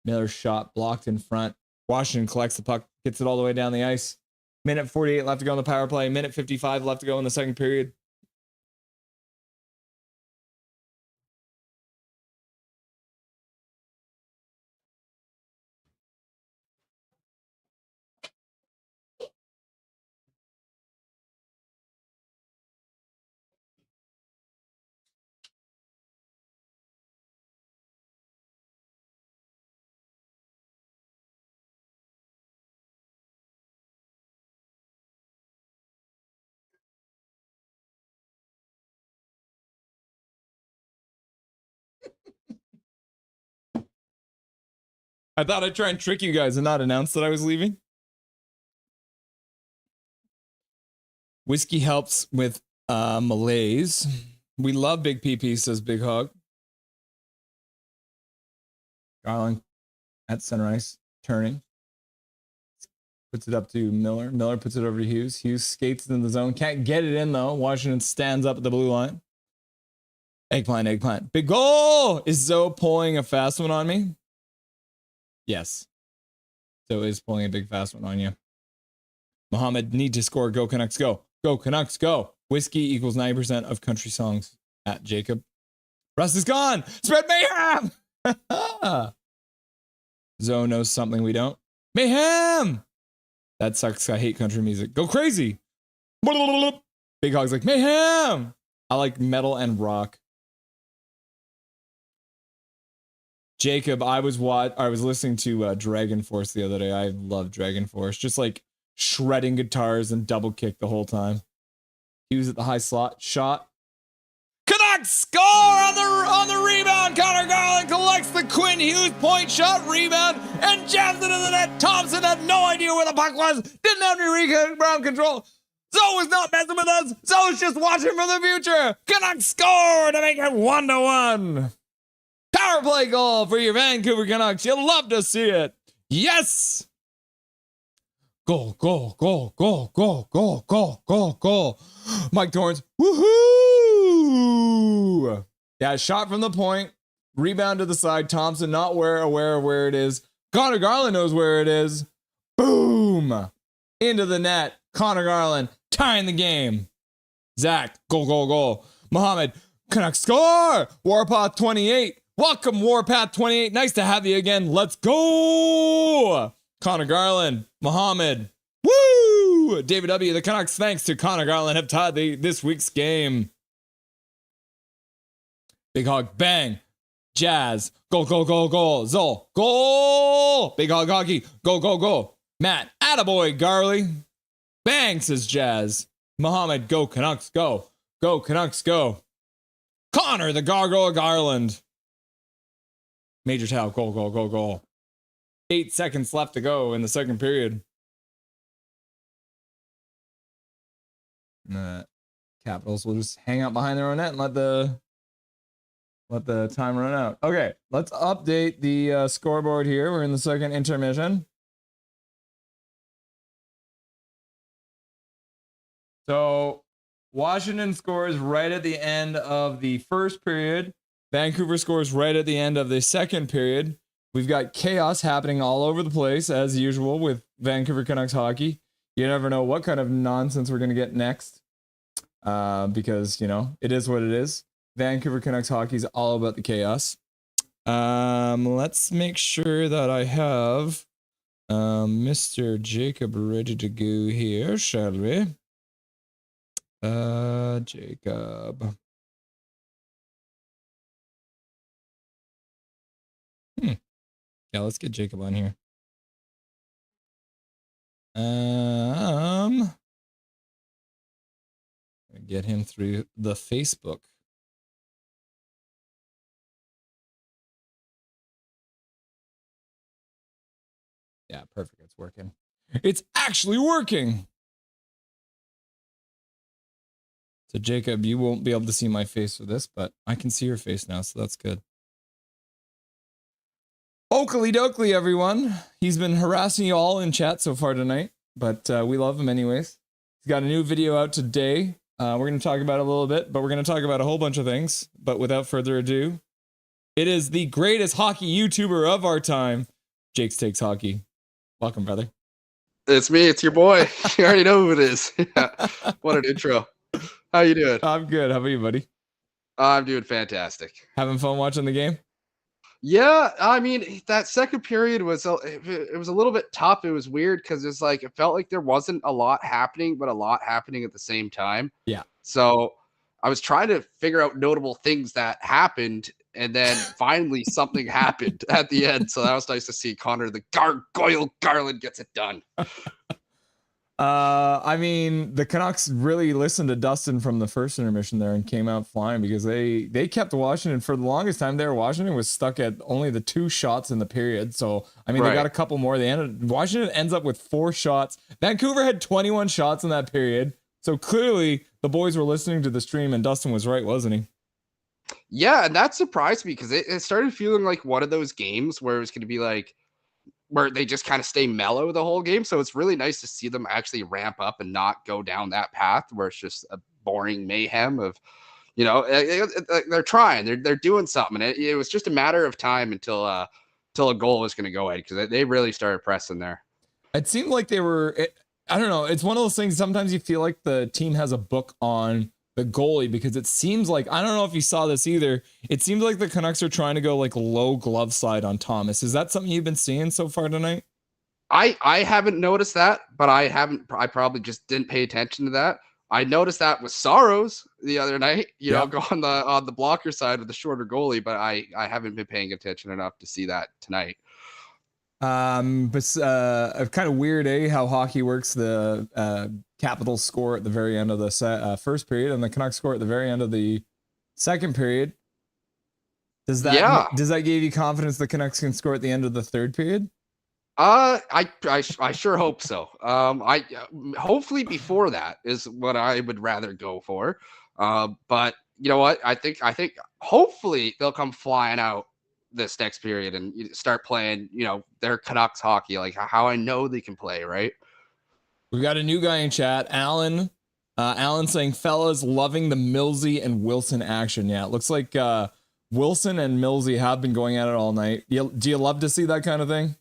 Miller shot blocked in front. Washington collects the puck, gets it all the way down the ice. Minute 48 left to go on the power play. Minute 55 left to go in the second period. I thought I'd try and trick you guys and not announce that I was leaving. Whiskey helps with malaise. We love big PP, says Big Hog. Garland at center ice, turning. Puts it up to Miller. Miller puts it over to Hughes. Hughes skates in the zone. Can't get it in, though. Washington stands up at the blue line. Eggplant, eggplant. Big goal! Is Zoe pulling a fast one on me? Yes. Zoe is pulling a big fast one on you. Mohammed, need to score. Go Canucks, go. Go Canucks, go. Whiskey equals 90% of country songs. At Jacob. Rust is gone. Spread mayhem! Zoe knows something we don't. Mayhem! That sucks. I hate country music. Go crazy. Big Hog's like, mayhem! I like metal and rock. Jacob, I was listening to Dragon Force the other day. I love Dragon Force. Just like shredding guitars and double kick the whole time. He was at the high slot. Shot. Canucks score on the rebound. Connor Garland collects the Quinn Hughes point shot rebound and jams it in the net. Thompson had no idea where the puck was. Didn't have any rebound control. Zoe was not messing with us. Zoe's just watching from the future. Canucks score to make it 1-1. Power play goal for your Vancouver Canucks. You'll love to see it. Yes. Goal, goal, goal, goal, goal, goal, goal, goal, goal. Mike Torrance. Woohoo! Yeah, shot from the point. Rebound to the side. Thompson not aware of where it is. Connor Garland knows where it is. Boom! Into the net. Connor Garland tying the game. Zach, goal, goal, goal. Mohammed, Canucks score! Warpath 28. Welcome, Warpath 28. Nice to have you again. Let's go! Connor Garland, Mohammed. Woo! David W. The Canucks, thanks to Connor Garland, have tied this week's game. Big Hog, bang. Jazz, go, go, go, go. Zol, goal! Big Hog Hockey, go, go, go. Matt, attaboy, Garley. Bang, says Jazz. Mohammed, go Canucks, go. Go Canucks, go. Connor, the Gargoyle Garland. Major Tau, goal, goal, goal, goal. 8 seconds left to go in the second period. Capitals will just hang out behind their own net and let the time run out. Okay, let's update the scoreboard here. We're in the second intermission. So Washington scores right at the end of the first period. Vancouver scores right at the end of the second period. We've got chaos happening all over the place, as usual, with Vancouver Canucks hockey. You never know what kind of nonsense we're going to get next. Because, you know, it is what it is. Vancouver Canucks hockey is all about the chaos. Let's make sure that I have Mr. Jacob ready to go here, shall we? Jacob. Yeah, let's get Jacob on here. Get him through the Facebook. Yeah, perfect. It's working. It's actually working. So Jacob, you won't be able to see my face for this, but I can see your face now, so that's good. Oakley dokley, everyone. He's been harassing you all in chat so far tonight, but we love him anyways. He's got a new video out today. We're going to talk about it a little bit, but we're going to talk about a whole bunch of things. But without further ado, it is the greatest hockey YouTuber of our time, Jake's Takes Hockey. Welcome, brother. It's me. It's your boy. You already know who it is. Yeah. What an intro. How you doing? I'm good. How about you, buddy? I'm doing fantastic. Having fun watching the game? Yeah, I mean, that second period was it was a little bit tough. It was weird because it's like it felt like there wasn't a lot happening, but a lot happening at the same time. Yeah. So I was trying to figure out notable things that happened, and then finally something happened at the end. So that was nice to see. Connor, the Gargoyle Garland, gets it done. I mean, the Canucks really listened to Dustin from the first intermission there and came out flying because they kept Washington for the longest time there. Washington was stuck at only the 2 shots in the period. So, I mean, They got a couple more. Washington ends up with 4 shots. Vancouver had 21 shots in that period. So clearly the boys were listening to the stream and Dustin was right, wasn't he? Yeah, and that surprised me because it started feeling like one of those games where it was going to be like, where they just kind of stay mellow the whole game. So it's really nice to see them actually ramp up and not go down that path where it's just a boring mayhem of, you know, they're trying, they're doing something. It was just a matter of time until a goal was going to go in because they really started pressing there. It seemed like they were, I don't know. It's one of those things. Sometimes you feel like the team has a book on the goalie because it seems like, I don't know if you saw this either. It seems like the Canucks are trying to go like low glove side on Thomas. Is that something you've been seeing so far tonight? I haven't noticed that, but I probably just didn't pay attention to that. I noticed that with Saros the other night, you know, go on the blocker side with the shorter goalie, but I haven't been paying attention enough to see that tonight. But kind of weird, how hockey works. The Capitals score at the very end of the first period, and the Canucks score at the very end of the second period. Does that give you confidence the Canucks can score at the end of the third period? I sure hope so. I hopefully before that is what I would rather go for. But you know what? I think hopefully they'll come flying out this next period and start playing, you know, their Canucks hockey, like how I know they can play, right? We got a new guy in chat, Alan. Alan saying, fellas, loving the Millsy and Wilson action. Yeah, it looks like Wilson and Millsy have been going at it all night. Do you love to see that kind of thing?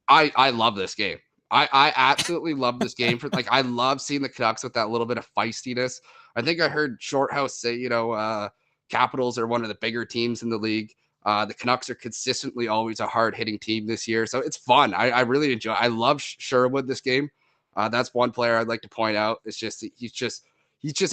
I love this game. I absolutely love this game. I love seeing the Canucks with that little bit of feistiness. I think I heard Shorthouse say, you know, Capitals are one of the bigger teams in the league. The Canucks are consistently always a hard-hitting team this year, so it's fun. I really enjoy. I love Sherwood this game. That's one player I'd like to point out. It's just he's just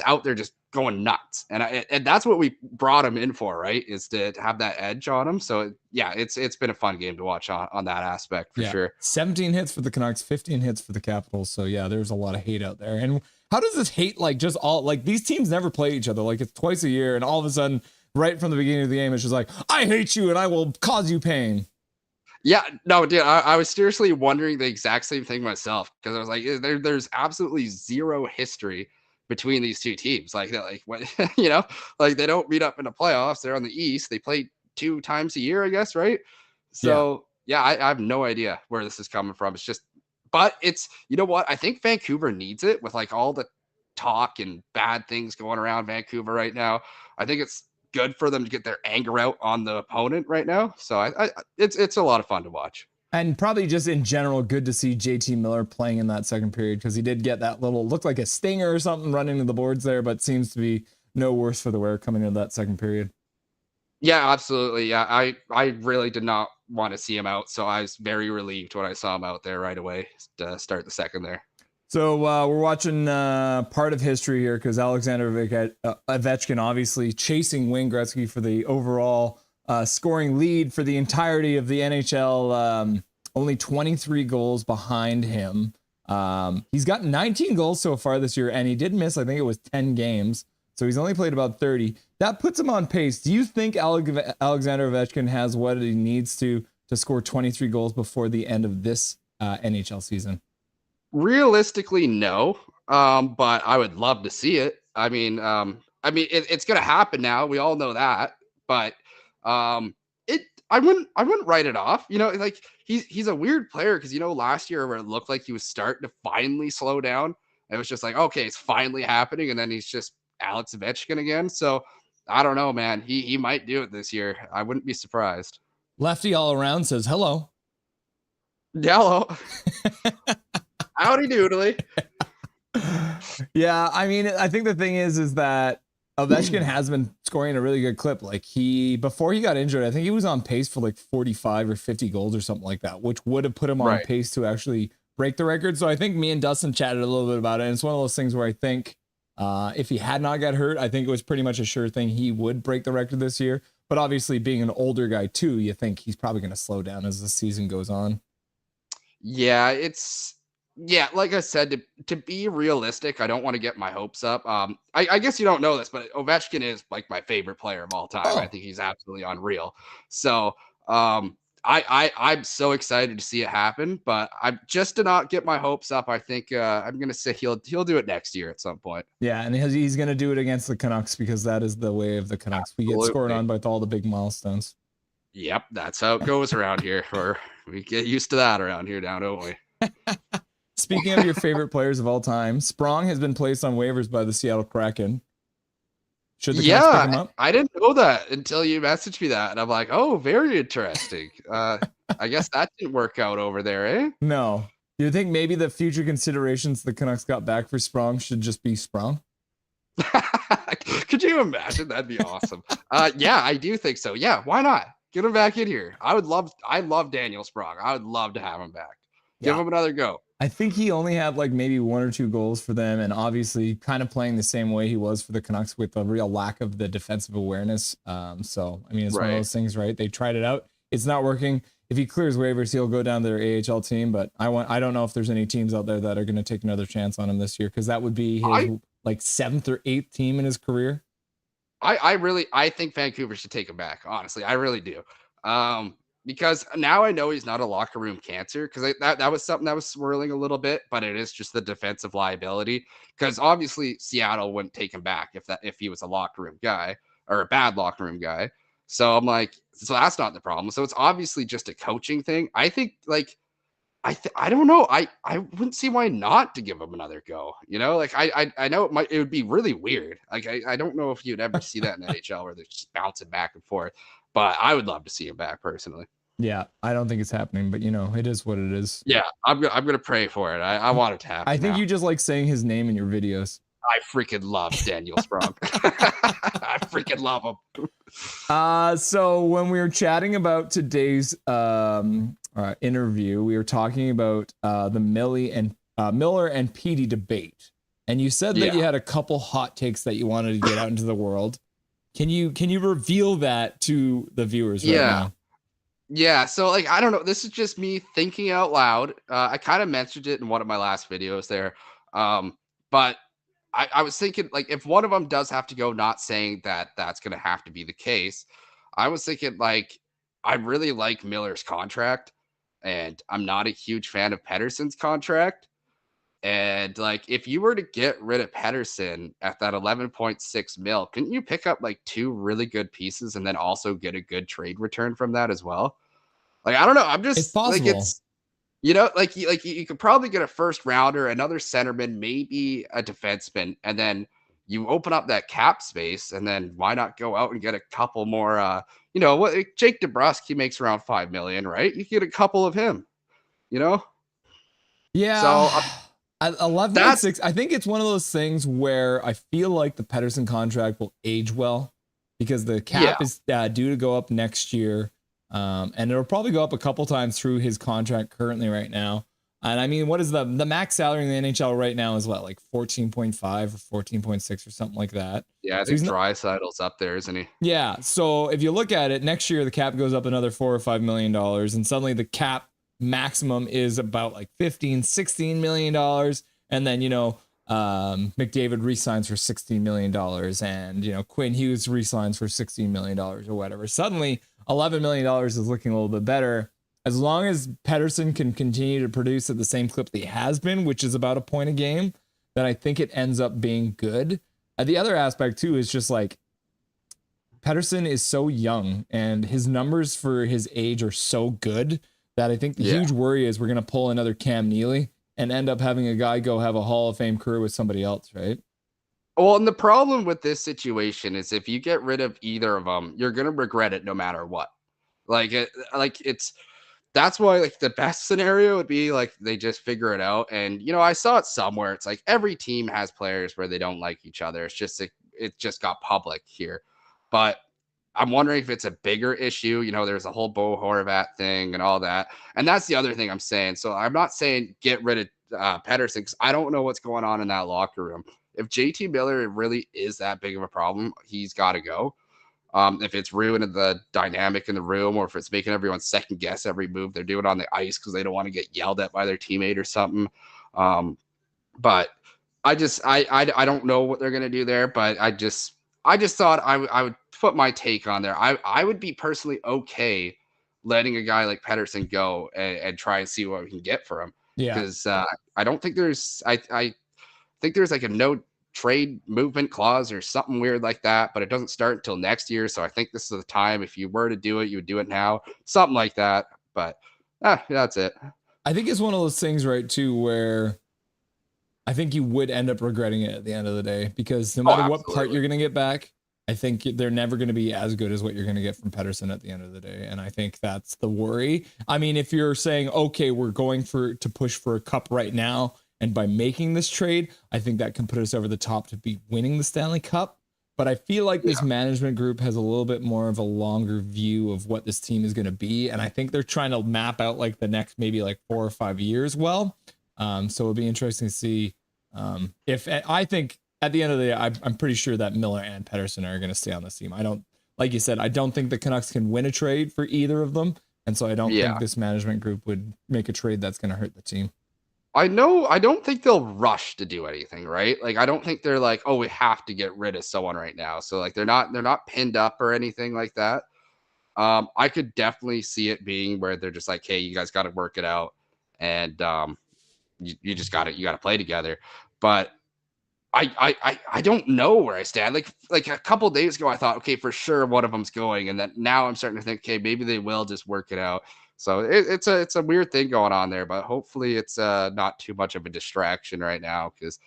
out there just going nuts, and that's what we brought him in for, right? Is to have that edge on him. So yeah, it's been a fun game to watch on that aspect for sure. 17 hits for the Canucks, 15 hits for the Capitals. So yeah, there's a lot of hate out there. And how does this hate like just all like these teams never play each other? Like it's twice a year, and all of a sudden, right from the beginning of the game, it's just like, I hate you and I will cause you pain. Yeah, no, dude, I was seriously wondering the exact same thing myself, because I was like, there's absolutely zero history between these two teams. Like what, like they don't meet up in the playoffs. They're on the East. They play 2 times a year, I guess, right? So yeah, I have no idea where this is coming from. It's just, but it's, you know what? I think Vancouver needs it with like all the talk and bad things going around Vancouver right now. I think it's good for them to get their anger out on the opponent right now. So it's a lot of fun to watch. And probably just in general, good to see JT Miller playing in that second period, because he did get that little, looked like a stinger or something running to the boards there, but seems to be no worse for the wear coming into that second period. Yeah, absolutely. Yeah, I really did not want to see him out, so I was very relieved when I saw him out there right away to start the second there. So we're watching part of history here, because Alexander Ovechkin obviously chasing Wayne Gretzky for the overall scoring lead for the entirety of the NHL. Only 23 goals behind him. He's got 19 goals so far this year, and he did miss, I think it was 10 games. So he's only played about 30. That puts him on pace. Do you think Alexander Ovechkin has what he needs to score 23 goals before the end of this NHL season? Realistically, no. But I would love to see it. I mean, it's going to happen now. We all know that. But I wouldn't write it off. Like he's a weird player, because last year where it looked like he was starting to finally slow down, it was just like, okay, it's finally happening, and then he's just Alex Ovechkin again. So I don't know, man. He might do it this year. I wouldn't be surprised. Lefty all around says hello. Hello. Howdy doodly. Yeah, I mean, I think the thing is that Ovechkin has been scoring a really good clip. Like before he got injured, I think he was on pace for like 45 or 50 goals or something like that, which would have put him on pace to actually break the record. So I think me and Dustin chatted a little bit about it. And it's one of those things where I think if he had not got hurt, I think it was pretty much a sure thing he would break the record this year. But obviously being an older guy too, you think he's probably going to slow down as the season goes on. Yeah, like I said, to be realistic, I don't want to get my hopes up. I guess you don't know this, but Ovechkin is like my favorite player of all time. I think he's absolutely unreal. So I'm so excited to see it happen, but I'm just to not get my hopes up. I think I'm gonna say he'll do it next year at some point. Yeah, and he's gonna do it against the Canucks, because that is the way of the Canucks. We get scored on by all the big milestones. Yep, that's how it goes around here. Or we get used to that around here now, don't we? Speaking of your favorite players of all time, Sprong has been placed on waivers by the Seattle Kraken. Should the Canucks pick him up? I didn't know that until you messaged me that, and I'm like, oh, very interesting. I guess that didn't work out over there, eh? No. Do you think maybe the future considerations the Canucks got back for Sprong should just be Sprong? Could you imagine? That'd be awesome. Yeah, I do think so. Yeah, why not? Get him back in here. I love Daniel Sprong. I would love to have him back. Give him another go. I think he only had like maybe 1 or 2 goals for them, and obviously kind of playing the same way he was for the Canucks with a real lack of the defensive awareness. So, I mean, it's one of those things, right? They tried it out. It's not working. If he clears waivers, he'll go down to their AHL team, but I don't know if there's any teams out there that are going to take another chance on him this year, because that would be his like 7th or 8th team in his career. I think Vancouver should take him back. Honestly, I really do. Because now I know he's not a locker room cancer, because that was something that was swirling a little bit, but it is just the defensive liability, because obviously Seattle wouldn't take him back if he was a locker room guy or a bad locker room guy. So I'm like, so that's not the problem. So it's obviously just a coaching thing. I think like, I don't know. I wouldn't see why not to give him another go. Like I know it would be really weird. Like I don't know if you'd ever see that in NHL where they're just bouncing back and forth. But I would love to see him back personally. Yeah, I don't think it's happening, but it is what it is. Yeah, I'm gonna pray for it. I want it to happen. I think you just like saying his name in your videos. I freaking love Daniel Sprong. I freaking love him. So when we were chatting about today's interview, we were talking about the Miller and Petey debate, and you said that you had a couple hot takes that you wanted to get out into the world. Can you reveal that to the viewers right now? Yeah, so like I don't know. This is just me thinking out loud. I kind of mentioned it in one of my last videos there, but I was thinking like if one of them does have to go, not saying that that's going to have to be the case. I was thinking like I really like Miller's contract, and I'm not a huge fan of Pettersson's contract. And like if you were to get rid of Pettersson at that 11.6 mil, couldn't you pick up like two really good pieces and then also get a good trade return from that as well? Like I don't know. I'm just It's possible. like it's like you could probably get a first rounder, another centerman, maybe a defenseman, and then you open up that cap space, and then why not go out and get a couple more? What Jake DeBrusk, makes around 5 million, right? You get a couple of him, Yeah. So at 11.6, I think it's one of those things where I feel like the Pettersson contract will age well because the cap is due to go up next year. And it'll probably go up a couple times through his contract currently right now. And I mean, what is the max salary in the NHL right now is what, like 14.5 or 14.6 or something like that. Yeah, I think Draisaitl's up there, isn't he? Yeah. So if you look at it, next year the cap goes up another $4 or $5 million, and suddenly the cap maximum is about like $15-16 million. And then, McDavid re-signs for $16 million, and Quinn Hughes re-signs for $16 million or whatever. Suddenly $11 million is looking a little bit better. As long as Pettersson can continue to produce at the same clip that he has been, which is about a point a game, then I think it ends up being good. The other aspect too is just like Pettersson is so young and his numbers for his age are so good that I think the huge worry is we're going to pull another Cam Neely and end up having a guy go have a Hall of Fame career with somebody else, right? Well, and the problem with this situation is if you get rid of either of them, you're going to regret it no matter what. That's why like the best scenario would be like they just figure it out. And I saw it somewhere. It's like every team has players where they don't like each other. It's just it just got public here. But I'm wondering if it's a bigger issue. There's a whole Bo Horvat thing and all that. And that's the other thing I'm saying. So I'm not saying get rid of Pettersson because I don't know what's going on in that locker room. If JT Miller really is that big of a problem, he's got to go. If it's ruining the dynamic in the room, or if it's making everyone second guess every move they're doing on the ice because they don't want to get yelled at by their teammate or something. But I don't know what they're gonna do there. But I just thought I would put my take on there. I would be personally okay letting a guy like Pettersson go and try and see what we can get for him. Yeah, because I don't think there's I think there's like a no trade movement clause or something weird like that, but it doesn't start until next year. So I think this is the time. If you were to do it, you would do it now, something like that. But that's it. I think it's one of those things, right, too, where I think you would end up regretting it at the end of the day, because no matter what part you're going to get back, I think they're never going to be as good as what you're going to get from Pettersson at the end of the day. And I think that's the worry. I mean, if you're saying, okay, we're going to push for a cup right now, and by making this trade, I think that can put us over the top to be winning the Stanley Cup. But I feel like this management group has a little bit more of a longer view of what this team is going to be. And I think they're trying to map out like the next maybe like 4 or 5 years well. So it'll be interesting to see if I think at the end of the day, I'm pretty sure that Miller and Pettersson are going to stay on this team. I don't, like you said, I don't think the Canucks can win a trade for either of them. And so I don't think this management group would make a trade that's going to hurt the team. I don't think they'll rush to do anything, right? Like, I don't think they're like, oh, we have to get rid of someone right now. So like, they're not pinned up or anything like that. I could definitely see it being where they're just like, hey, you guys got to work it out. And you just got to play together. But I don't know where I stand. Like a couple of days ago, I thought, okay, for sure one of them's going. And then now I'm starting to think, okay, maybe they will just work it out. So it's a weird thing going on there, but hopefully it's not too much of a distraction right now, because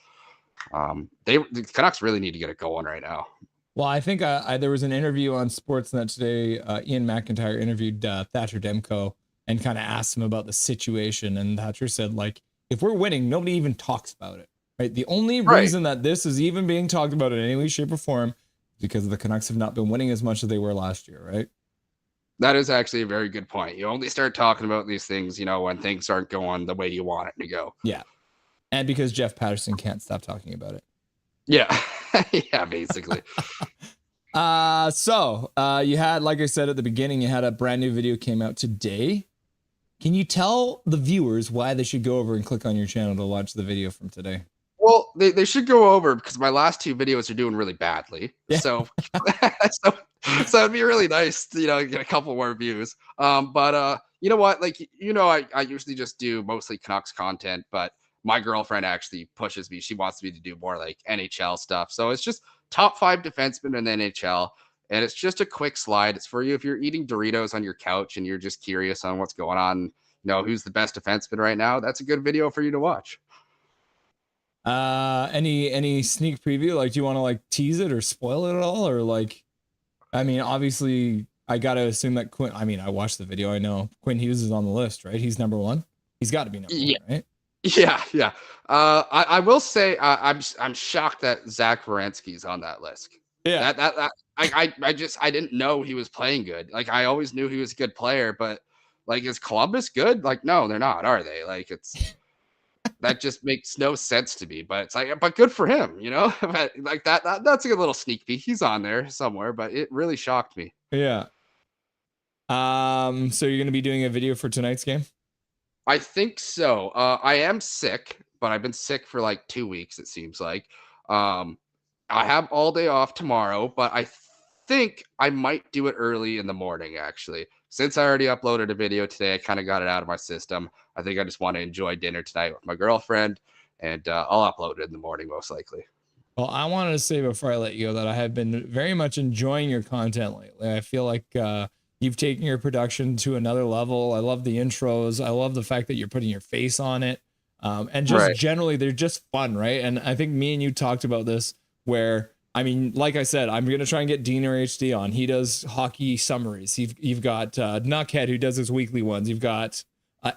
the Canucks really need to get it going right now. Well, I think there was an interview on Sportsnet today. Ian McIntyre interviewed Thatcher Demko and kind of asked him about the situation. And Thatcher said, like, if we're winning, nobody even talks about it. Right. The only reason that this is even being talked about in any way, shape, or form because the Canucks have not been winning as much as they were last year, right? That is actually a very good point. You only start talking about these things, when things aren't going the way you want it to go. Yeah. And because Jeff Pettersson can't stop talking about it. Yeah. Yeah, basically. So you had, like I said at the beginning, you had a brand new video came out today. Can you tell the viewers why they should go over and click on your channel to watch the video from today? Well, they should go over because my last 2 videos are doing really badly. Yeah. So, so it'd be really nice to, get a couple more views. But you know what? Like, I usually just do mostly Canucks content, but my girlfriend actually pushes me. She wants me to do more like NHL stuff. So it's just top 5 defensemen in the NHL. And it's just a quick slide. It's for you if you're eating Doritos on your couch and you're just curious on what's going on, who's the best defenseman right now. That's a good video for you to watch. Any sneak preview? Like, do you want to like tease it or spoil it at all? Or like, I mean, obviously I got to assume that I watched the video. I know Quinn Hughes is on the list, right? He's number 1. He's got to be number 1, right? Yeah. I will say I'm shocked that Zach Werenski's on that list. Yeah. I didn't know he was playing good. Like, I always knew he was a good player, but like, is Columbus good? Like, no, they're not, are they? Like, that just makes no sense to me. But it's like, but good for him, But like that's a good little sneak peek. He's on there somewhere, but it really shocked me. Yeah. So you're gonna be doing a video for tonight's game? I think so. I am sick, but I've been sick for like 2 weeks, it seems like. I have all day off tomorrow, but I think I might do it early in the morning, actually. Since I already uploaded a video today, I kind of got it out of my system. I think I just want to enjoy dinner tonight with my girlfriend, and I'll upload it in the morning, most likely. Well, I wanted to say before I let you go that I have been very much enjoying your content lately. I feel like you've taken your production to another level. I love the intros. I love the fact that you're putting your face on it. And just generally, they're just fun, right? And I think me and you talked about this where, I mean, like I said, I'm going to try and get Diener HD on. He does hockey summaries. You've got Knuckhead, who does his weekly ones. You've got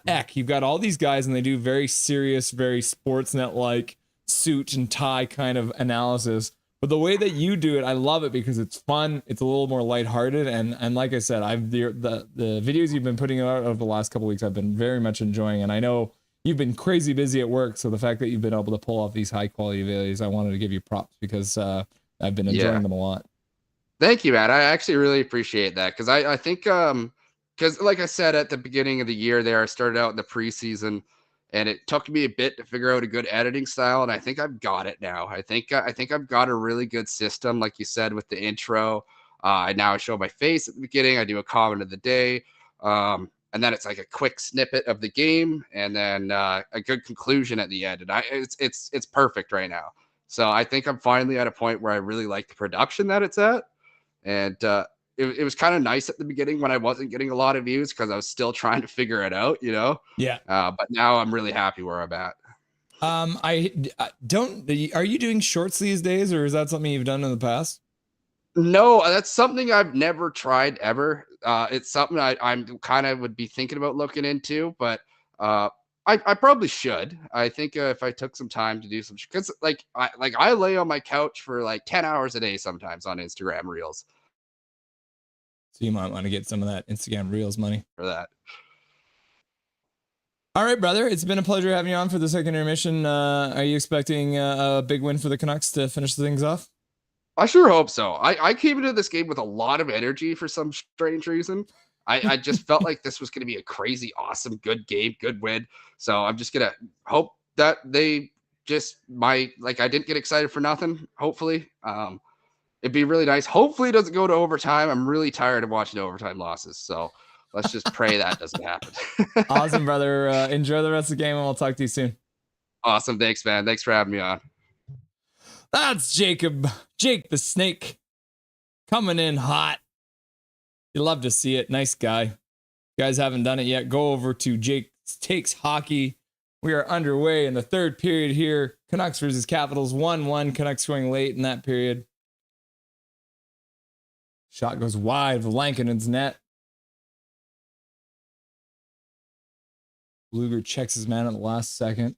Eck. You've got all these guys, and they do very serious, very Sportsnet-like suit and tie kind of analysis. But the way that you do it, I love it because it's fun. It's a little more lighthearted. And like I said, the videos you've been putting out over the last couple of weeks, I've been very much enjoying. And I know you've been crazy busy at work. So the fact that you've been able to pull off these high quality videos, I wanted to give you props because I've been enjoying them a lot. Thank you, Matt. I actually really appreciate that because I think because like I said at the beginning of the year there, I started out in the preseason and it took me a bit to figure out a good editing style, and I think I've got it now. I think I've got a really good system, like you said, with the intro. Now I show my face at the beginning. I do a comment of the day, and then it's like a quick snippet of the game, and then a good conclusion at the end. And it's perfect right now. So I think I'm finally at a point where I really like the production that it's at. And it was kind of nice at the beginning when I wasn't getting a lot of views because I was still trying to figure it out, Yeah. But now I'm really happy where I'm at. I don't. Are you doing shorts these days, or is that something you've done in the past? No, that's something I've never tried ever. It's something I'm kind of would be thinking about looking into, but I probably should. I think if I took some time to do some, because I lay on my couch for like 10 hours a day sometimes on Instagram Reels. So you might want to get some of that Instagram Reels money for that. All right, brother. It's been a pleasure having you on for the second intermission. Are you expecting a big win for the Canucks to finish things off? I sure hope so. I came into this game with a lot of energy for some strange reason. I just felt like this was going to be a crazy, awesome, good game, good win. So I'm just going to hope that they just I didn't get excited for nothing, hopefully. It'd be really nice. Hopefully it doesn't go to overtime. I'm really tired of watching overtime losses. So let's just pray that doesn't happen. Awesome, brother. Enjoy the rest of the game, and we'll talk to you soon. Awesome. Thanks, man. Thanks for having me on. That's Jake the Snake, coming in hot. You love to see it. Nice guy. If you guys haven't done it yet, go over to Jake Takes Hockey. We are underway in the third period here. Canucks versus Capitals, 1-1. Canucks scoring late in that period. Shot goes wide of Lankinen's net. Luger checks his man at the last second.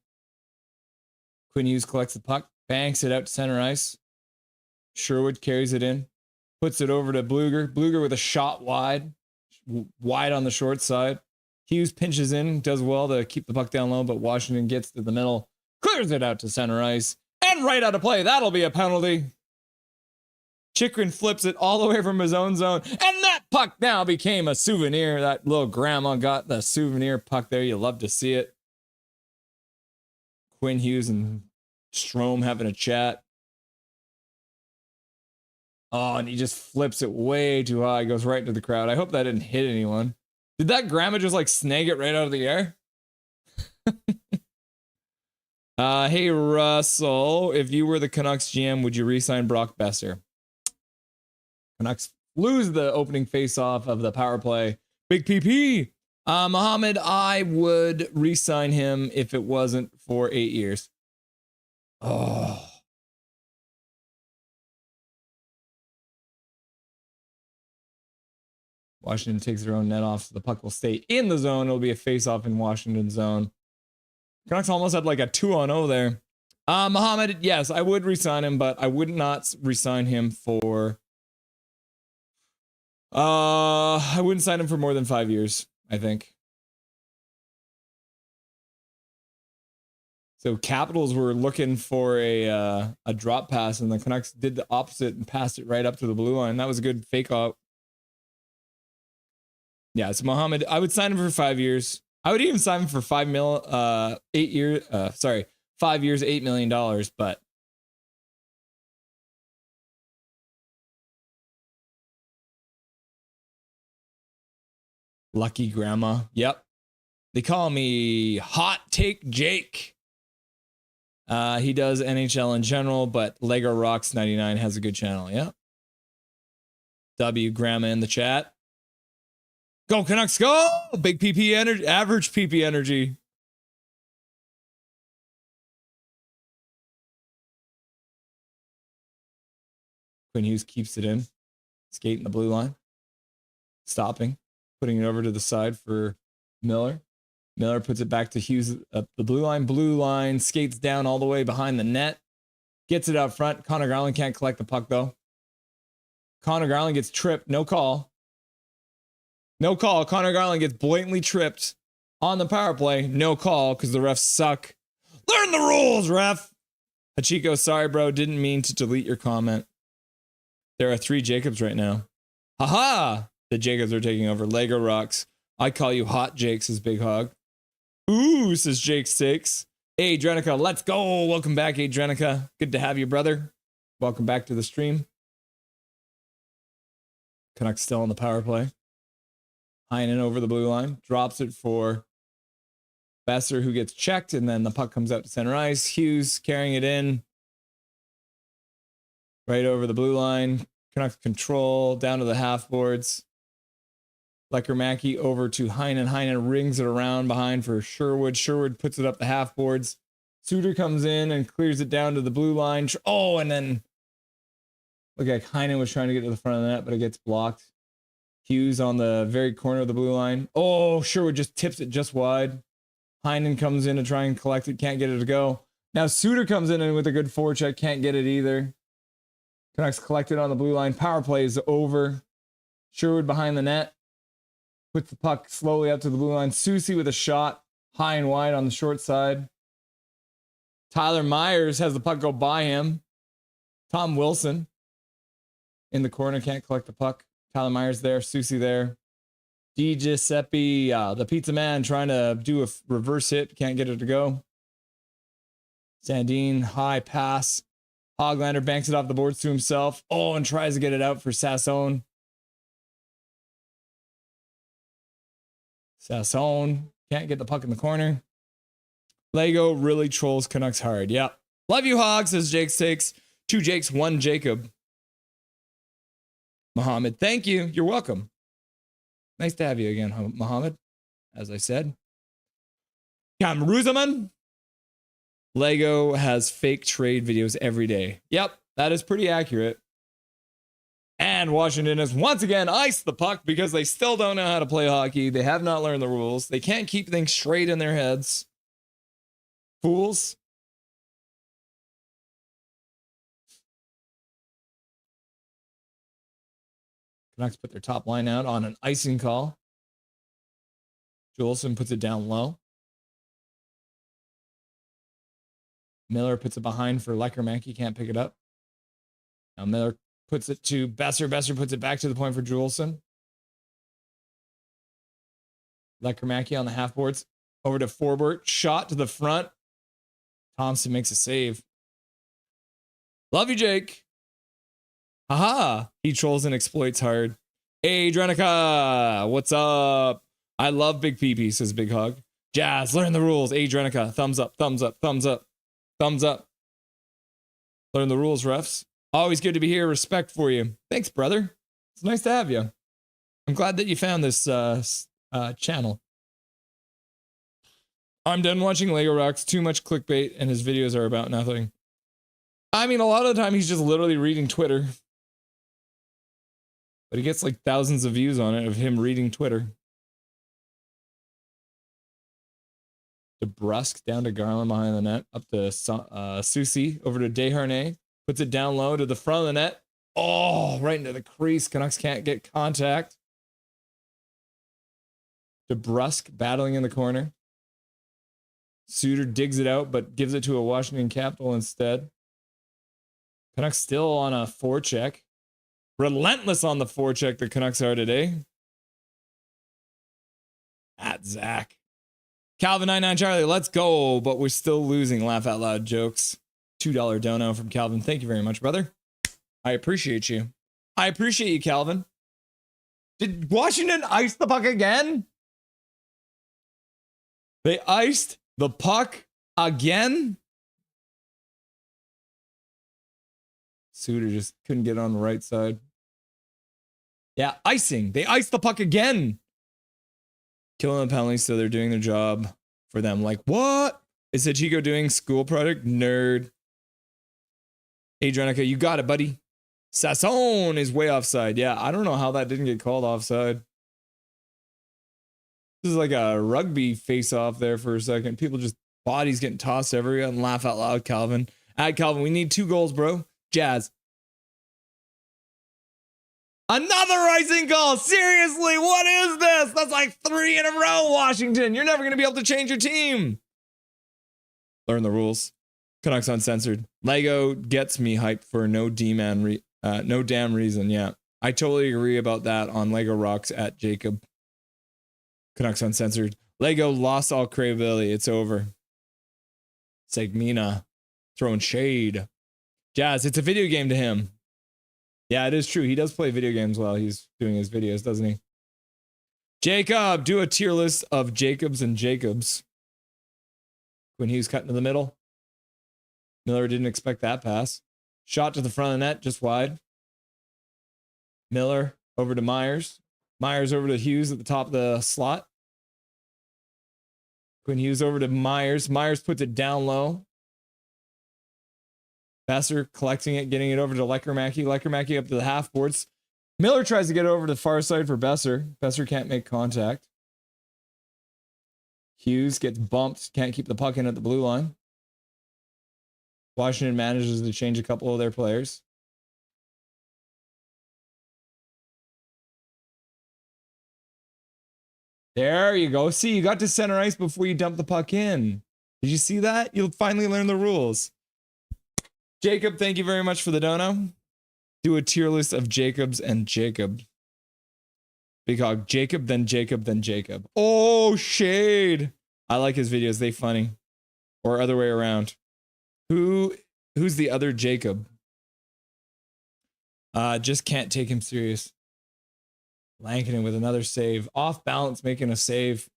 Quinn Hughes collects the puck, banks it out to center ice. Sherwood carries it in, puts it over to Bluger. Bluger with a shot wide on the short side. Hughes pinches in, does well to keep the puck down low, but Washington gets to the middle, clears it out to center ice, and right out of play. That'll be a penalty. Chychrun flips it all the way from his own zone, and that puck now became a souvenir. That little grandma got the souvenir puck there. You love to see it. Quinn Hughes and Strome having a chat. Oh, and he just flips it way too high. Goes right into the crowd. I hope that didn't hit anyone. Did that grandma just like snag it right out of the air? Hey, Russell, if you were the Canucks GM, would you re-sign Brock Besser? Canucks lose the opening face-off of the power play. Big PP. Mohammed, I would re-sign him if it wasn't for 8 years. Oh. Washington takes their own net off, so the puck will stay in the zone. It'll be a face-off in Washington zone. Canucks almost had like a 2-on-0 there. Mohammed, yes, I would re-sign him, but I would not re-sign him for... I wouldn't sign him for more than 5 years, I think. So Capitals were looking for a drop pass, and the Canucks did the opposite and passed it right up to the blue line. That was a good fake out. Yeah, so Mohammed, I would sign him for 5 years. I would even sign him for 5 years, $8 million, but lucky grandma. Yep. They call me Hot Take Jake. He does NHL in general, but Lego Rocks 99 has a good channel. Yeah. W grandma in the chat. Go Canucks, go! Big PP energy, average PP energy. Quinn Hughes keeps it in. Skating the blue line. Stopping. Putting it over to the side for Miller. Miller puts it back to Hughes up the blue line. Blue line skates down all the way behind the net. Gets it out front. Connor Garland can't collect the puck though. Connor Garland gets tripped. No call. No call. Connor Garland gets blatantly tripped on the power play. No call because the refs suck. Learn the rules, ref. Hachiko, sorry, bro. Didn't mean to delete your comment. There are 3 Jacobs right now. Haha. The Jacobs are taking over. Lego Rocks. I call you Hot Jake, says Big Hog. Ooh, says Jake 6. Hey, Drenica, let's go. Welcome back, hey, Drenica. Good to have you, brother. Welcome back to the stream. Canucks still on the power play. Heinen over the blue line, drops it for Besser, who gets checked, and then the puck comes out to center ice. Hughes carrying it in right over the blue line. Canucks control down to the half boards. Lecker-Mackey over to Heinen. Heinen rings it around behind for Sherwood. Sherwood puts it up the half boards. Suter comes in and clears it down to the blue line. Oh, and then look like Heinen was trying to get to the front of the net, but it gets blocked. Hughes on the very corner of the blue line. Oh, Sherwood just tips it just wide. Heinen comes in to try and collect it. Can't get it to go. Now Suter comes in and with a good forecheck. Can't get it either. Canucks collect it on the blue line. Power play is over. Sherwood behind the net. Puts the puck slowly up to the blue line. Susie with a shot. High and wide on the short side. Tyler Myers has the puck go by him. Tom Wilson in the corner. Can't collect the puck. Tyler Myers there, Susie there. Di Giuseppe, the pizza man, trying to do a reverse hit. Can't get it to go. Sandine, high pass. Hoglander banks it off the boards to himself. Oh, and tries to get it out for Sassone. Sassone can't get the puck in the corner. Lego really trolls Canucks hard. Yep. Love you, Hog, says Jake 6. 2 Jakes, 1 Jacob. Mohammed, thank you. You're welcome. Nice to have you again, Mohammed. As I said. Cam Ruzaman. Lego has fake trade videos every day. Yep, that is pretty accurate. And Washington has once again iced the puck because they still don't know how to play hockey. They have not learned the rules. They can't keep things straight in their heads. Fools. Canucks put their top line out on an icing call. Juleson puts it down low. Miller puts it behind for Leckermack. Can't pick it up. Now Miller puts it to Besser. Besser puts it back to the point for Juleson. Leckermack on the half boards. Over to Forbort. Shot to the front. Thompson makes a save. Love you, Jake. Haha. He trolls and exploits hard. Hey, Drenica. What's up? I love Big PP, says Big Hog. Jazz, learn the rules. Hey, Drenica. Thumbs up, thumbs up, thumbs up, thumbs up. Learn the rules, refs. Always good to be here. Respect for you. Thanks, brother. It's nice to have you. I'm glad that you found this channel. I'm done watching Lego Rocks. Too much clickbait, and his videos are about nothing. I mean, a lot of the time he's just literally reading Twitter. But he gets like thousands of views on it of him reading Twitter. DeBrusque down to Garland behind the net. Up to Susie. Over to Desharnais. Puts it down low to the front of the net. Oh, right into the crease. Canucks can't get contact. DeBrusque battling in the corner. Suter digs it out, but gives it to a Washington Capital instead. Canucks still on a forecheck. Relentless on the forecheck the Canucks are today. At Zach. Calvin 99 Charlie, let's go, but we're still losing. Laugh out loud jokes. $2 dono from Calvin. Thank you very much, brother. I appreciate you. I appreciate you, Calvin. Did Washington ice the puck again? They iced the puck again? Suter just couldn't get on the right side. Yeah, icing. They iced the puck again. Killing the penalties, so they're doing their job for them. Like, what? Is Chico doing school project? Nerd. Hey, Drenica, you got it, buddy. Sasson is way offside. Yeah, I don't know how that didn't get called offside. This is like a rugby face-off there for a second. People just, bodies getting tossed everywhere. And laugh out loud, Calvin. Add Calvin, we need 2 goals, bro. Jazz. Another icing goal. Seriously, what is this? That's like 3 in a row, Washington. You're never going to be able to change your team. Learn the rules. Canucks Uncensored. Lego gets me hyped for no damn reason. Yeah, I totally agree about that on Lego Rocks at Jacob. Canucks Uncensored. Lego lost all cravability. It's over. Segmina throwing shade. Jazz, it's a video game to him. Yeah, it is true. He does play video games while he's doing his videos, doesn't he? Jacob, do a tier list of Jacobs and Jacobs. When he was cut into the middle. Miller didn't expect that pass. Shot to the front of the net, just wide. Miller over to Myers. Myers over to Hughes at the top of the slot. Quinn Hughes over to Myers. Myers puts it down low. Besser collecting it, getting it over to Leckermack. Leckermack up to the half boards. Miller tries to get over to the far side for Besser. Besser can't make contact. Hughes gets bumped. Can't keep the puck in at the blue line. Washington manages to change a couple of their players. There you go. See, you got to center ice before you dump the puck in. Did you see that? You'll finally learn the rules. Jacob, thank you very much for the dono. Do a tier list of Jacobs and Jacob. Big Hog, Jacob, then Jacob, then Jacob. Oh, shade. I like his videos. They funny. Or other way around. Who's the other Jacob? Just can't take him serious. Lankinen with another save. Off balance, making a save.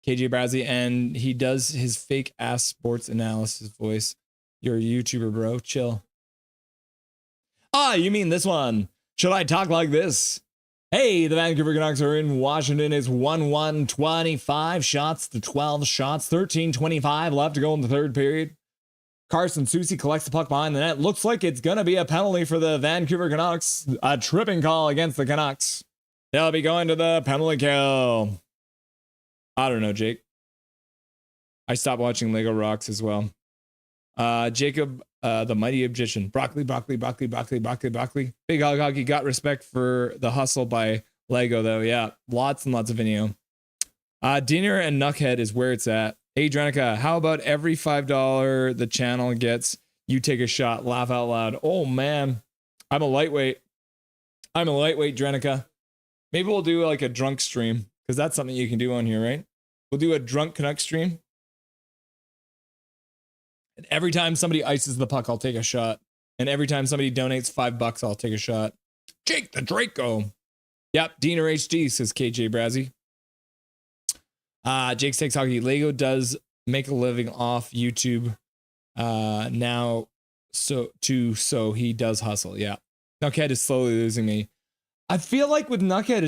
KJ Bradley, and he does his fake ass sports analysis voice. You're a YouTuber, bro. Chill. Ah, you mean this one? Should I talk like this? Hey, the Vancouver Canucks are in Washington. It's 1-1, 25 shots to 12 shots, 13:25 left to go in the third period. Carson Soucy collects the puck behind the net. Looks like it's going to be a penalty for the Vancouver Canucks. A tripping call against the Canucks. They'll be going to the penalty kill. I don't know, Jake. I stopped watching Lego Rocks as well. Jacob the mighty magician. Broccoli. Big Hog Hockey got respect for the hustle by Lego, though. Yeah, lots and lots of video. Dinner and Knuckhead is where it's at. Hey, Drenica, how about every $5 the channel gets, you take a shot, laugh out loud. Oh, man. I'm a lightweight, Drenica. Maybe we'll do like a drunk stream, because that's something you can do on here, right? We'll do a drunk Canuck stream. And every time somebody ices the puck, I'll take a shot. And every time somebody donates $5, I'll take a shot. Jake the Draco. Yep, Diener HD, says KJ Brazzy. Jake Takes Hockey. Lego does make a living off YouTube now, so he does hustle. Yeah. Knuckhead is slowly losing me. I feel like with Knuckhead,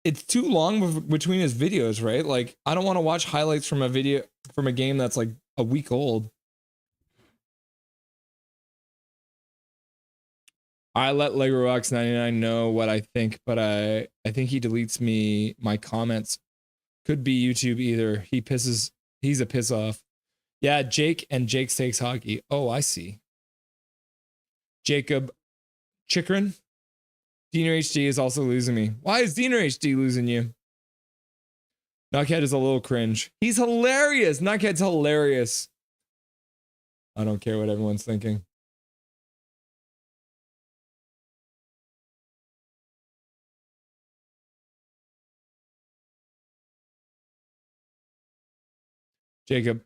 it's too long between his videos, right? Like, I don't want to watch highlights from a game that's like a week old. I let Lego Rocks 99 know what I think, but I think he deletes my comments. Could be YouTube either. He's a piss off. Yeah, Jake and Jake Takes Hockey. Oh, I see. Jacob Chikrin. Diener HD is also losing me. Why is Diener HD losing you? Knuckhead is a little cringe. He's hilarious. Knuckhead's hilarious. I don't care what everyone's thinking. Jacob,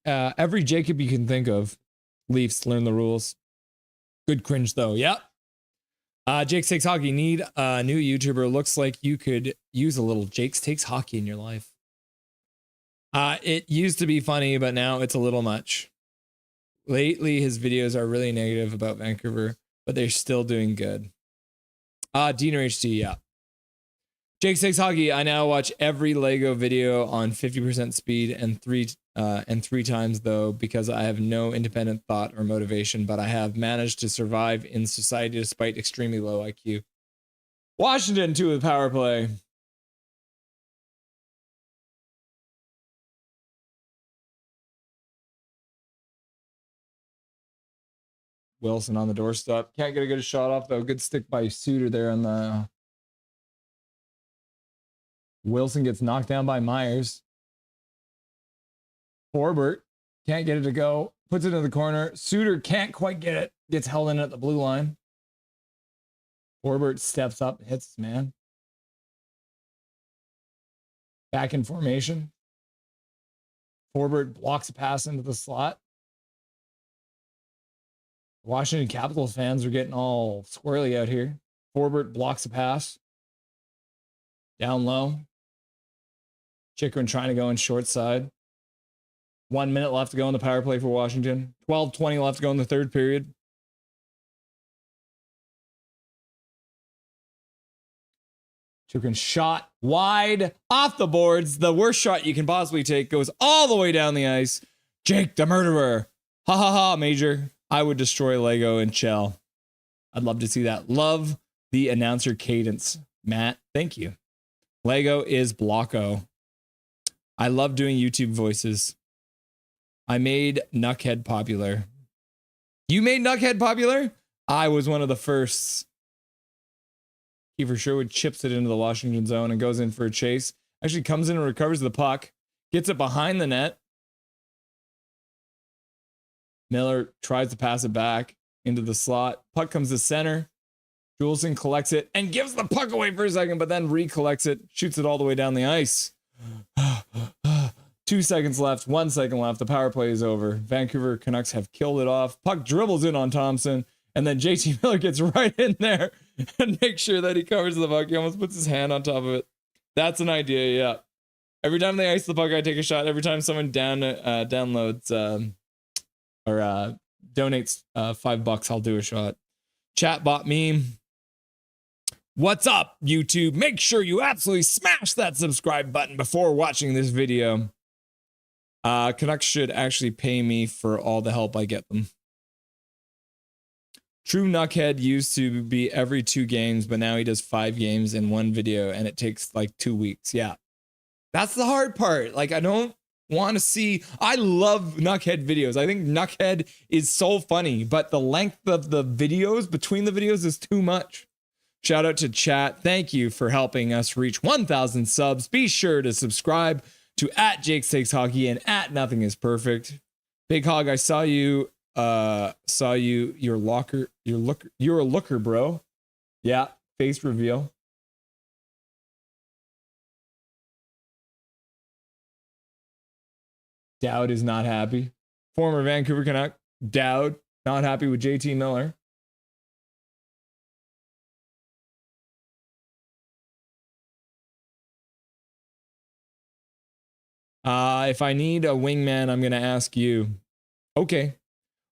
every Jacob you can think of. Leafs, learn the rules. Good cringe though. Yep. Jake Takes Hockey. Need a new YouTuber. Looks like you could use a little Jake Takes Hockey in your life. It used to be funny, but now it's a little much. Lately, his videos are really negative about Vancouver, but they're still doing good. Diener HD, yeah. Jake Takes Hockey. I now watch every Lego video on 50% speed and three times though, because I have no independent thought or motivation, but I have managed to survive in society despite extremely low IQ. Washington 2 with power play. Wilson on the doorstep. Can't get a good shot off though. Good stick by Suter there on the... Wilson gets knocked down by Myers. Forbert can't get it to go. Puts it in the corner. Suter can't quite get it. Gets held in at the blue line. Forbert steps up, hits his man. Back in formation. Forbert blocks a pass into the slot. Washington Capitals fans are getting all squirrely out here. Forbert blocks a pass. Down low. Chikrin trying to go in short side. 1 minute left to go in the power play for Washington. 12:20 left to go in the third period. Chikrin shot wide off the boards. The worst shot you can possibly take goes all the way down the ice. Jake the murderer. Ha ha ha, Major. I would destroy Lego and Chell. I'd love to see that. Love the announcer cadence. Matt, thank you. Lego is Blocko. I love doing YouTube voices. I made Knuckhead popular. You made Knuckhead popular? I was one of the firsts. Kiefer Sherwood chips it into the Washington zone and goes in for a chase. Actually comes in and recovers the puck. Gets it behind the net. Miller tries to pass it back into the slot. Puck comes to center. Juleson collects it and gives the puck away for a second, but then recollects it, shoots it all the way down the ice. 2 seconds left, 1 second left. The power play is over. Vancouver Canucks have killed it off. Puck dribbles in on Thompson, and then JT Miller gets right in there and makes sure that he covers the puck. He almost puts his hand on top of it. That's an idea, yeah. Every time they ice the puck, I take a shot. Every time someone downloads or donates $5, I'll do a shot. Chatbot meme. What's up, YouTube? Make sure you absolutely smash that subscribe button before watching this video. Canucks should actually pay me for all the help I get them. True Knuckhead used to be every 2 games, but now he does 5 games in one video, and it takes like 2 weeks. Yeah. That's the hard part. Like, I don't Want to see? I love Knuckhead videos. I think Knuckhead is so funny, but the length of the videos between the videos is too much. Shout out to chat. Thank you for helping us reach 1,000 subs. Be sure to subscribe to @JakeStakesHockey and @NothingIsPerfect. Big Hog, I saw you. You're a looker, bro. Yeah, face reveal. Dowd is not happy. Former Vancouver Canuck, Dowd, not happy with JT Miller. If I need a wingman, I'm going to ask you. Okay.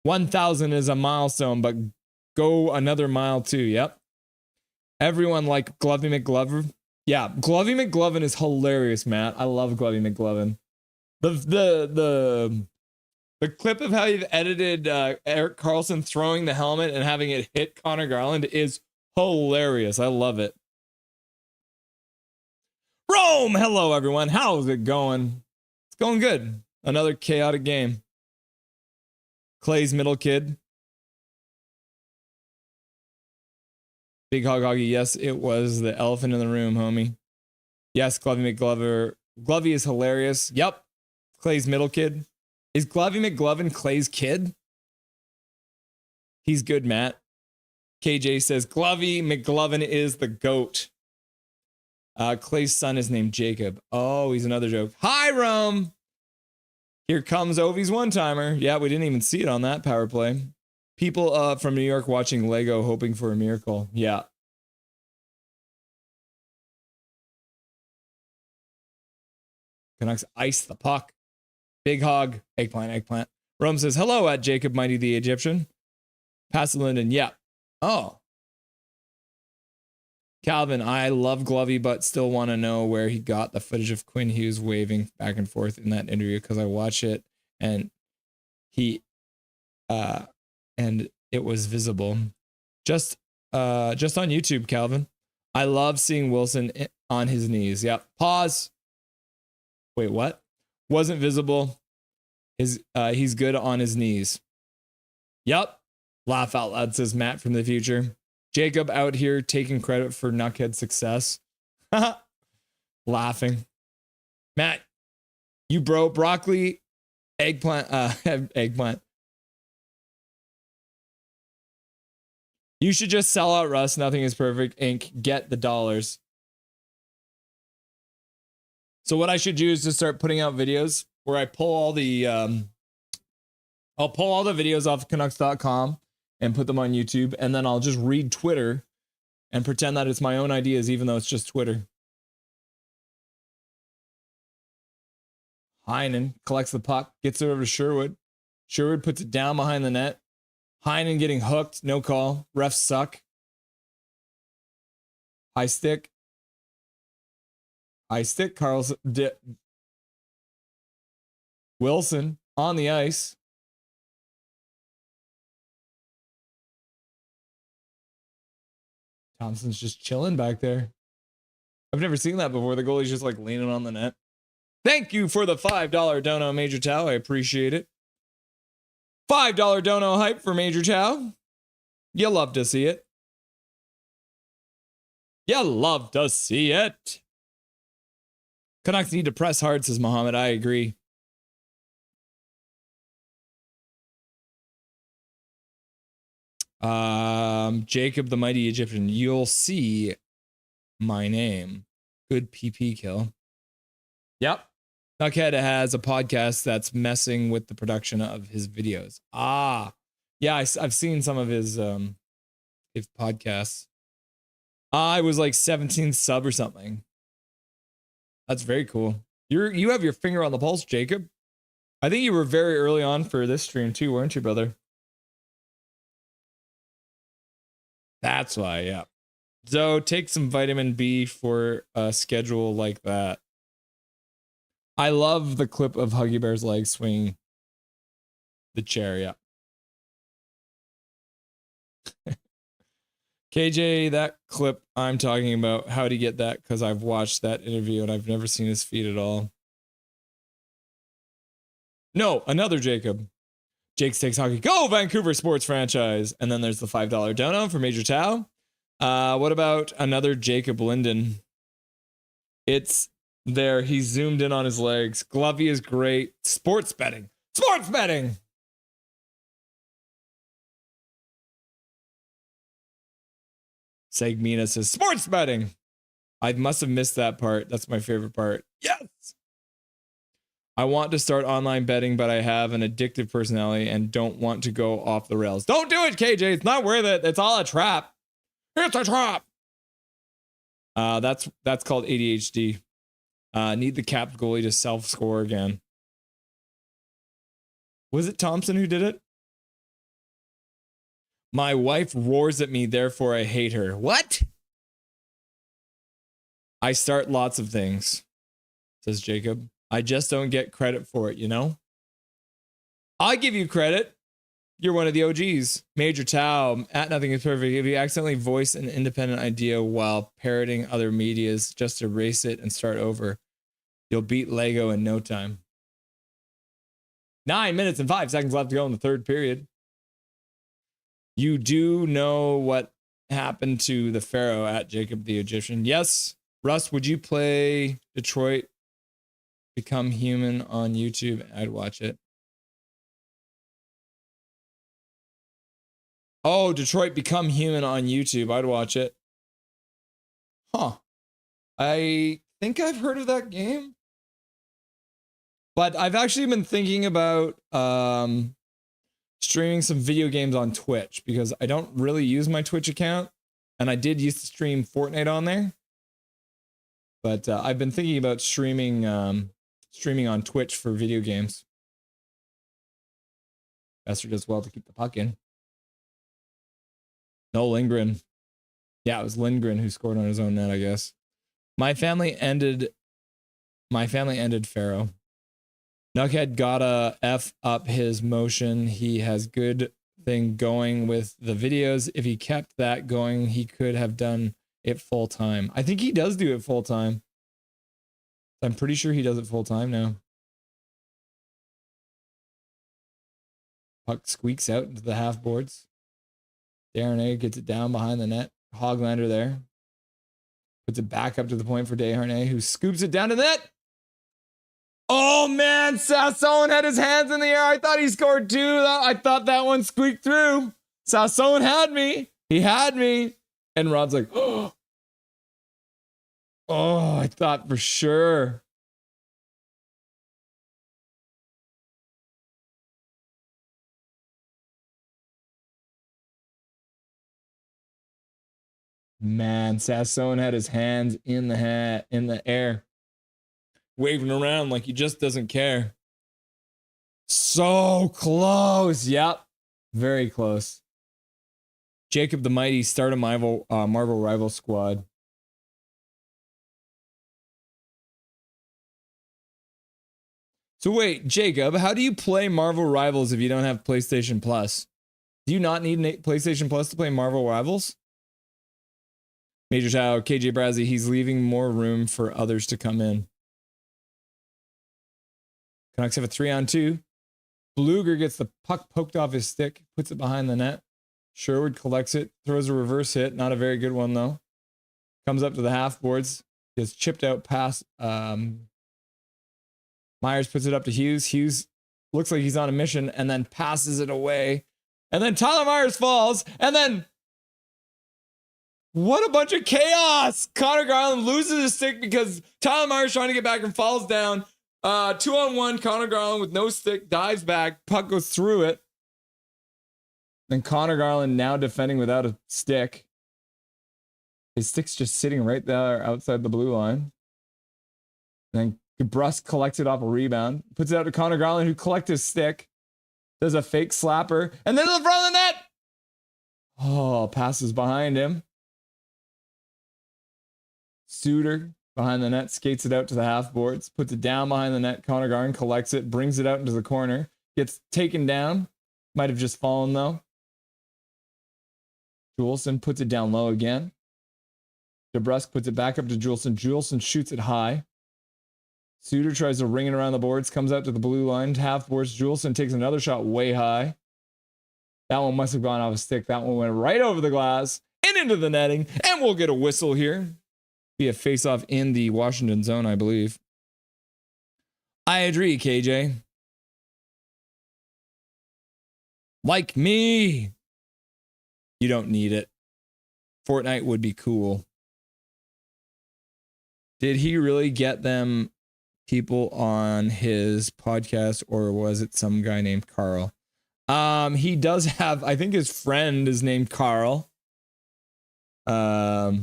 1,000 is a milestone, but go another mile too. Yep. Everyone like Glovey McGlover. Yeah, Glovey McGlovin is hilarious, Matt. I love Glovey McGlovin. The clip of how you've edited Erik Karlsson throwing the helmet and having it hit Connor Garland is hilarious. I love it. Rome, hello everyone. How's it going? It's going good. Another chaotic game. Clay's middle kid. Big Hog Hoggy, yes, it was the elephant in the room, homie. Yes, Glovey McGlover. Glovey is hilarious. Yep. Clay's middle kid. Is Glovey McGlovin Clay's kid? He's good, Matt. KJ says Glovey McGlovin is the GOAT. Clay's son is named Jacob. Oh, he's another joke. Hi, Rome. Here comes Ovi's one-timer. Yeah, we didn't even see it on that power play. People from New York watching Lego hoping for a miracle. Yeah. Canucks ice the puck. Big Hog. Eggplant. Rome says, hello at Jacob Mighty the Egyptian. Pass to Linden. Yeah. Oh. Calvin, I love Glovey, but still want to know where he got the footage of Quinn Hughes waving back and forth in that interview, because I watched it and and it was visible. Just on YouTube, Calvin. I love seeing Wilson on his knees. Yep. Pause. Wait, what? Wasn't visible. He's good on his knees. Yep. Laugh out loud, says Matt from the future. Jacob out here taking credit for Knuckhead success. Laughing. Matt, you bro, broccoli, eggplant. You should just sell out Russ. Nothing is perfect. Inc. Get the dollars. So what I should do is just start putting out videos where I pull all the I'll pull all the videos off Canucks.com and put them on YouTube, and then I'll just read Twitter and pretend that it's my own ideas, even though it's just Twitter. Heinen collects the puck, gets it over to Sherwood. Sherwood puts it down behind the net. Heinen getting hooked, no call. Refs suck. High stick. Carlson. Wilson on the ice. Thompson's just chilling back there. I've never seen that before. The goalie's just like leaning on the net. Thank you for the $5 dono, Major Tau. I appreciate it. $5 dono hype for Major Tau. You love to see it. You love to see it. Canucks need to press hard, says Muhammad. I agree. Jacob the Mighty Egyptian. You'll see my name. Good PP kill. Yep. Knuckhead has a podcast that's messing with the production of his videos. Ah, yeah, I've seen some of his podcasts. I was like 17th sub or something. That's very cool. You have your finger on the pulse, Jacob. I think you were very early on for this stream too, weren't you, brother? That's why, yeah. So take some vitamin B for a schedule like that. I love the clip of Huggy Bear's leg swinging the chair, yeah. KJ, that clip I'm talking about, how'd he get that? Because I've watched that interview and I've never seen his feet at all. No, another Jacob. Jake's Takes Hockey. Go, Vancouver sports franchise. And then there's the $5 dono for Major Tao. What about another Jacob Linden? It's there. He's zoomed in on his legs. Glovey is great. Sports betting. Sports betting. Segmina says sports betting. I must have missed that part. That's my favorite part. Yes. I want to start online betting, but I have an addictive personality and don't want to go off the rails. Don't do it, KJ. It's not worth it. It's all a trap. It's a trap. That's called ADHD. Need the capped goalie to self-score again. Was it Thompson who did it? My wife roars at me, therefore I hate her. What? I start lots of things, says Jacob. I just don't get credit for it, you know? I give you credit. You're one of the OGs. Major Tao, at Nothing is Perfect. If you accidentally voice an independent idea while parroting other medias, just erase it and start over. You'll beat Lego in no time. 9 minutes and 5 seconds left to go in the third period. You do know what happened to the Pharaoh at Jacob the Egyptian. Yes. Russ, would you play Detroit Become Human on YouTube? I'd watch it. Oh, Detroit Become Human on YouTube. I'd watch it. Huh. I think I've heard of that game. But I've actually been thinking about streaming some video games on Twitch because I don't really use my Twitch account. And I did used to stream Fortnite on there. But I've been thinking about streaming on Twitch for video games. Esther does well to keep the puck in. No, Lindgren. Yeah, it was Lindgren who scored on his own net, I guess. My family ended Pharaoh. Nuckhead gotta F up his motion. He has good thing going with the videos. If he kept that going, he could have done it full time. I think he does do it full time. I'm pretty sure he does it full time now. Puck squeaks out into the half boards. Desharnais gets it down behind the net. Hoglander there. Puts it back up to the point for Desharnais, who scoops it down to the net. Oh man, Sasson had his hands in the air. I thought he scored two. I thought that one squeaked through. Sasson had me. He had me. And Rod's like, oh, I thought for sure. Man, Sasson had his hands in the air, waving around like he just doesn't care. So close. Yep. Very close. Jacob the Mighty start a Marvel Rival squad. So wait, Jacob, how do you play Marvel Rivals if you don't have PlayStation Plus? Do you not need PlayStation Plus to play Marvel Rivals? Major Tao, KJ Brazzy, he's leaving more room for others to come in. Canucks have a 3-on-2. Bluger gets the puck poked off his stick, puts it behind the net. Sherwood collects it, throws a reverse hit. Not a very good one, though. Comes up to the half boards. Gets chipped out past. Myers puts it up to Hughes. Hughes looks like he's on a mission and then passes it away. And then Tyler Myers falls. And then what a bunch of chaos. Connor Garland loses his stick because Tyler Myers trying to get back and falls down. 2-on-1, Connor Garland with no stick dives back. Puck goes through it. Then Connor Garland now defending without a stick. His stick's just sitting right there outside the blue line. And then Brust collects it off a rebound. Puts it out to Connor Garland, who collects his stick. Does a fake slapper. And then to the front of the net. Oh, passes behind him. Suter behind the net, skates it out to the half boards, puts it down behind the net. Connor Garland collects it, brings it out into the corner, gets taken down. Might have just fallen though. Juleson puts it down low again. DeBrusque puts it back up to Juleson. Juleson shoots it high. Suter tries to ring it around the boards, comes out to the blue line, half boards. Juleson takes another shot way high. That one must have gone off a stick. That one went right over the glass and into the netting, and we'll get a whistle here. Be a face-off in the Washington zone, I believe. I agree, KJ. Like me. You don't need it. Fortnite would be cool. Did he really get them people on his podcast, or was it some guy named Carl? He does have, I think his friend is named Carl. But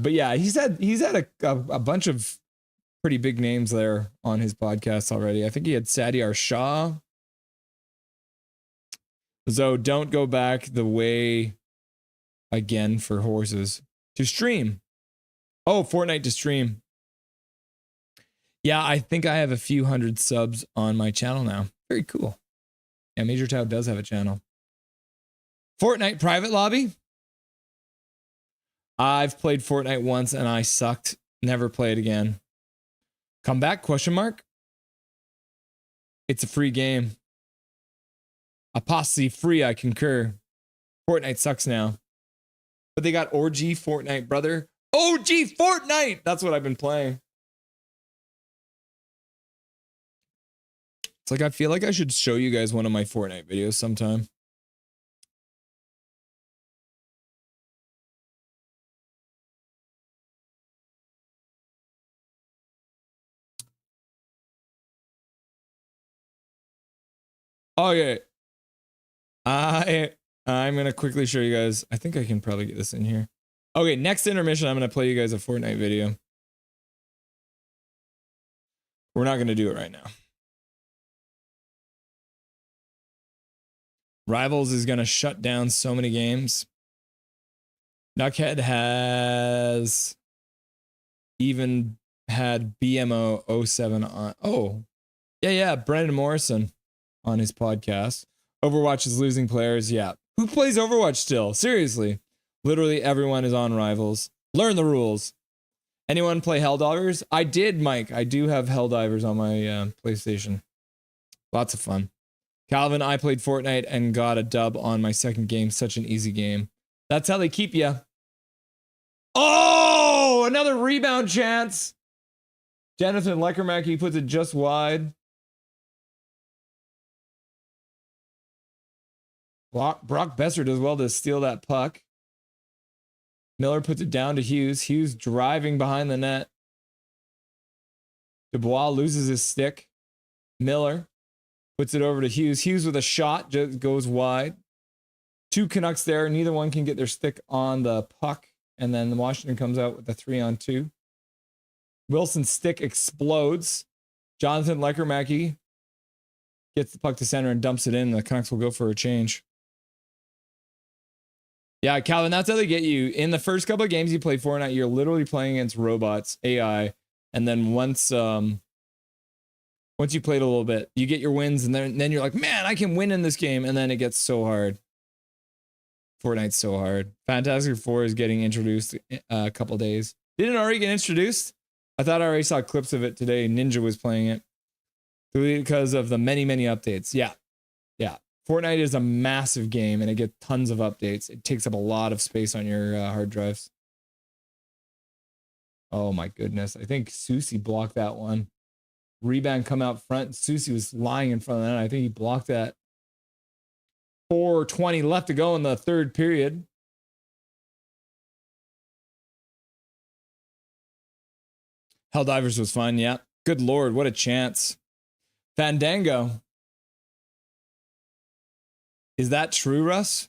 yeah, he's had a bunch of pretty big names there on his podcast already. I think he had Sadyar Shah. So don't go back the way again for horses to stream. Oh, Fortnite to stream. Yeah, I think I have a few hundred subs on my channel now. Very cool. Yeah, Major Tau does have a channel. Fortnite private lobby. I've played Fortnite once and I sucked. Never play it again. Come back? Question mark. It's a free game. Apostasy free, I concur. Fortnite sucks now. But they got OG Fortnite, brother. OG Fortnite! That's what I've been playing. It's like, I feel like I should show you guys one of my Fortnite videos sometime. Oh, yeah. I'm going to quickly show you guys. I think I can probably get this in here. Okay, next intermission, I'm going to play you guys a Fortnite video. We're not going to do it right now. Rivals is going to shut down so many games. Knuckhead has even had BMO 07 on. Oh, yeah. Brendan Morrison on his podcast. Overwatch is losing players. Yeah. Who plays Overwatch still? Seriously. Literally everyone is on Rivals. Learn the rules. Anyone play Helldivers? I did, Mike. I do have Helldivers on my PlayStation. Lots of fun. Calvin, I played Fortnite and got a dub on my second game. Such an easy game. That's how they keep you. Oh, another rebound chance. Jonathan Leckermack, puts it just wide. Brock Besser does well to steal that puck. Miller puts it down to Hughes. Hughes driving behind the net. Dubois loses his stick. Miller puts it over to Hughes. Hughes with a shot just goes wide. Two Canucks there. Neither one can get their stick on the puck. And then Washington comes out with a 3-on-2. Wilson's stick explodes. Jonathan Leckermack gets the puck to center and dumps it in. The Canucks will go for a change. Yeah, Calvin, that's how they get you. In the first couple of games you play Fortnite, you're literally playing against robots, AI. And then once you played a little bit, you get your wins, and then you're like, man, I can win in this game. And then it gets so hard. Fortnite's so hard. Fantastic Four is getting introduced a couple days. Didn't it already get introduced? I thought I already saw clips of it today. Ninja was playing it. Because of the many, many updates. Yeah. Fortnite is a massive game, and it gets tons of updates. It takes up a lot of space on your hard drives. Oh my goodness. I think Susie blocked that one. Rebound come out front. Susie was lying in front of that. I think he blocked that. 4:20 left to go in the third period. Helldivers was fun. Yeah. Good Lord. What a chance. Fandango. Is that true, Russ?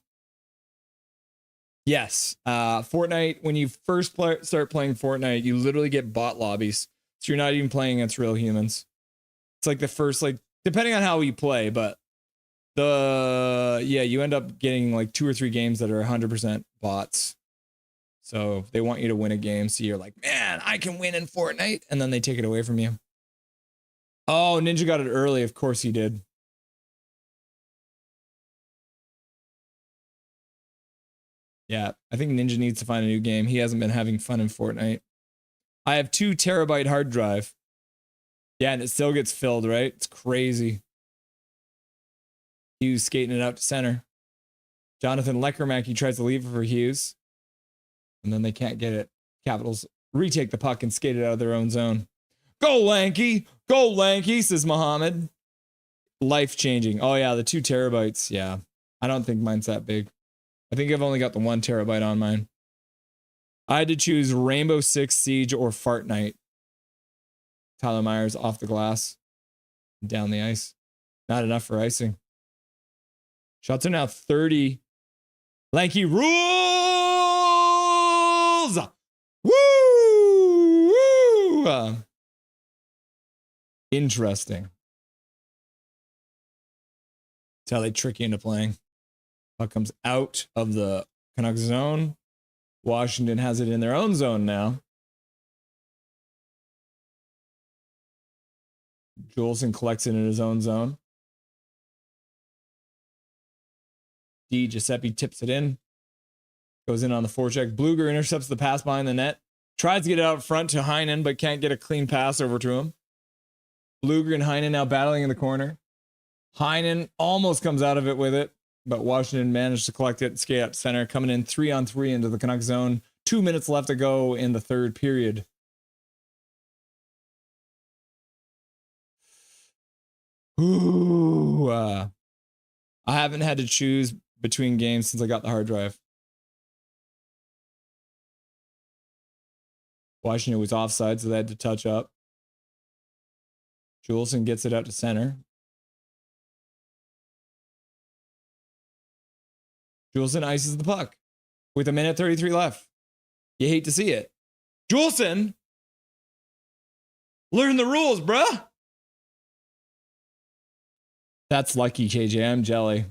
Yes. Fortnite, when you first start playing Fortnite, you literally get bot lobbies. So you're not even playing against real humans. It's like the first, depending on how you play, but you end up getting like 2 or 3 games that are 100% bots. So they want you to win a game. So you're like, man, I can win in Fortnite. And then they take it away from you. Oh, Ninja got it early. Of course he did. Yeah, I think Ninja needs to find a new game. He hasn't been having fun in Fortnite. I have 2 terabyte hard drive. Yeah, and it still gets filled, right? It's crazy. Hughes skating it out to center. Jonathan Leckermack, tries to leave it for Hughes. And then they can't get it. Capitals retake the puck and skate it out of their own zone. Go Lanky! Go Lanky, says Mohammed. Life-changing. Oh yeah, the 2 terabytes. Yeah. I don't think mine's that big. I think I've only got the 1 terabyte on mine. I had to choose Rainbow Six Siege or Fart Night. Tyler Myers off the glass. Down the ice. Not enough for icing. Shots are now 30. Lanky rules! Woo! Woo! Interesting. That's how they trick you into playing. Puck comes out of the Canucks zone. Washington has it in their own zone now. Juleson collects it in his own zone. D. Giuseppe tips it in. Goes in on the forecheck. Bluger intercepts the pass behind the net. Tries to get it out front to Heinen, but can't get a clean pass over to him. Bluger and Heinen now battling in the corner. Heinen almost comes out of it with it, but Washington managed to collect it and skate up center, coming in 3-on-3 into the Canucks zone. 2 minutes left to go in the third period. Ooh, I haven't had to choose between games since I got the hard drive. Washington was offside, so they had to touch up. Juleson gets it out to center. Juleson ices the puck with 1:33 left. You hate to see it. Juleson, learn the rules, bruh. That's lucky, KJ. I'm jelly.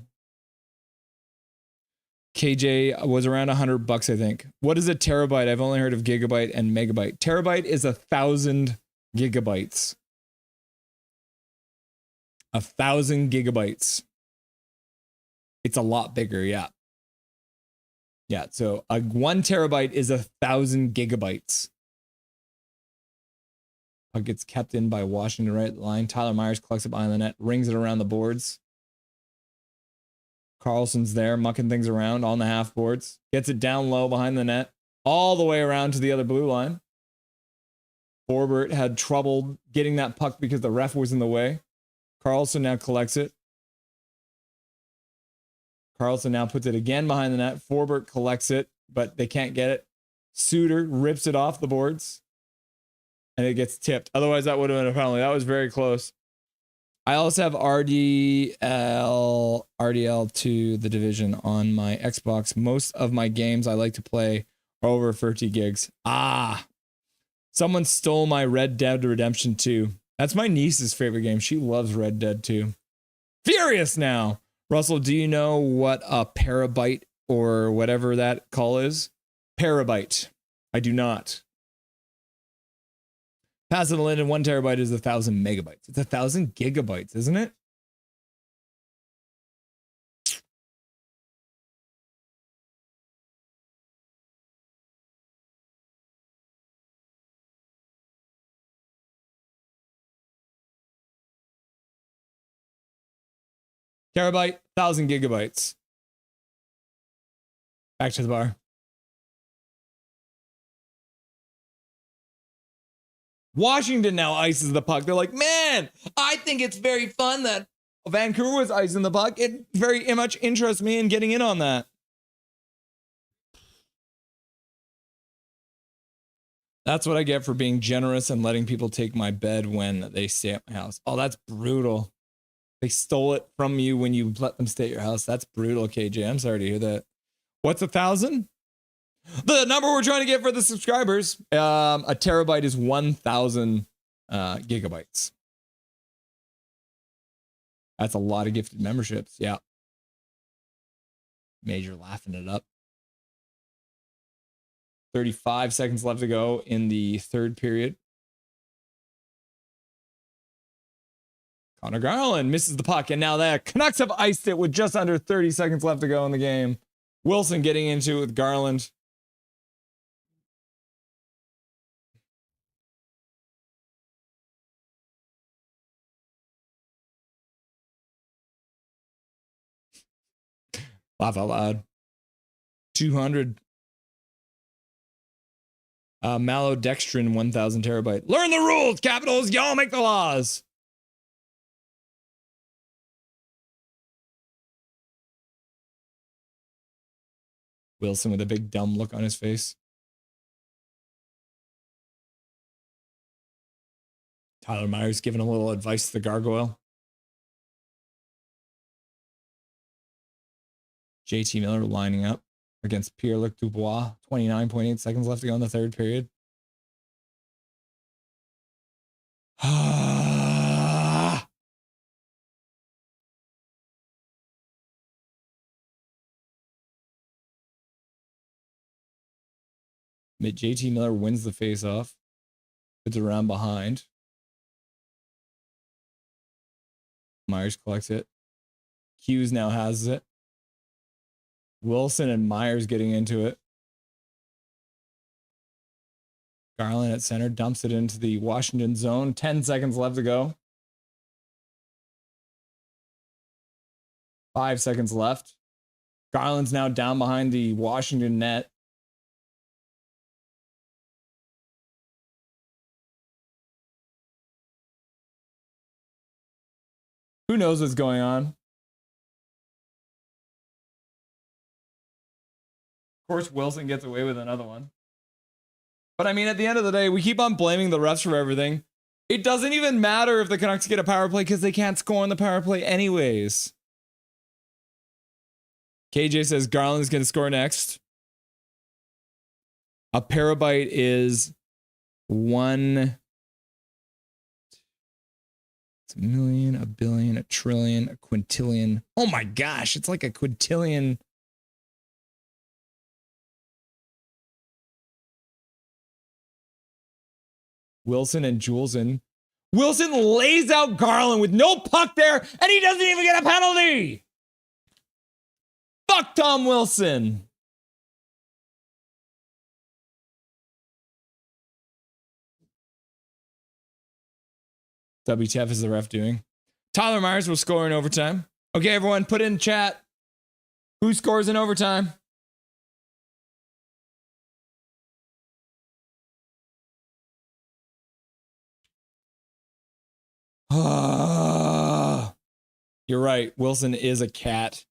KJ was around $100, I think. What is a terabyte? I've only heard of gigabyte and megabyte. Terabyte is 1,000 gigabytes. 1,000 gigabytes. It's a lot bigger, yeah. Yeah, so a 1 terabyte is 1,000 gigabytes. Puck gets kept in by Washington right at the line. Tyler Myers collects it behind the net, rings it around the boards. Carlson's there, mucking things around on the half boards. Gets it down low behind the net, all the way around to the other blue line. Forbert had trouble getting that puck because the ref was in the way. Carlson now collects it. Carlson now puts it again behind the net. Forbert collects it, but they can't get it. Suter rips it off the boards. And it gets tipped. Otherwise, that would have been a penalty. That was very close. I also have RDL to the division on my Xbox. Most of my games I like to play are over 30 gigs. Someone stole my Red Dead Redemption 2. That's my niece's favorite game. She loves Red Dead 2. Furious now. Russell, do you know what a parabyte or whatever that call is? Parabyte. I do not. Pass it to Linden, 1 terabyte is 1,000 megabytes. It's 1,000 gigabytes, isn't it? Terabyte, 1,000 gigabytes. Back to the bar. Washington now ices the puck. They're like, man, I think it's very fun that Vancouver was icing the puck. It very much interests me in getting in on that. That's what I get for being generous and letting people take my bed when they stay at my house. Oh, that's brutal. They stole it from you when you let them stay at your house. That's brutal, KJ. I'm sorry to hear that. What's 1,000? The number we're trying to get for the subscribers. A terabyte is 1,000 gigabytes. That's a lot of gifted memberships. Yeah. Major laughing it up. 35 seconds left to go in the third period. Connor Garland misses the puck, and now the Canucks have iced it with just under 30 seconds left to go in the game. Wilson getting into it with Garland. Laugh out loud. 200. Malodextrin 1000 terabyte. Learn the rules, Capitals. Y'all make the laws. Wilson with a big dumb look on his face. Tyler Myers giving a little advice to the gargoyle. JT Miller lining up against Pierre-Luc Dubois. 29.8 seconds left to go in the third period. JT Miller wins the faceoff. Puts it around behind. Myers collects it. Hughes now has it. Wilson and Myers getting into it. Garland at center dumps it into the Washington zone. 10 seconds left to go. 5 seconds left. Garland's now down behind the Washington net. Who knows what's going on? Of course, Wilson gets away with another one. But I mean, at the end of the day, we keep on blaming the refs for everything. It doesn't even matter if the Canucks get a power play because they can't score on the power play anyways. KJ says Garland's going to score next. A perabyte is one. It's a million, a billion, a trillion, a quintillion. Oh my gosh, it's like a quintillion. Wilson and Juleson. Wilson lays out Garland with no puck there, and he doesn't even get a penalty. Fuck Tom Wilson. WTF is the ref doing? Tyler Myers will score in overtime. Okay, everyone, put in chat. Who scores in overtime? You're right. Wilson is a cat.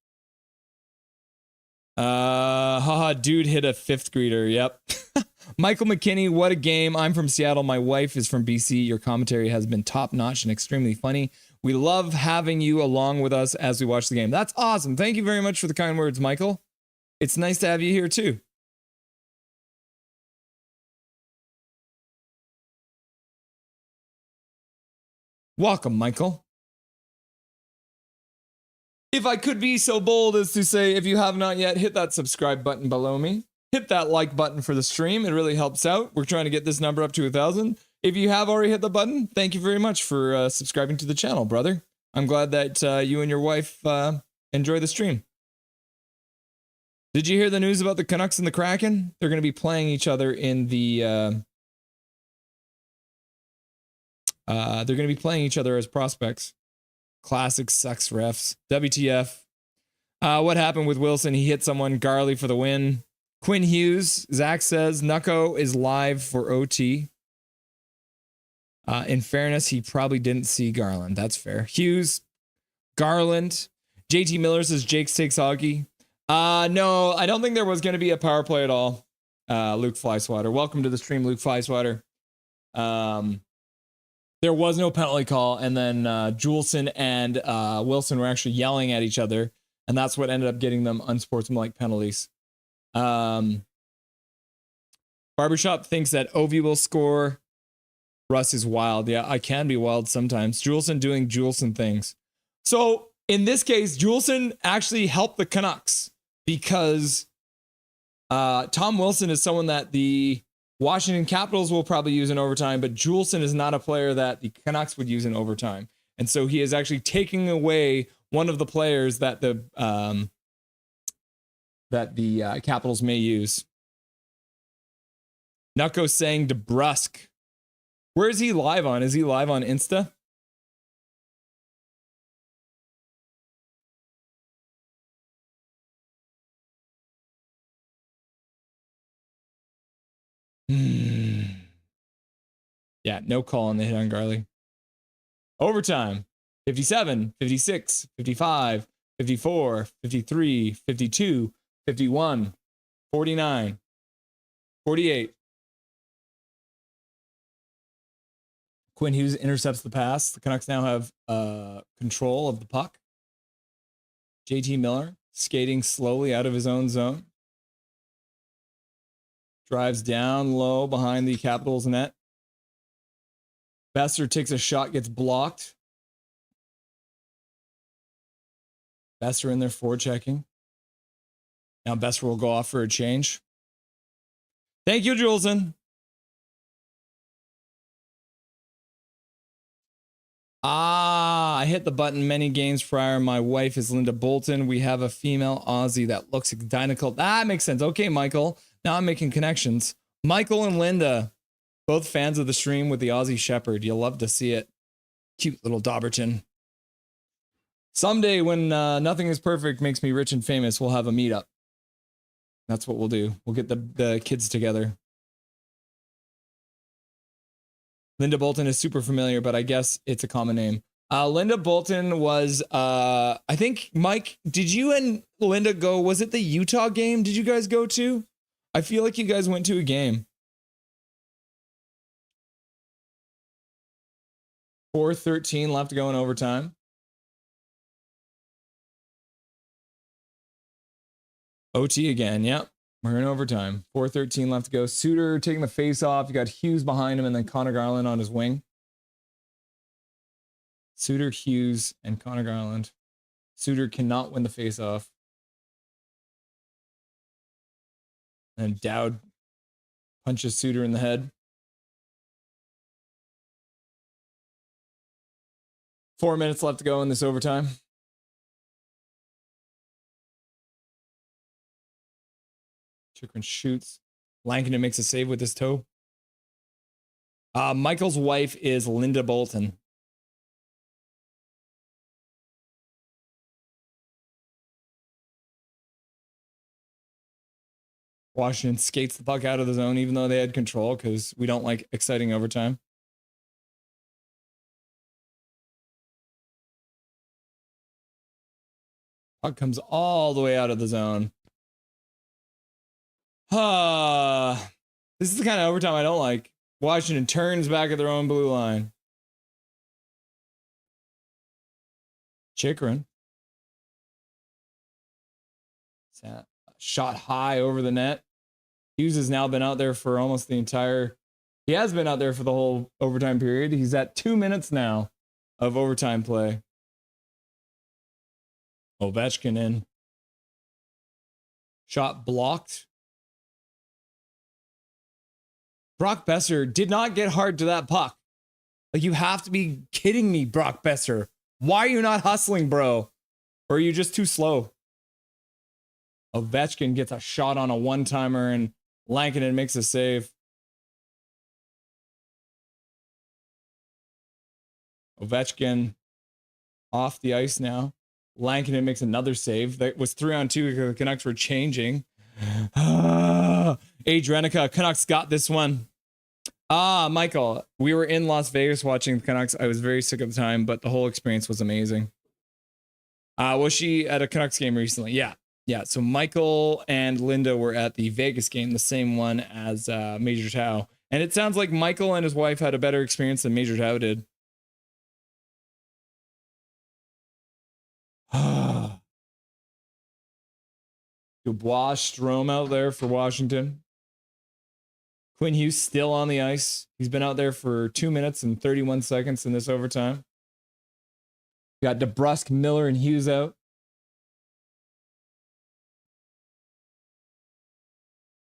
Dude hit a fifth grader. Yep. Michael McKinney, what a game. I'm from Seattle. My wife is from BC. Your commentary has been top notch and extremely funny. We love having you along with us as we watch the game. That's awesome. Thank you very much for the kind words, Michael. It's nice to have you here too. Welcome, Michael. If I could be so bold as to say, if you have not yet, hit that subscribe button below me. Hit that like button for the stream. It really helps out. We're trying to get this number up to 1,000. If you have already hit the button, thank you very much for subscribing to the channel, brother. I'm glad that you and your wife enjoy the stream. Did you hear the news about the Canucks and the Kraken? They're going to be playing each other in the... they're going to be playing each other as prospects. Classic sucks refs. WTF. What happened with Wilson? He hit someone. Garley for the win. Quinn Hughes, Zach says, Nucko is live for OT. In fairness, he probably didn't see Garland. That's fair. Hughes, Garland. JT Miller says, Jake takes hockey. No, I don't think there was going to be a power play at all. Luke Flyswatter. Welcome to the stream, Luke Flyswatter. There was no penalty call, and then Juleson and Wilson were actually yelling at each other, and that's what ended up getting them unsportsmanlike penalties. Barbershop thinks that Ovi will score. Russ is wild. Yeah, I can be wild sometimes. Juleson doing Juleson things. So in this case, Juleson actually helped the Canucks because Tom Wilson is someone that the Washington Capitals will probably use in overtime, but Juleson is not a player that the Canucks would use in overtime. And so he is actually taking away one of the players that the that the Capitals may use. Nucko saying DeBrusque. Where is he live on? Is he live on Insta? Yeah, no call on the hit on Garley. Overtime. 57, 56, 55, 54, 53, 52, 51, 49, 48. Quinn Hughes intercepts the pass. The Canucks now have control of the puck. JT Miller skating slowly out of his own zone. Drives down low behind the Capitals net. Besser takes a shot, gets blocked. Besser in there forechecking. Now Besser will go off for a change. Thank you, Juleson. I hit the button many games prior. My wife is Linda Bolton. We have a female Aussie that looks identical. That makes sense. Okay, Michael. Now I'm making connections. Michael and Linda, both fans of the stream with the Aussie Shepherd. You'll love to see it. Cute little Dauberton. Someday when Nothing is Perfect makes me rich and famous, we'll have a meetup. That's what we'll do. We'll get the kids together. Linda Bolton is super familiar, but I guess it's a common name. Linda Bolton was, I think, Mike, did you and Linda go, was it the Utah game? Did you guys go to? I feel like you guys went to a game. 4:13 left to go in overtime. OT again, yep. We're in overtime. 4:13 left to go. Suter taking the face off. You got Hughes behind him and then Connor Garland on his wing. Suter, Hughes, and Connor Garland. Suter cannot win the face off. And Dowd punches Suter in the head. 4 minutes left to go in this overtime. Chikrin shoots. Lankinen makes a save with his toe. Michael's wife is Linda Bolton. Washington skates the puck out of the zone even though they had control because we don't like exciting overtime. Puck comes all the way out of the zone. This is the kind of overtime I don't like. Washington turns back at their own blue line. Chikrin. Shot high over the net. Hughes has now been out there for almost the entire... He has been out there for the whole overtime period. He's at 2 minutes now of overtime play. Ovechkin in. Shot blocked. Brock Besser did not get hard to that puck. Like, you have to be kidding me, Brock Besser. Why are you not hustling, bro? Or are you just too slow? Ovechkin gets a shot on a one-timer and Lankinen makes a save. Ovechkin off the ice now. Lankinen makes another save. That was 3-on-2 because the Canucks were changing. Adrenica, Canucks got this one. Michael, we were in Las Vegas watching the Canucks. I was very sick at the time, but the whole experience was amazing. Was she at a Canucks game recently? Yeah. Yeah, so Michael and Linda were at the Vegas game, the same one as Major Tao. And it sounds like Michael and his wife had a better experience than Major Tao did. Dubois, Strome out there for Washington. Quinn Hughes still on the ice. He's been out there for 2 minutes and 31 seconds in this overtime. We got DeBrusque, Miller, and Hughes out.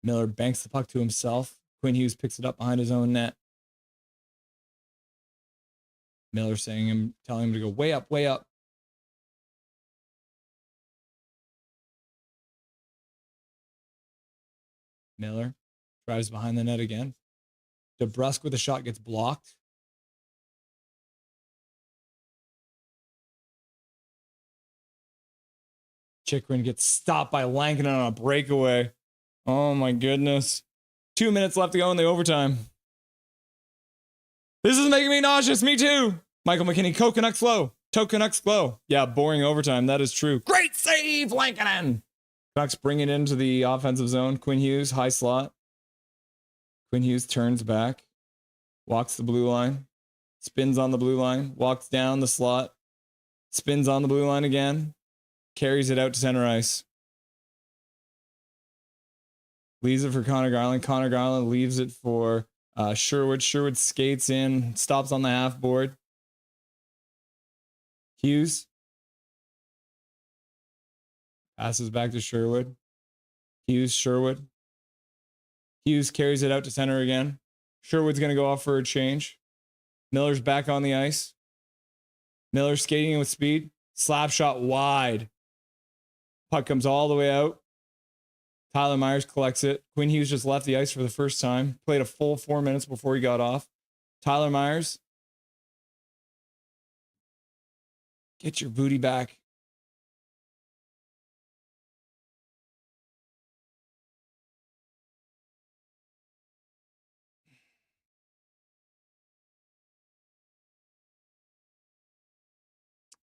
Miller banks the puck to himself. Quinn Hughes picks it up behind his own net. Miller telling him to go way up, way up. Miller drives behind the net again. DeBrusque with a shot gets blocked. Chychrun gets stopped by Lankinen on a breakaway. Oh my goodness. 2 minutes left to go in the overtime. This is making me nauseous. Me too. Michael McKinney, Canucks slow. Canucks slow. Yeah, boring overtime. That is true. Great save, Lankinen. Canucks bring it into the offensive zone. Quinn Hughes, high slot. Quinn Hughes turns back. Walks the blue line. Spins on the blue line. Walks down the slot. Spins on the blue line again. Carries it out to center ice. Leaves it for Connor Garland. Connor Garland leaves it for Sherwood. Sherwood skates in. Stops on the half board. Hughes. Passes back to Sherwood. Hughes, Sherwood. Hughes carries it out to center again. Sherwood's going to go off for a change. Miller's back on the ice. Miller skating with speed. Slap shot wide. Puck comes all the way out. Tyler Myers collects it. Quinn Hughes just left the ice for the first time. Played a full 4 minutes before he got off. Tyler Myers. Get your booty back.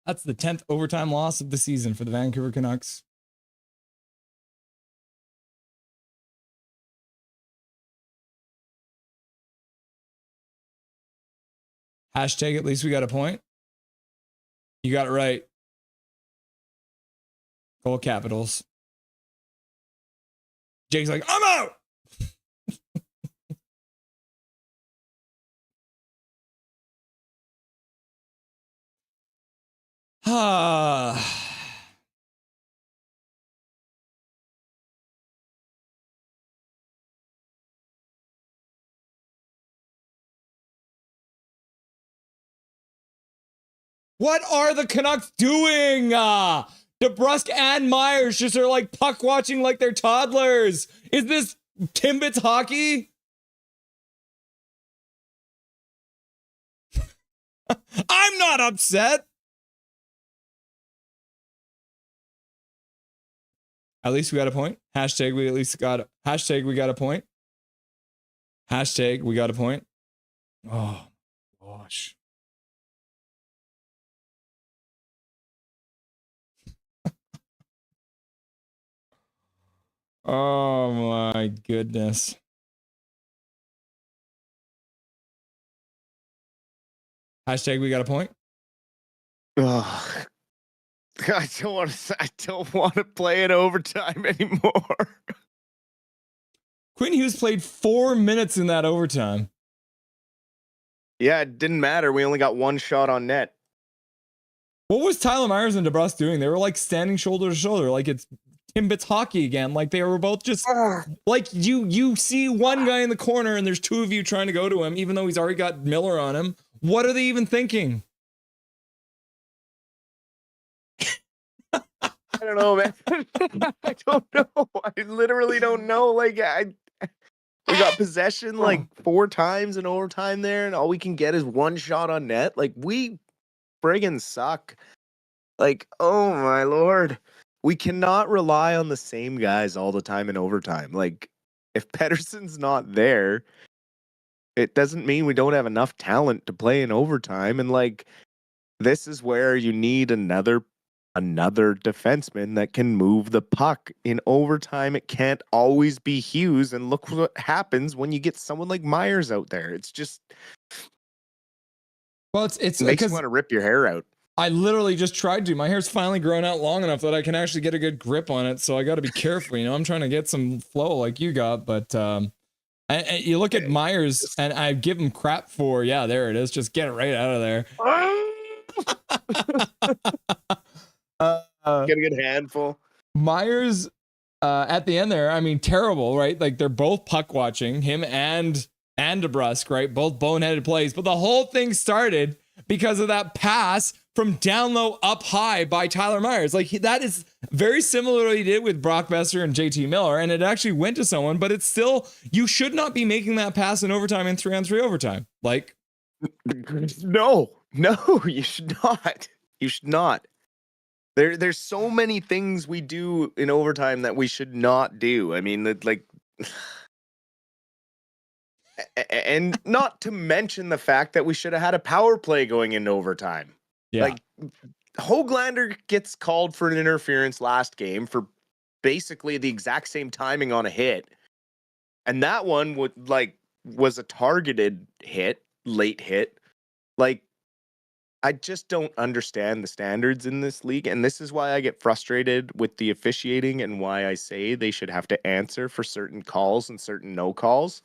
That's the 10th overtime loss of the season for the Vancouver Canucks. Hashtag at least we got a point. You got it right. Goal Capitals. Jake's like, I'm out. What are the Canucks doing? DeBrusque and Myers just are like puck watching like they're toddlers. Is this Timbits hockey? I'm not upset. At least we got a point. Hashtag we at least got hashtag we got a point. Hashtag we got a point. Oh gosh. Oh my goodness. Hashtag we got a point. Ugh. I don't want to play in overtime anymore. Quinn Hughes played 4 minutes in that overtime. Yeah, it didn't matter. We only got one shot on net. What was Tyler Myers and DeBrusque doing? They were like standing shoulder to shoulder, like it's Timbits hockey again. Like they were both just like you see one guy in the corner and there's two of you trying to go to him, even though he's already got Miller on him. What are they even thinking? I don't know, man. I don't know. I literally don't know. Like we got possession like 4 times in overtime there, and all we can get is one shot on net. Like we friggin' suck. Like, oh my lord. We cannot rely on the same guys all the time in overtime. Like, if Pettersson's not there, it doesn't mean we don't have enough talent to play in overtime. And like, this is where you need another defenseman that can move the puck in overtime. It can't always be Hughes. And look what happens when you get someone like Myers out there. It's just, well, it's makes you want to rip your hair out. I literally just tried to. My hair's finally grown out long enough that I can actually get a good grip on it. So I got to be careful. You know, I'm trying to get some flow like you got. But and you look at Myers, and I give him crap for, yeah, there it is. Just get it right out of there. Get a good handful. Myers at the end there, I mean, terrible, right? Like they're both puck watching, him and DeBrusque, right? Both boneheaded plays. But the whole thing started because of that pass from down low up high by Tyler Myers. Like that is very similar to what he did with Brock Besser and JT Miller, and it actually went to someone, but it's still, you should not be making that pass in overtime and 3-on-3 overtime. Like, no, you should not. You should not. There's so many things we do in overtime that we should not do. I mean, like, and not to mention the fact that we should have had a power play going into overtime. yeah. Like, Höglander gets called for an interference last game for basically the exact same timing on a hit. And that one was a targeted hit, late hit. Like, I just don't understand the standards in this league. And this is why I get frustrated with the officiating and why I say they should have to answer for certain calls and certain no calls.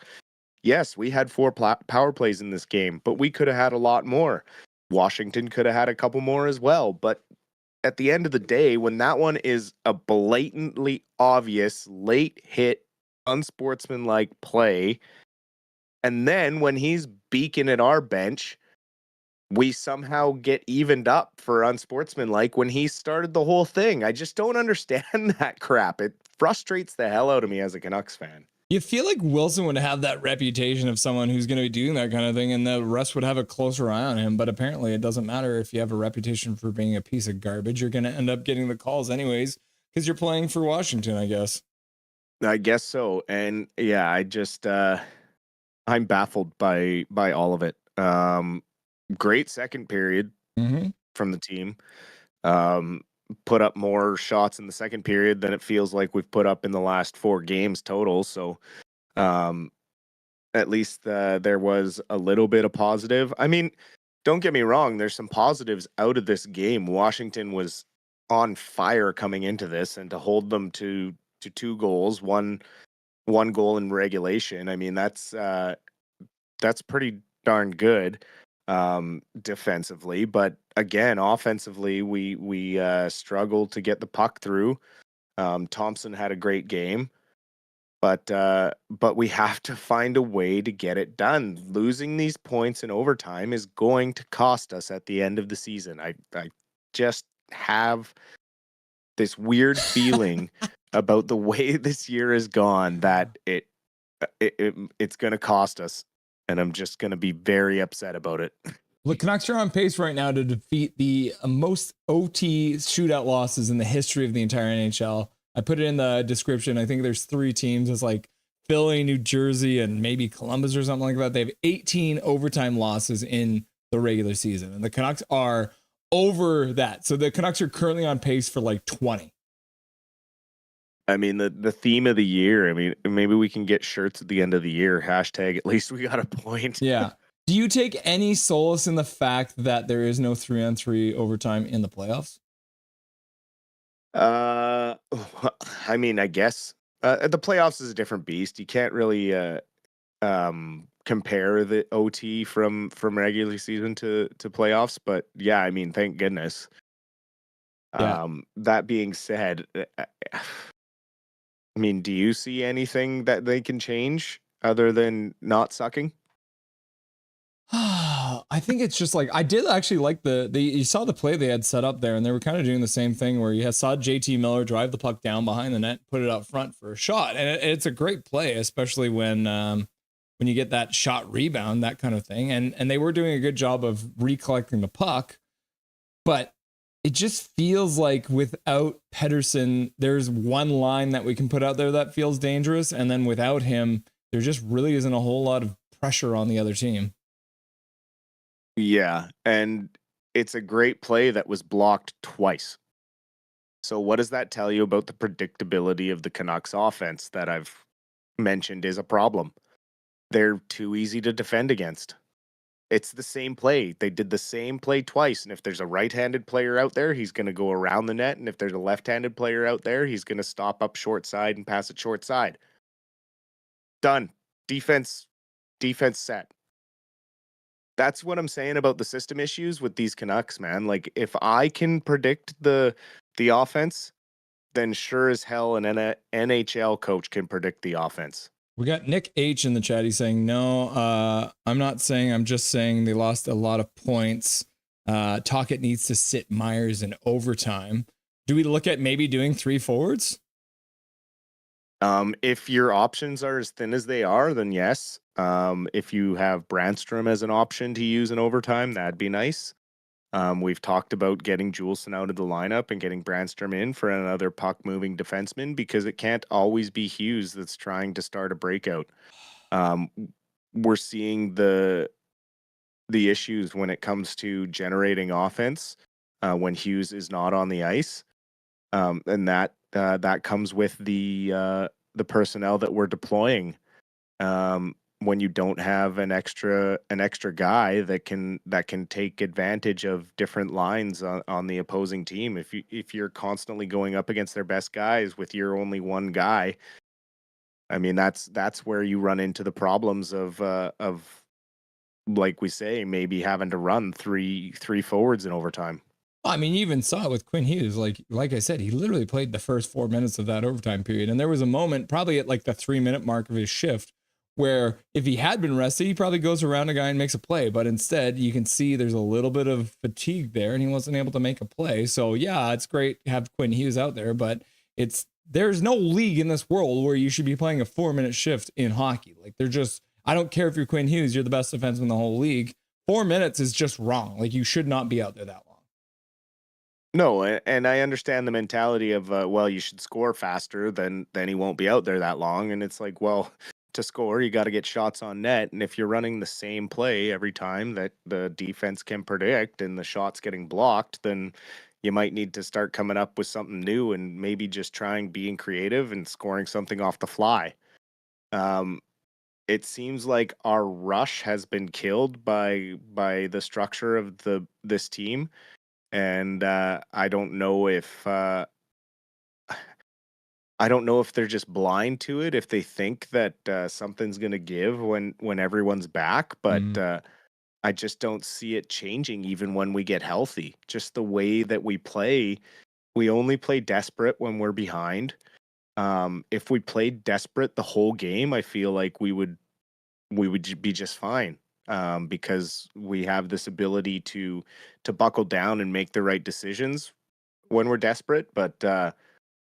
Yes, we had 4 power plays in this game, but we could have had a lot more. Washington could have had a couple more as well. But at the end of the day, when that one is a blatantly obvious late hit, unsportsmanlike play, and then when he's beaking at our bench, we somehow get evened up for unsportsmanlike when he started the whole thing. I just don't understand that crap. It frustrates the hell out of me as a Canucks fan. You feel like Wilson would have that reputation of someone who's going to be doing that kind of thing, and the rest would have a closer eye on him. But apparently it doesn't matter if you have a reputation for being a piece of garbage. You're going to end up getting the calls anyways because you're playing for Washington, I guess. I guess so. And yeah, I just I'm baffled by all of it. Great second period from the team. Put up more shots in the second period than it feels like we've put up in the last 4 games total. So at least there was a little bit of positive. I mean, don't get me wrong, there's some positives out of this game. Washington was on fire coming into this, and to hold them to 2 goals, one goal in regulation. I mean, that's pretty darn good defensively, but again, offensively, we struggled to get the puck through. Thompson had a great game, but we have to find a way to get it done. Losing these points in overtime is going to cost us at the end of the season. I just have this weird feeling about the way this year has gone that it's going to cost us, and I'm just going to be very upset about it. The Canucks are on pace right now to defeat the most OT shootout losses in the history of the entire NHL. I put it in the description. I think there's 3 teams. It's like Philly, New Jersey, and maybe Columbus or something like that. They have 18 overtime losses in the regular season, and the Canucks are over that. So the Canucks are currently on pace for like 20. I mean, the theme of the year, I mean, maybe we can get shirts at the end of the year. Hashtag, at least we got a point. Yeah. Do you take any solace in the fact that there is no 3-on-3 overtime in the playoffs? I mean, I guess the playoffs is a different beast. You can't really compare the OT from regular season to playoffs, but yeah, I mean, thank goodness. Yeah. That being said, I mean, do you see anything that they can change other than not sucking? I think it's just like, I did actually like you saw the play they had set up there, and they were kind of doing the same thing where you saw JT Miller drive the puck down behind the net, put it up front for a shot. And it's a great play, especially when you get that shot rebound, that kind of thing. And they were doing a good job of recollecting the puck, but it just feels like without Pettersson, there's one line that we can put out there that feels dangerous. And then without him, there just really isn't a whole lot of pressure on the other team. Yeah, and it's a great play that was blocked twice. So what does that tell you about the predictability of the Canucks offense that I've mentioned is a problem? They're too easy to defend against. It's the same play. They did the same play twice, and if there's a right-handed player out there, he's going to go around the net, and if there's a left-handed player out there, he's going to stop up short side and pass it short side. Done. Defense set. That's what I'm saying about the system issues with these Canucks, man. Like, if I can predict the offense, then sure as hell an NHL coach can predict the offense. We got Nick H in the chat. He's saying, no, I'm not saying, I'm just saying they lost a lot of points. Tocchet needs to sit Myers in overtime. Do we look at maybe doing 3 forwards? If your options are as thin as they are, then yes. If you have Brandstrom as an option to use in overtime, that'd be nice. We've talked about getting Juleson out of the lineup and getting Brandstrom in for another puck-moving defenseman because it can't always be Hughes that's trying to start a breakout. We're seeing the issues when it comes to generating offense when Hughes is not on the ice, and that comes with the personnel that we're deploying. When you don't have an extra guy that can take advantage of different lines on the opposing team, if you're constantly going up against their best guys with your only one guy, I mean that's where you run into the problems of like we say, maybe having to run three forwards in overtime. I mean, you even saw it with Quinn Hughes. Like I said, he literally played the first 4 minutes of that overtime period. And there was a moment, probably at like the 3-minute mark of his shift, where if he had been rested, he probably goes around a guy and makes a play. But instead, you can see there's a little bit of fatigue there, and he wasn't able to make a play. So yeah, it's great to have Quinn Hughes out there, but there's no league in this world where you should be playing a 4-minute shift in hockey. Like I don't care if you're Quinn Hughes, you're the best defenseman in the whole league. 4 minutes is just wrong. Like you should not be out there that long. No, and I understand the mentality of well, you should score faster, then he won't be out there that long. And it's like, well, to score, you got to get shots on net. And if you're running the same play every time that the defense can predict and the shot's getting blocked, then you might need to start coming up with something new and maybe just trying being creative and scoring something off the fly. It seems like our rush has been killed by the structure of this team. And I don't know if they're just blind to it, if they think that something's going to give when everyone's back. But I just don't see it changing even when we get healthy. Just the way that we play, we only play desperate when we're behind. If we played desperate the whole game, I feel like we would be just fine. Because we have this ability to buckle down and make the right decisions when we're desperate. But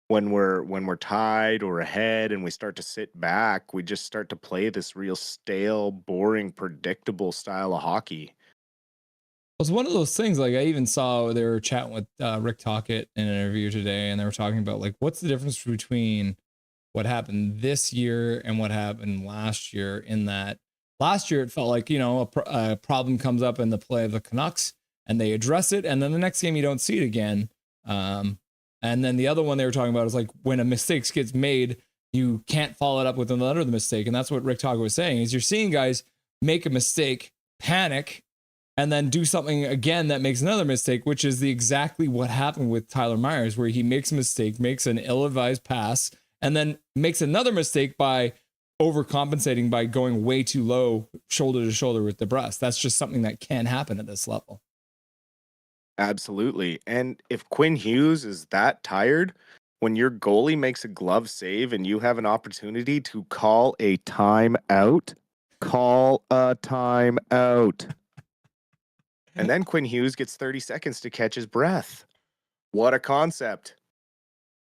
when we're tied or ahead and we start to sit back, we just start to play this real stale, boring, predictable style of hockey. It was one of those things. Like I even saw they were chatting with Rick Tocchet in an interview today, and they were talking about like what's the difference between what happened this year and what happened last year. In that last year it felt like a problem comes up in the play of the Canucks and they address it, and then the next game you don't see it again. And then the other one they were talking about is like when a mistake gets made, you can't follow it up with another mistake. And that's what Rick Tocchet was saying is you're seeing guys make a mistake, panic, and then do something again that makes another mistake, which is exactly what happened with Tyler Myers, where he makes a mistake, makes an ill-advised pass, and then makes another mistake by overcompensating by going way too low, shoulder to shoulder with the breast. That's just something that can happen at this level. Absolutely. And if Quinn Hughes is that tired, when your goalie makes a glove save and you have an opportunity to call a timeout, call a timeout. And then Quinn Hughes gets 30 seconds to catch his breath. What a concept.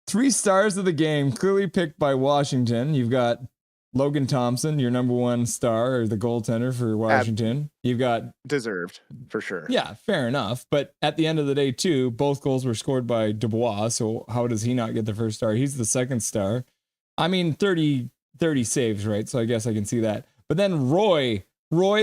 3 stars of the game, clearly picked by Washington. You've got Logan Thompson, your number 1 star, or the goaltender for Washington. You've got deserved for sure. Yeah, fair enough. But at the end of the day, too, both goals were scored by Dubois. So how does he not get the first star? He's the second star. I mean, 30 saves, right? So I guess I can see that. But then Roy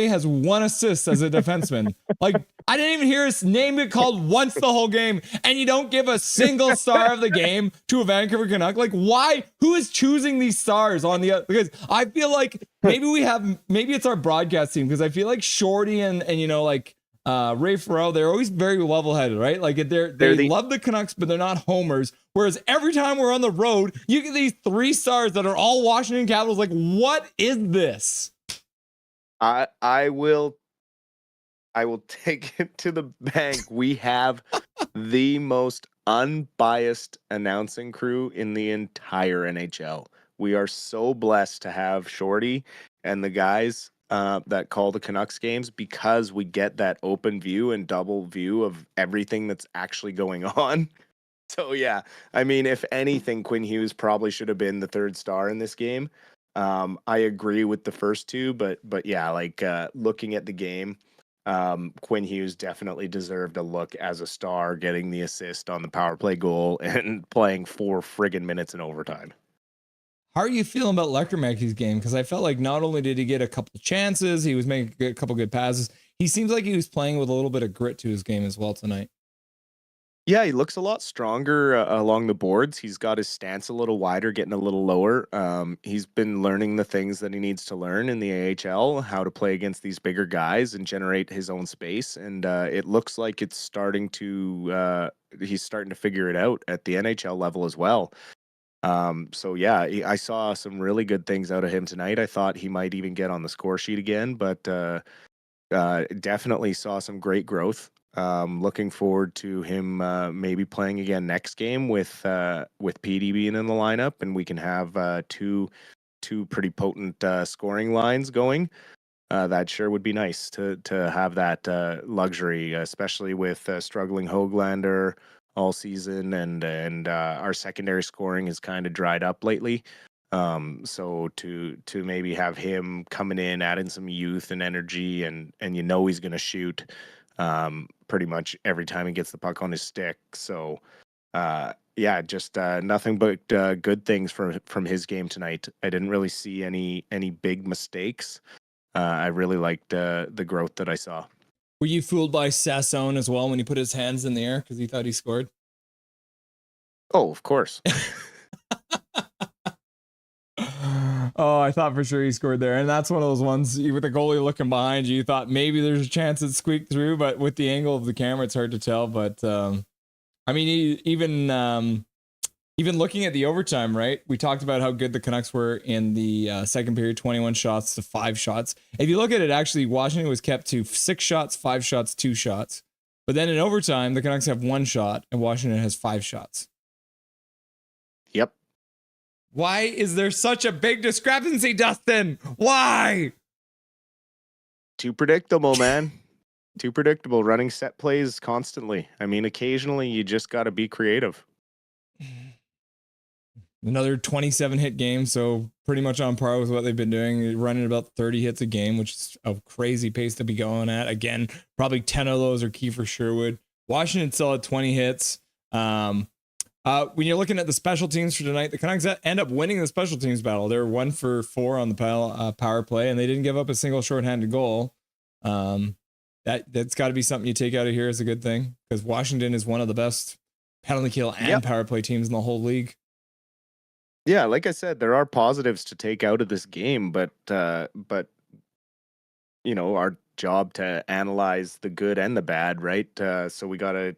has 1 assist as a defenseman. Like, I didn't even hear his name get called once the whole game, and you don't give a single star of the game to a Vancouver Canuck. Like, why? Who is choosing these stars on the? Because I feel like maybe it's our broadcast team, because I feel like Shorty and Ray Farrell, they're always very level-headed, right? Like they love the Canucks, but they're not homers. Whereas every time we're on the road, you get these 3 stars that are all Washington Capitals. Like, what is this? I will take it to the bank. We have the most unbiased announcing crew in the entire NHL. We are so blessed to have Shorty and the guys that call the Canucks games, because we get that open view and double view of everything that's actually going on. So yeah, I mean, if anything, Quinn Hughes probably should have been the third star in this game. I agree with the first two, but yeah, like looking at the game, Quinn Hughes definitely deserved a look as a star, getting the assist on the power play goal and playing 4 friggin' minutes in overtime. How are you feeling about Lektermacky's game? Because I felt like not only did he get a couple chances, he was making a couple good passes. He seems like he was playing with a little bit of grit to his game as well tonight. Yeah, he looks a lot stronger along the boards. He's got his stance a little wider, getting a little lower. He's been learning the things that he needs to learn in the AHL, how to play against these bigger guys and generate his own space. And it looks like it's starting to, he's starting to figure it out at the NHL level as well. So yeah, I saw some really good things out of him tonight. I thought he might even get on the score sheet again, but definitely saw some great growth. Looking forward to him maybe playing again next game with PD being in the lineup, and we can have two pretty potent scoring lines going. That sure would be nice to have that luxury, especially with struggling Höglander all season, and our secondary scoring has kind of dried up lately. So to maybe have him coming in, adding some youth and energy, and he's going to shoot pretty much every time he gets the puck on his stick. So yeah, just nothing but good things from his game tonight. I didn't really see any big mistakes. I really liked the growth that I saw. Were you fooled by Sasson as well when he put his hands in the air because he thought he scored? Oh, of course. Oh, I thought for sure he scored there. And that's one of those ones with the goalie looking behind you, you thought maybe there's a chance it squeaked through, but with the angle of the camera, it's hard to tell. But I mean, even looking at the overtime, right? We talked about how good the Canucks were in the second period, 21 shots to 5 shots. If you look at it, actually, Washington was kept to 6 shots, 5 shots, 2 shots. But then in overtime, the Canucks have 1 shot and Washington has 5 shots. Yep. Why is there such a big discrepancy, Dustin? Why? Too predictable, man. Too predictable. Running set plays constantly. I mean, occasionally you just got to be creative. Another 27 hit game, so pretty much on par with what they've been doing, running about 30 hits a game, which is a crazy pace to be going at. Again, probably 10 of those are Kiefer Sherwood. Washington still at 20 hits. When you're looking at the special teams for tonight, the Canucks end up winning the special teams battle. They're 1 for 4 on the power play, and they didn't give up a single shorthanded goal. That's got to be something you take out of here as a good thing, because Washington is one of the best penalty kill and power play teams in the whole league. Yeah, like I said, there are positives to take out of this game, but our job to analyze the good and the bad, right? So we gotta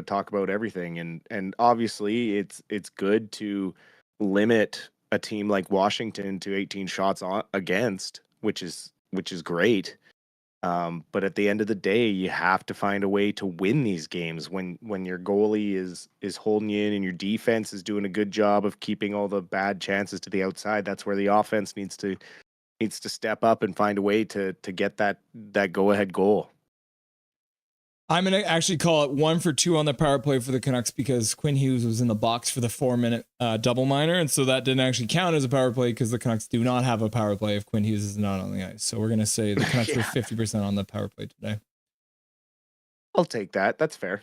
talk about everything, and obviously it's good to limit a team like Washington to 18 shots against, which is great. But at the end of the day, you have to find a way to win these games when your goalie is holding you in and your defense is doing a good job of keeping all the bad chances to the outside. That's where the offense needs to step up and find a way to get that go-ahead goal. I'm going to actually call it 1 for 2 on the power play for the Canucks, because Quinn Hughes was in the box for the 4-minute double minor. And so that didn't actually count as a power play, because the Canucks do not have a power play if Quinn Hughes is not on the ice. So we're going to say the Canucks were 50% on the power play today. I'll take that. That's fair.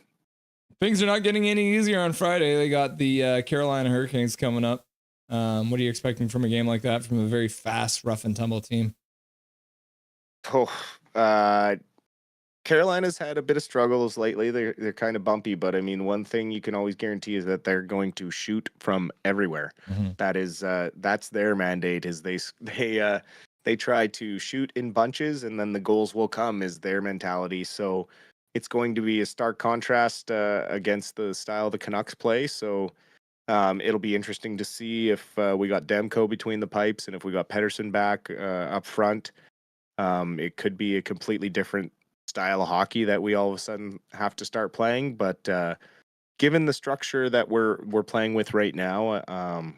Things are not getting any easier on Friday. They got the Carolina Hurricanes coming up. What are you expecting from a game like that from a very fast, rough and tumble team? Carolina's had a bit of struggles lately. They're kind of bumpy, but I mean, one thing you can always guarantee is that they're going to shoot from everywhere. Mm-hmm. That's their mandate. Is they try to shoot in bunches, and then the goals will come. Is their mentality. So it's going to be a stark contrast against the style the Canucks play. So it'll be interesting to see if we got Demko between the pipes, and if we got Pettersson back up front. It could be a completely different style of hockey that we all of a sudden have to start playing. But given the structure that we're playing with right now,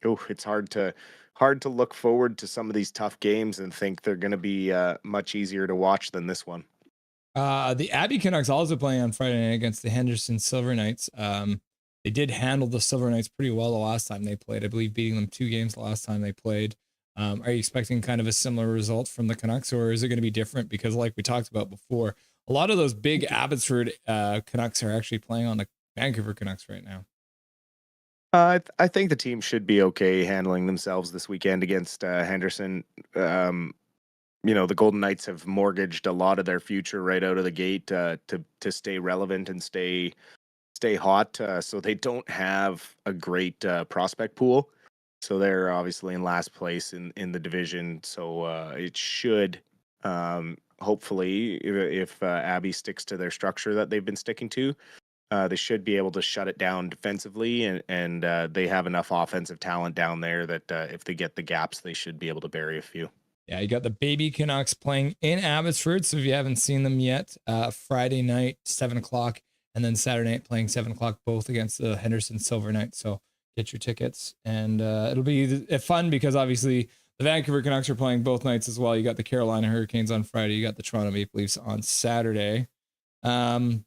it's hard to hard to look forward to some of these tough games and think they're going to be much easier to watch than this one. The Abbey Canucks also playing on Friday night against the Henderson Silver Knights. They did handle the Silver Knights pretty well the last time they played. I believe beating them 2 games the last time they played. Are you expecting kind of a similar result from the Canucks, or is it going to be different? Because like we talked about before, a lot of those big Abbotsford Canucks are actually playing on the Vancouver Canucks right now. I think the team should be okay handling themselves this weekend against Henderson. The Golden Knights have mortgaged a lot of their future right out of the gate to stay relevant and stay hot. So they don't have a great prospect pool. So they're obviously in last place in the division. So it should, hopefully, if Abbey sticks to their structure that they've been sticking to, they should be able to shut it down defensively. And they have enough offensive talent down there that if they get the gaps, they should be able to bury a few. Yeah, you got the baby Canucks playing in Abbotsford. So if you haven't seen them yet, Friday night, 7 o'clock, and then Saturday night playing 7 o'clock, both against the Henderson Silver Knights. So get your tickets, and it'll be fun because obviously the Vancouver Canucks are playing both nights as well. You got the Carolina Hurricanes on Friday. You got the Toronto Maple Leafs on Saturday. There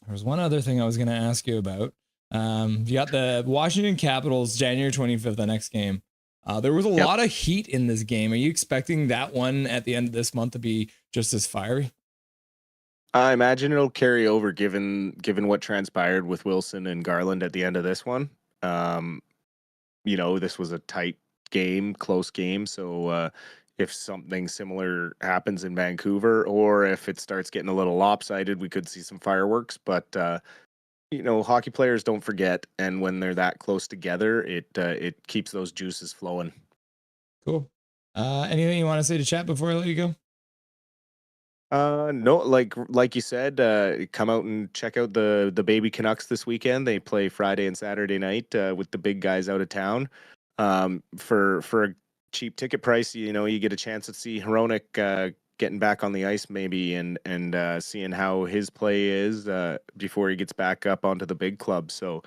was one other thing I was going to ask you about. You got the Washington Capitals, January 25th, the next game. There was a lot of heat in this game. Are you expecting that one at the end of this month to be just as fiery? I imagine it'll carry over given what transpired with Wilson and Garland at the end of this one. This was a tight game, close game. So if something similar happens in Vancouver, or if it starts getting a little lopsided, we could see some fireworks. But hockey players don't forget, and when they're that close together, it keeps those juices flowing. Cool. Anything you want to say to chat before I let you go? No, like you said, come out and check out the baby Canucks this weekend. They play Friday and Saturday night with the big guys out of town. For a cheap ticket price, you get a chance to see Hronek getting back on the ice maybe and seeing how his play is before he gets back up onto the big club. So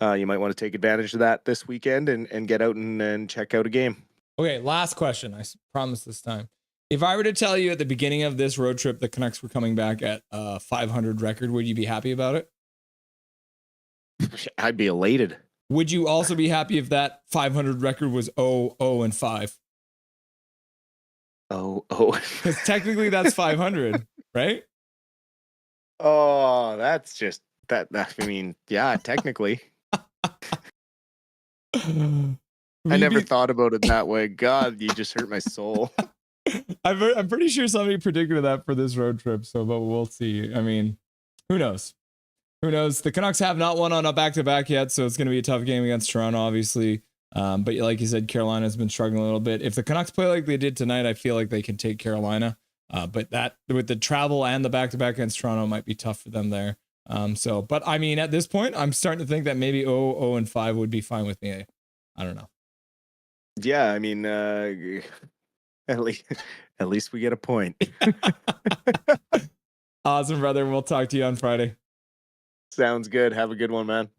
you might want to take advantage of that this weekend and get out and check out a game. Okay, last question. I promise this time. If I were to tell you at the beginning of this road trip the Canucks were coming back at a 500 record, would you be happy about it? I'd be elated. Would you also be happy if that 500 record was 0-5? Oh. Because technically that's 500, right? Oh, that's just that. I mean, yeah, technically. I never thought about it that way. God, you just hurt my soul. I'm pretty sure somebody predicted that for this road trip. So, but we'll see. I mean, who knows? Who knows? The Canucks have not won on a back-to-back yet, so it's going to be a tough game against Toronto, obviously. But like you said, Carolina's been struggling a little bit. If the Canucks play like they did tonight, I feel like they can take Carolina. But that with the travel and the back-to-back against Toronto might be tough for them there. But I mean, at this point, I'm starting to think that maybe 0-5 would be fine with me. I don't know. Yeah, I mean, at least we get a point. Awesome, brother. We'll talk to you on Friday. Sounds good. Have a good one, man.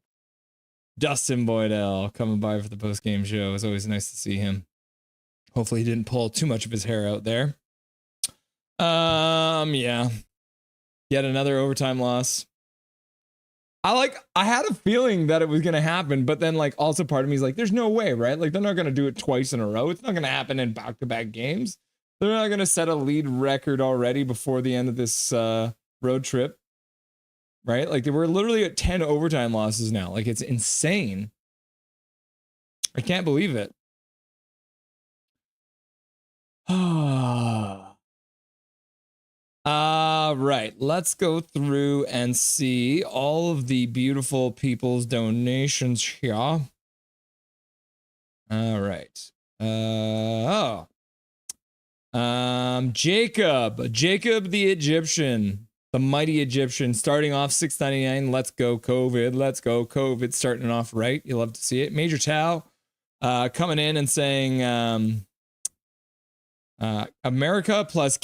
Dustin Boydell coming by for the post-game show. It's always nice to see him. Hopefully he didn't pull too much of his hair out there. Yeah. Yet another overtime loss. I had a feeling that it was going to happen, but then also part of me is like, there's no way, right? Like they're not going to do it twice in a row. It's not going to happen in back-to-back games. They're not going to set a lead record already before the end of this road trip, right? Like we're literally at 10 overtime losses now. Like it's insane. I can't believe it. Right. Let's go through and see all of the beautiful people's donations here. All right. Jacob the Egyptian, the mighty Egyptian, starting off 699. Let's go COVID. Let's go COVID. Starting off right. You love to see it. Major Tao coming in and saying America plus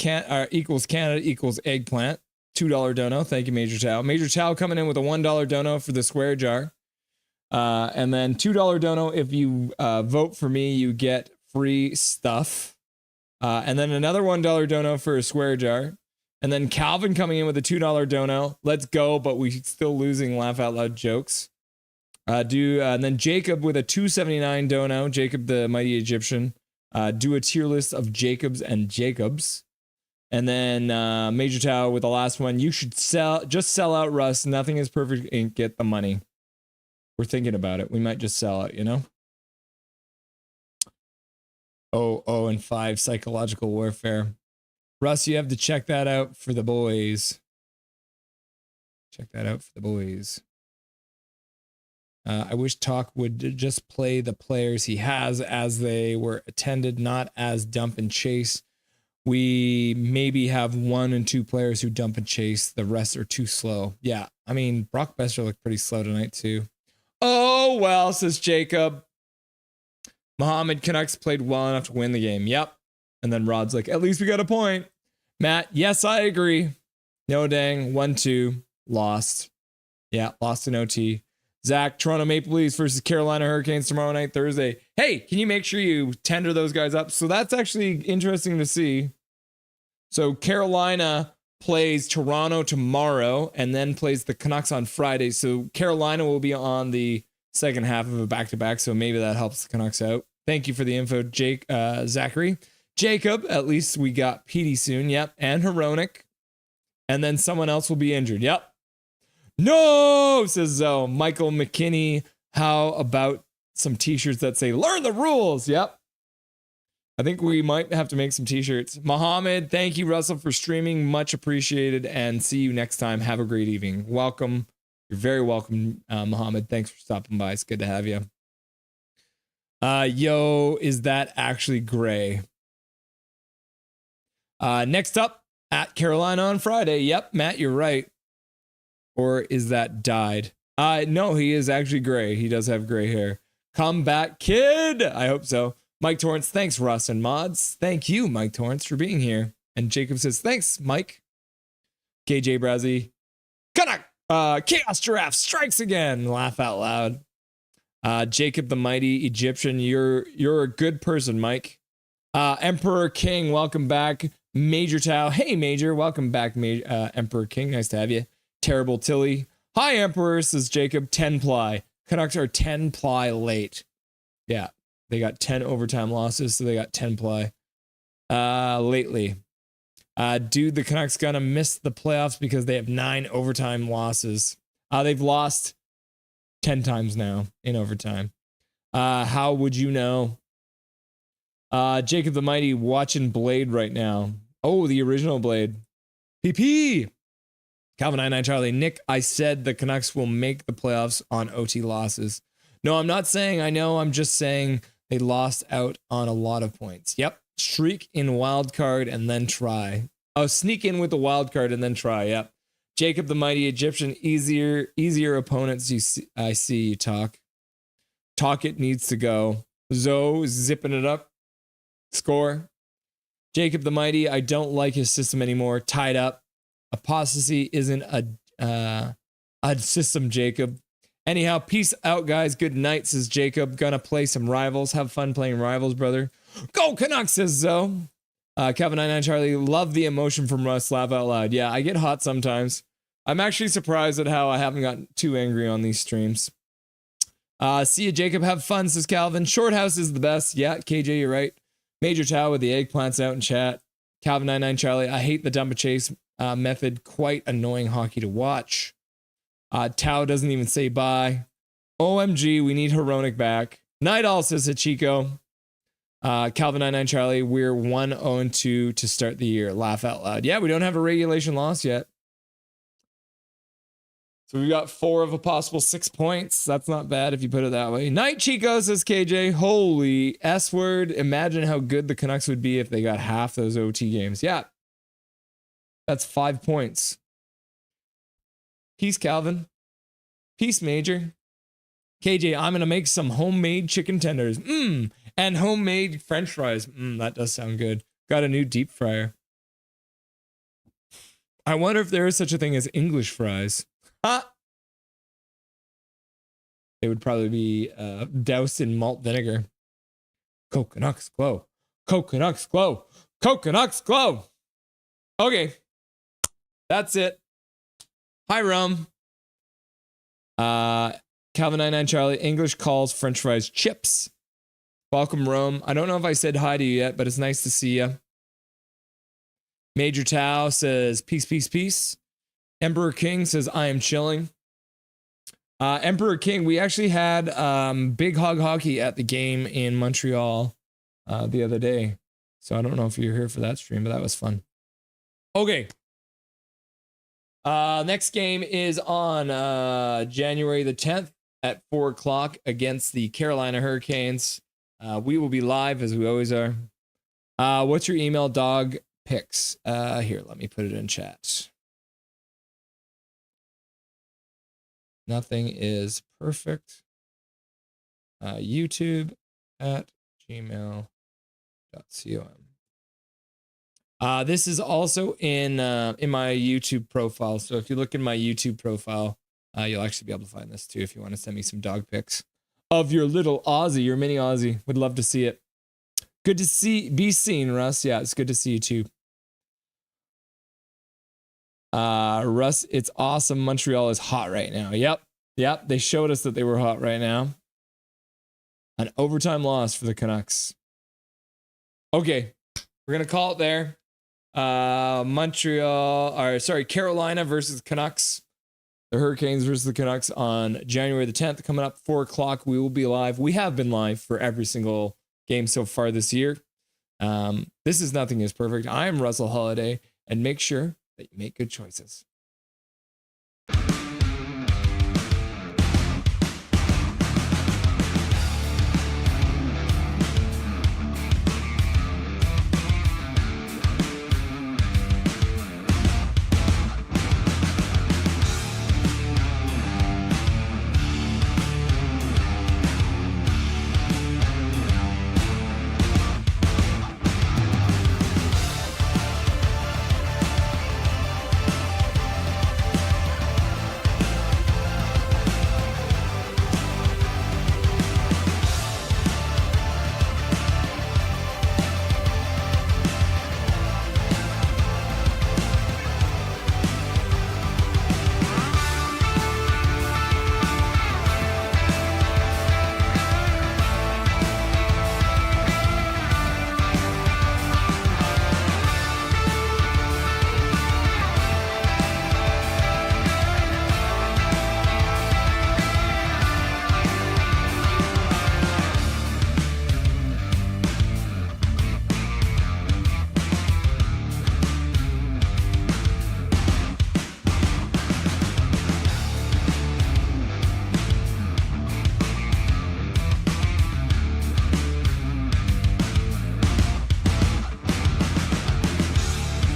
equals Canada equals eggplant. $2 dono. Thank you, Major Tao. Major Tao coming in with a $1 dono for the square jar. And then $2 dono. If you vote for me, you get free stuff. And then another $1 dono for a swear jar. And then Calvin coming in with a $2 dono. Let's go, but we still losing laugh out loud jokes. And then Jacob with a $2.79 dono. Jacob the Mighty Egyptian. Do a tier list of Jacobs and Jacobs. And then Major Tao with the last one. You should just sell out, Russ. Nothing is perfect and get the money. We're thinking about it. We might just sell out, you know? Oh, and 5 psychological warfare. Russ, you have to check that out for the boys. Check that out for the boys. I wish Talk would just play the players he has as they were attended, not as dump and chase. We maybe have 1 and 2 players who dump and chase. The rest are too slow. Yeah, I mean, Brock Besser looked pretty slow tonight too. Oh, well, says Jacob. Mohammed, Canucks played well enough to win the game. Yep. And then Rod's like, at least we got a point. Matt, yes, I agree. No dang, 1-2, lost. Yeah, lost in OT. Zach, Toronto Maple Leafs versus Carolina Hurricanes tomorrow night, Thursday. Hey, can you make sure you tender those guys up? So that's actually interesting to see. So Carolina plays Toronto tomorrow and then plays the Canucks on Friday. So Carolina will be on the second half of a back-to-back, so maybe that helps the Canucks out. Thank you for the info, Zachary. Jacob, at least we got Petey soon. Yep. And Heronic. And then someone else will be injured. Yep. No, says Zoe. Michael McKinney. How about some t-shirts that say, learn the rules? Yep. I think we might have to make some t-shirts. Mohammed, thank you, Russell, for streaming. Much appreciated. And see you next time. Have a great evening. Welcome. You're very welcome, Mohammed. Thanks for stopping by. It's good to have you. Yo, is that actually Gray? Next up, at Carolina on Friday. Yep, Matt, you're right. Or is that dyed? No, he is actually gray. He does have gray hair. Come back, kid. I hope so. Mike Torrance, thanks, Russ and mods. Thank you, Mike Torrance, for being here. And Jacob says, thanks, Mike. KJ Brazzy. Canuck! Chaos Giraffe strikes again. Laugh out loud. Jacob the Mighty Egyptian, you're a good person, Mike. Emperor King, welcome back. Major Tao, hey Major, welcome back, Emperor King, nice to have you. Terrible Tilly, hi Emperor, says Jacob. 10 ply. Canucks are 10 ply late. Yeah, they got 10 overtime losses, so they got 10 ply. Lately. Dude, the Canucks gonna miss the playoffs because they have 9 overtime losses. They've lost 10 times now in overtime. How would you know? Jacob the Mighty watching Blade right now. Oh, the original Blade. PP. Calvin 99 Charlie. Nick, I said the Canucks will make the playoffs on OT losses. No, I'm not saying I know. I'm just saying they lost out on a lot of points. Yep. Streak in wild card and then try. Oh, sneak in with the wild card and then try. Yep. Jacob the Mighty Egyptian. Easier opponents. I see you talk. Talk it needs to go. Zoe zipping it up. Score. Jacob the Mighty, I don't like his system anymore. Tied up. Apostasy isn't a system, Jacob. Anyhow, peace out, guys. Good night, says Jacob. Gonna play some Rivals. Have fun playing Rivals, brother. Go Canucks, says Zoe. Kevin 99 Charlie, love the emotion from Russ. Laugh out loud. Yeah, I get hot sometimes. I'm actually surprised at how I haven't gotten too angry on these streams. See you, Jacob. Have fun, says Calvin. Shorthouse is the best. Yeah, KJ, you're right. Major Tao with the eggplants out in chat. Calvin 99 Charlie, I hate the dump and chase method. Quite annoying hockey to watch. Tao doesn't even say bye. OMG, we need Heronic back. Night all, says Hachiko. Calvin 99 Charlie, we're 1-0-2 to start the year. Laugh out loud. Yeah, we don't have a regulation loss yet. So we got 4 of a possible 6 points. That's not bad if you put it that way. Night Chico, says KJ. Holy S word. Imagine how good the Canucks would be if they got half those OT games. Yeah. That's 5 points. Peace, Calvin. Peace, Major. KJ, I'm going to make some homemade chicken tenders. And homemade French fries. That does sound good. Got a new deep fryer. I wonder if there is such a thing as English fries. they would probably be doused in malt vinegar. Canucks glow. Canucks glow. Canucks glow. Okay. That's it. Hi, Rum. Calvin 99 Charlie. English calls French fries chips. Welcome, Rome. I don't know if I said hi to you yet, but it's nice to see you. Major Tao says, peace, peace, peace. Emperor King says, I am chilling. Emperor King, we actually had Big Hog Hockey at the game in Montreal the other day. So I don't know if you're here for that stream, but that was fun. Okay. Next game is on January the 10th at 4 o'clock against the Carolina Hurricanes. We will be live as we always are. What's your email, dog picks? Here, let me put it in chat. Nothing is perfect. YouTube at gmail.com. This is also in my YouTube profile. So if you look in my YouTube profile, you'll actually be able to find this too if you want to send me some dog pics of your little Aussie, your mini Aussie. Would love to see it. Good to be seen, Russ. Yeah, it's good to see you too. Russ, it's awesome. Montreal is hot right now. Yep. They showed us that they were hot right now. An overtime loss for the Canucks. Okay, we're gonna call it there. Carolina versus Canucks. The Hurricanes versus the Canucks on January the 10th. Coming up 4 o'clock, we will be live. We have been live for every single game so far this year. This is Nothing is Perfect. I am Russell Holiday, and make sure that you make good choices.